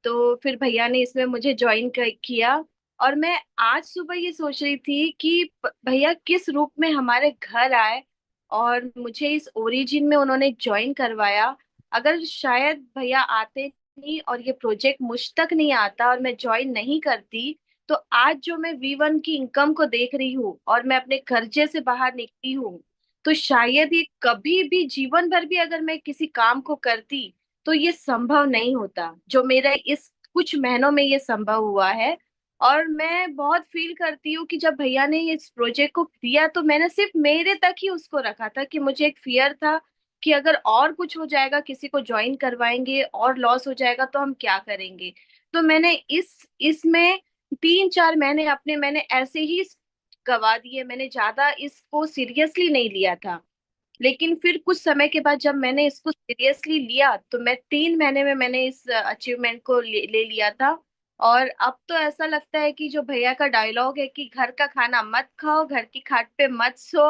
तो फिर भैया ने इसमें मुझे ज्वाइन किया। और मैं आज सुबह ये सोच रही थी कि भैया किस रूप में हमारे घर आए और मुझे इस ओरिजिन में उन्होंने ज्वाइन करवाया। अगर शायद भैया आते नहीं और ये प्रोजेक्ट मुझ तक नहीं आता और मैं ज्वाइन नहीं करती, तो आज जो मैं V1 की इनकम को देख रही हूँ और मैं अपने कर्जे से बाहर निकली हूँ, तो शायद ये कभी भी जीवन भर भी अगर मैं किसी काम को करती, तो ये संभव नहीं होता जो मेरा इस कुछ महीनों में ये संभव हुआ है। और मैं बहुत फील करती हूँ कि जब भैया ने इस प्रोजेक्ट को दिया, तो मैंने सिर्फ मेरे तक ही उसको रखा था, कि मुझे एक फियर था कि अगर और कुछ हो जाएगा, किसी को ज्वाइन करवाएंगे और लॉस हो जाएगा तो हम क्या करेंगे। तो मैंने इसमें 3-4 महीने अपने मैंने ऐसे ही गवा दिए, मैंने ज्यादा इसको सीरियसली नहीं लिया था। लेकिन फिर कुछ समय के बाद जब मैंने इसको सीरियसली लिया, तो मैं 3 महीने में मैंने इस अचीवमेंट को ले लिया था। और अब तो ऐसा लगता है कि जो भैया का डायलॉग है कि घर का खाना मत खाओ, घर की खाट पे मत सो,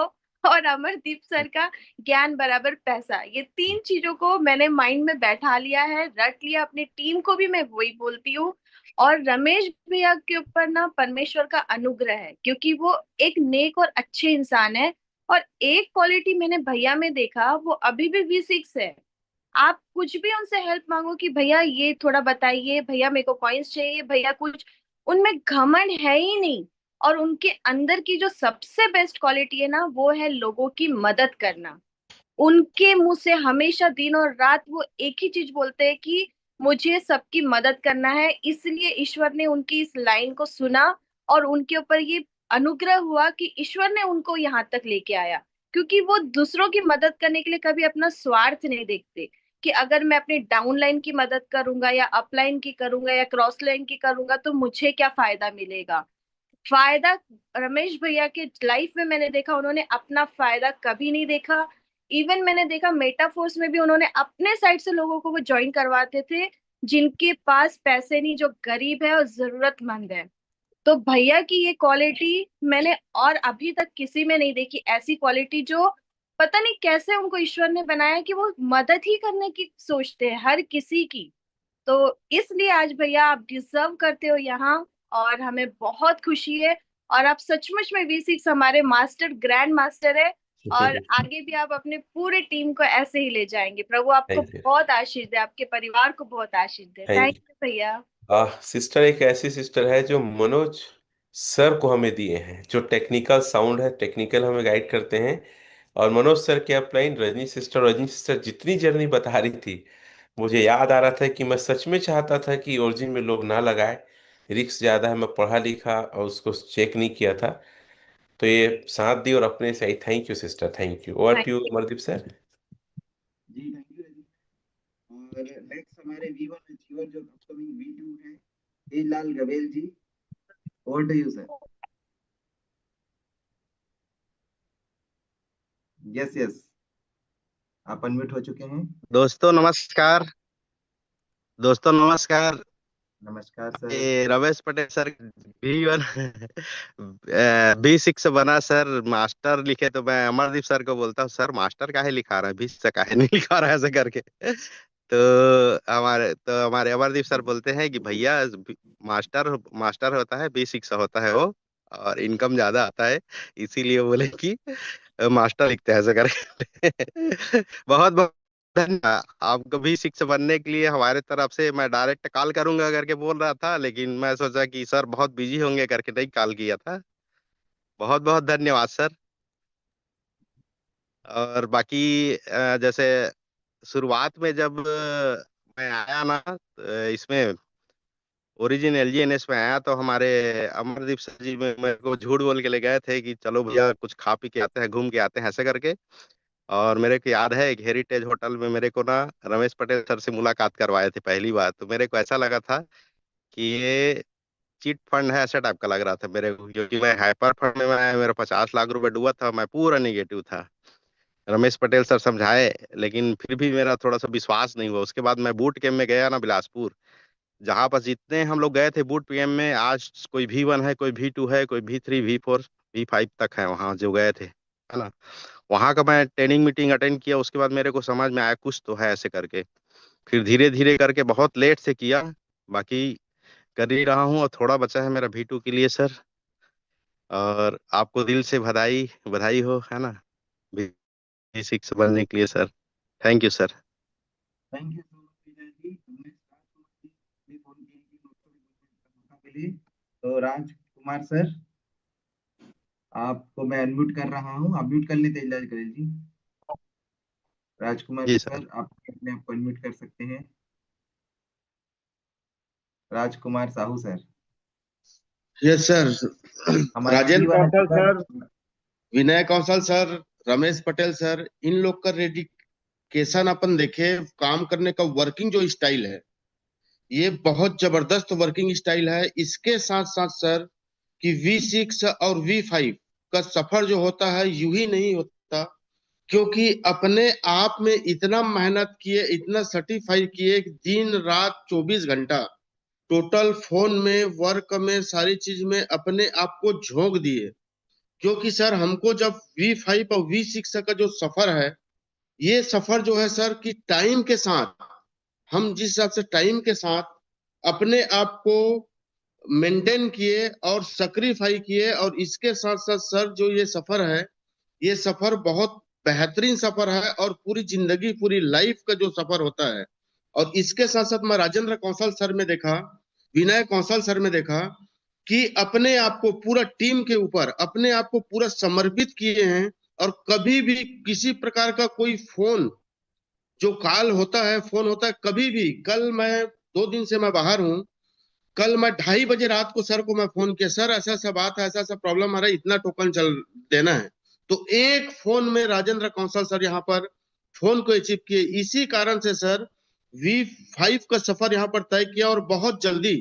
और अमरदीप सर का ज्ञान बराबर पैसा, ये 3 चीजों को मैंने माइंड में बैठा लिया है, रट लिया। अपनी टीम को भी मैं वही बोलती हूँ। और रमेश भैया के ऊपर ना परमेश्वर का अनुग्रह है, क्योंकि वो एक नेक और अच्छे इंसान है। और एक क्वालिटी मैंने भैया में देखा, वो अभी भी V6 है। आप कुछ भी उनसे हेल्प मांगो कि भैया ये थोड़ा बताइए, भैया मेरे को कॉइन्स चाहिए, भैया कुछ, उनमें घमंड है ही नहीं। और उनके अंदर की जो सबसे बेस्ट क्वालिटी है ना, वो है लोगों की मदद करना। उनके मुंह से हमेशा दिन और रात वो एक ही चीज बोलते हैं कि मुझे सबकी मदद करना है। इसलिए ईश्वर ने उनकी इस लाइन को सुना और उनके ऊपर ये अनुग्रह हुआ कि ईश्वर ने उनको यहाँ तक लेके आया। क्योंकि वो दूसरों की मदद करने के लिए कभी अपना स्वार्थ नहीं देखते, कि अगर मैं अपनी डाउन लाइन की मदद करूंगा या अप लाइन की करूंगा या क्रॉस लाइन की करूंगा, तो मुझे क्या फायदा मिलेगा। फायदा रमेश भैया के लाइफ में मैंने देखा, उन्होंने अपना फायदा कभी नहीं देखा। इवन मैंने देखा मेटाफोर्स में भी उन्होंने अपने साइड से लोगों को वो ज्वाइन करवाते थे, जिनके पास पैसे नहीं, जो गरीब है और जरूरतमंद है। तो भैया की ये क्वालिटी मैंने और अभी तक किसी में नहीं देखी, ऐसी क्वालिटी जो पता नहीं कैसे उनको ईश्वर ने बनाया कि वो मदद ही करने की सोचते हैं हर किसी की। तो इसलिए आज भैया आप डिजर्व करते हो यहाँ, और हमें बहुत खुशी है। और आप सचमुच में V6 हमारे मास्टर, ग्रैंड मास्टर है। और आगे भी आप अपने पूरे टीम को ऐसे ही ले जाएंगे। प्रभु आपको थैंक यू। बहुत आशीष दे, आपके परिवार को बहुत आशीष दे। थैंक थैंक यू भैया। सिस्टर एक ऐसी सिस्टर है जो मनोज सर को हमें दिए हैं, जो टेक्निकल साउंड है, टेक्निकल हमें गाइड करते हैं। और मनोज सर की अपलाइन रजनी सिस्टर जितनी जर्नी बता रही थी, मुझे याद आ रहा था कि मैं सच में चाहता था कि ओरिजिन में लोग ना लगाए, रिस्क ज्यादा है। मैं पढ़ा लिखा और उसको चेक नहीं किया था, तो ये साथ दी और अपने से आई। Thank you sister, thank you. Over to you Amardeep sir. जी थैंक यू जी। और नेक्स्ट हमारे V1 अचीवर जो अपकमिंग V2 है, Tejlal Gawel ji, over to you sir. Yes yes, आप अनम्यूट हो चुके हैं। दोस्तों नमस्कार। दोस्तों नमस्कार। नमस्कार सर। ये Ramesh Patel sir B1 B6 बना सर, मास्टर लिखे तो मैं अमरदीप सर को बोलता हूँ, सर मास्टर काहे लिखा रहा है, B से काहे नहीं लिखा रहा है ऐसे करके। तो हमारे अमरदीप सर बोलते हैं कि भैया मास्टर मास्टर होता है, B6 होता है वो, और इनकम ज्यादा आता है, इसीलिए बोले कि मास्टर लिखते हैं ऐसे करके। बहुत बहुत धन्यवाद। आपको B6 बनने के लिए हमारे तरफ से मैं डायरेक्ट कॉल करूंगा करके बोल रहा था, लेकिन मैं सोचा कि सर बहुत बिजी होंगे करके नहीं कॉल किया था। बहुत बहुत धन्यवाद सर। और बाकी जैसे शुरुआत में जब मैं आया ना इसमें ओरिजिन LGNS में आया, तो हमारे अमरदीप सर जी मेरे को झूठ बोल के ले गए थे कि चलो भैया कुछ खा पी के आते हैं, घूम के आते हैं ऐसे करके। और मेरे को याद है एक हेरिटेज होटल में मेरे को ना रमेश पटेल सर से मुलाकात करवाए थे पहली बार, तो मेरे को ऐसा लगा था कि ये चिट फंड है, ऐसा टाइप का लग रहा था मेरे को, क्योंकि मैं हाइपर फंड में मेरा 50 लाख रुपए डूबा था, मैं पूरा निगेटिव था। रमेश पटेल सर समझाए, लेकिन फिर भी मेरा थोड़ा सा विश्वास नहीं हुआ। उसके बाद मैं बूट कैम्प में गया ना बिलासपुर, जहां पर जितने हम लोग गए थे बूट कैम्प में, आज कोई V1 है, कोई V2 है, कोई V3 V4 V5 तक है वहां जो गए थे, है ना। वहां का मैं ट्रेनिंग मीटिंग अटेंड किया, उसके बाद मेरे को समझ में आया कुछ तो है ऐसे करके। फिर धीरे धीरे करके बहुत लेट से किया, बाकी कर ही रहा हूँ, और थोड़ा बचा है मेरा V2 के लिए सर। और आपको दिल से बधाई बधाई हो, है ना, B6 बनने के लिए sir. Thank you sir. Thank you so much Vijay ji, हमने फोन किए के लिए। तो राजकुमार सर, आपको मैं अनम्यूट कर रहा हूँ, आप म्यूट कर लेते हैं करें जी। राजकुमार जी सर। सर, आप अपने आप को अनम्यूट कर सकते हैं। राजकुमार साहू सर, यस सर। हमारे राजेंद्र B1 कौशल अचीवर। सर, विनय कौशल सर, रमेश पटेल सर, इन लोग का डेडिकेशन अपन देखे, काम करने का वर्किंग जो स्टाइल है, ये बहुत जबरदस्त वर्किंग स्टाइल है। इसके साथ साथ सर कि V6 और V5 का सफर जो होता है यूं ही नहीं होता, क्योंकि अपने आप में इतना मेहनत किए, इतना सर्टिफाई किए, दिन रात 24 घंटा टोटल फोन में, वर्क में, सारी चीज में अपने आप को झोंक दिए। क्योंकि सर हमको जब V5 और V6 का जो सफर है, ये सफर जो है सर कि टाइम के साथ, हम जिस हिसाब से टाइम के साथ अपने आप को मेंटेन किए और सैक्रिफाई किए, और इसके साथ साथ सर जो ये सफर है, ये सफर बहुत बेहतरीन सफर है, और पूरी जिंदगी, पूरी लाइफ का जो सफर होता है। और इसके साथ साथ मैं राजेंद्र कौशल सर में देखा, विनय कौशल सर में देखा कि अपने आप को पूरा टीम के ऊपर अपने आप को पूरा समर्पित किए हैं। और कभी भी किसी प्रकार का कोई फोन जो कॉल होता है, फोन होता है, कभी भी, कल मैं 2 दिन से मैं बाहर हूँ, कल मैं 2:30 बजे रात को सर को मैं फोन किया, सर ऐसा ऐसा बात है, ऐसा ऐसा प्रॉब्लम आ रहा है, इतना टोकन चल देना है। तो एक फोन में राजेंद्र कौशल सर यहाँ पर फोन को अचीव किए। इसी कारण से सर V5 का सफर यहाँ पर तय किया, और बहुत जल्दी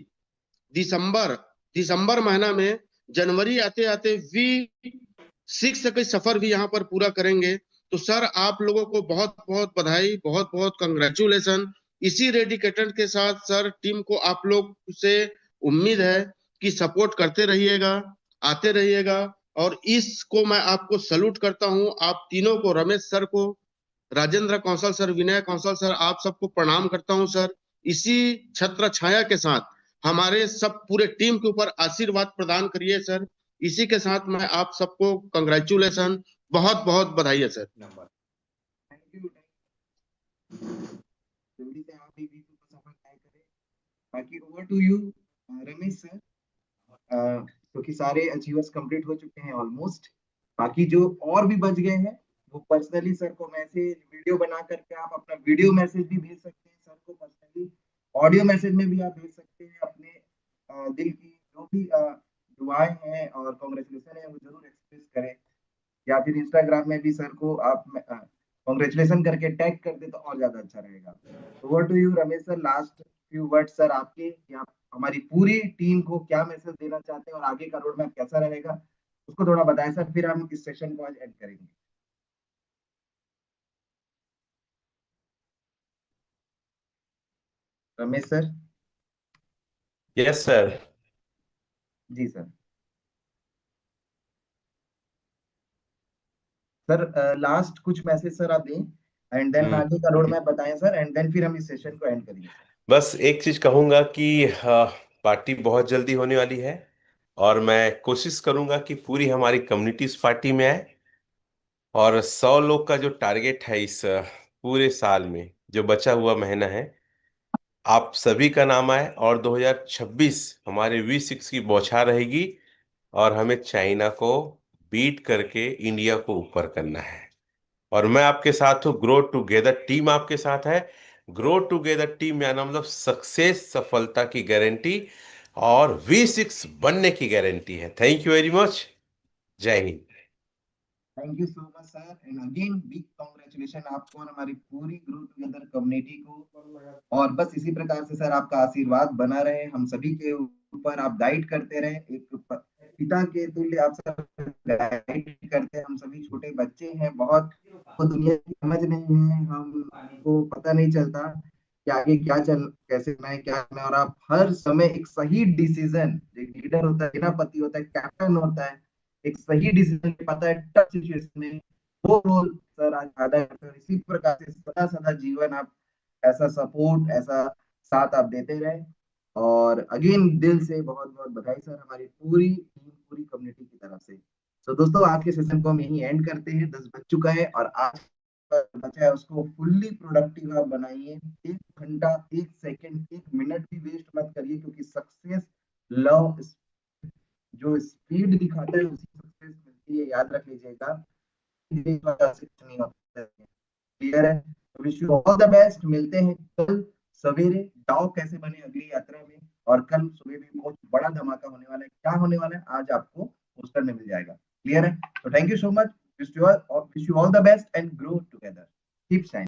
दिसंबर दिसंबर महीना में, जनवरी आते आते V6 का सफर भी यहाँ पर पूरा करेंगे। तो सर आप लोगों को बहुत बहुत बधाई, बहुत बहुत कंग्रेचुलेशन। इसी डेडिकेटेड के साथ सर टीम को आप लोग से उम्मीद है कि सपोर्ट करते रहिएगा, आते रहिएगा। और इसको मैं आपको सल्यूट करता हूं, आप तीनों को, रमेश सर को, राजेंद्र कौशल सर, विनय कौशल सर, आप सबको प्रणाम करता हूं सर। इसी छत्र छाया के साथ हमारे सब पूरे टीम के ऊपर आशीर्वाद प्रदान करिए सर। इसी के साथ मैं आप सबको कंग्रेचुलेशन, बहुत बहुत बधाई है सर। Thank you. जल्दी से आप भी B2 का सफर तय करें। बाकी over to you Ramesh sir, क्योंकि सारे अचीवर्स कंप्लीट हो चुके हैं ऑलमोस्ट। बाकी जो और भी बच गए हैं, वो पर्सनली सर को मैसेज वीडियो बना करके आप अपना वीडियो मैसेज भी भेज सकते हैं सर को पर्सनली, ऑडियो मैसेज में भी आप भेज सकते हैं अपने दिल की जो भी दुआएं हैं और कांग्रेचुलेशन है, वो जरूर एक्सप्रेस करें। या फिर इंस्टाग्राम में भी सर को आप कांग्रेचुलेशन करके टैग कर दे तो और ज्यादा अच्छा रहेगा। Over to you Ramesh sir, last few word sir आपके, कि आप हमारी पूरी टीम को क्या मैसेज देना चाहते हैं और आगे का रोड मैप कैसा रहेगा, उसको थोड़ा बताएं सर, फिर हम इस सेशन को आज एंड करेंगे। रमेश सर। Yes sir. जी सर। सर लास्ट कुछ मैसेज सर आप दें एंड देन आगे का रोड मैप बताएं सर, एंड देन फिर हम इस सेशन को एंड करेंगे। बस एक चीज कहूंगा कि पार्टी बहुत जल्दी होने वाली है और मैं कोशिश करूंगा कि पूरी हमारी कम्युनिटी इस पार्टी में आए और 100 लोग का जो टारगेट है इस पूरे साल में, जो बचा हुआ महीना है, आप सभी का नाम आए और 2026 हमारे V6 की बौछार रहेगी और हमें चाइना को बीट करके इंडिया को ऊपर करना है। और मैं आपके साथ हूँ, ग्रो टुगेदर टीम आपके साथ है। ग्रो टुगेदर टीम यानी मतलब सक्सेस, सफलता की गारंटी और V6 बनने की गारंटी है। Thank you very much. जय हिंद। Thank you so much sir, and again big congratulation आपको और हमारी पूरी ग्रो टुगेदर कम्युनिटी को। और बस इसी प्रकार से सर आपका आशीर्वाद बना रहे हम सभी के ऊपर, आप गाइड करते रहे, एक पिता के तुल्य आप सब गाइड करते हैं। हम सभी छोटे बच्चे हैं, बहुत को दुनिया की समझ नहीं है, हमको पता नहीं चलता कि आगे क्या चल कैसे करना है क्या करना है, और आप हर समय एक सही डिसीजन, एक लीडर होता है, सेनापति होता है, कैप्टन होता है, एक सही डिसीजन पाता है टफ सिचुएशन में, वो रोल सर आज अदा करते हैं। इसी प्रकार से सदा सदा जीवन आप ऐसा सपोर्ट, ऐसा साथ आप देते रहे। और अगेन दिल से बहुत बहुत बधाई सर हमारी पूरी टीम, पूरी कम्युनिटी की तरफ से। तो दोस्तों आज के सेशन को हम यहीं एंड करते हैं, 10 बज चुका है और आज बचा है उसको फुल्ली प्रोडक्टिव आप बनाइए। 1 घंटा 1 सेकंड 1 मिनट भी वेस्ट मत करिए, क्योंकि सक्सेस लव जो स्पीड दिखाता है उसी सक्सेस मिलती है, याद रख लीजिएगा। क्लियर है? Wish you all the best. मिलते हैं कल सवेरे डाउ कैसे बने अगली यात्रा में, और कल सुबह भी बहुत बड़ा धमाका होने वाला है। क्या होने वाला है आज आपको पोस्टर में मिल जाएगा। क्लियर है? तो thank you so much, wish you all the best and grow together, keep shining.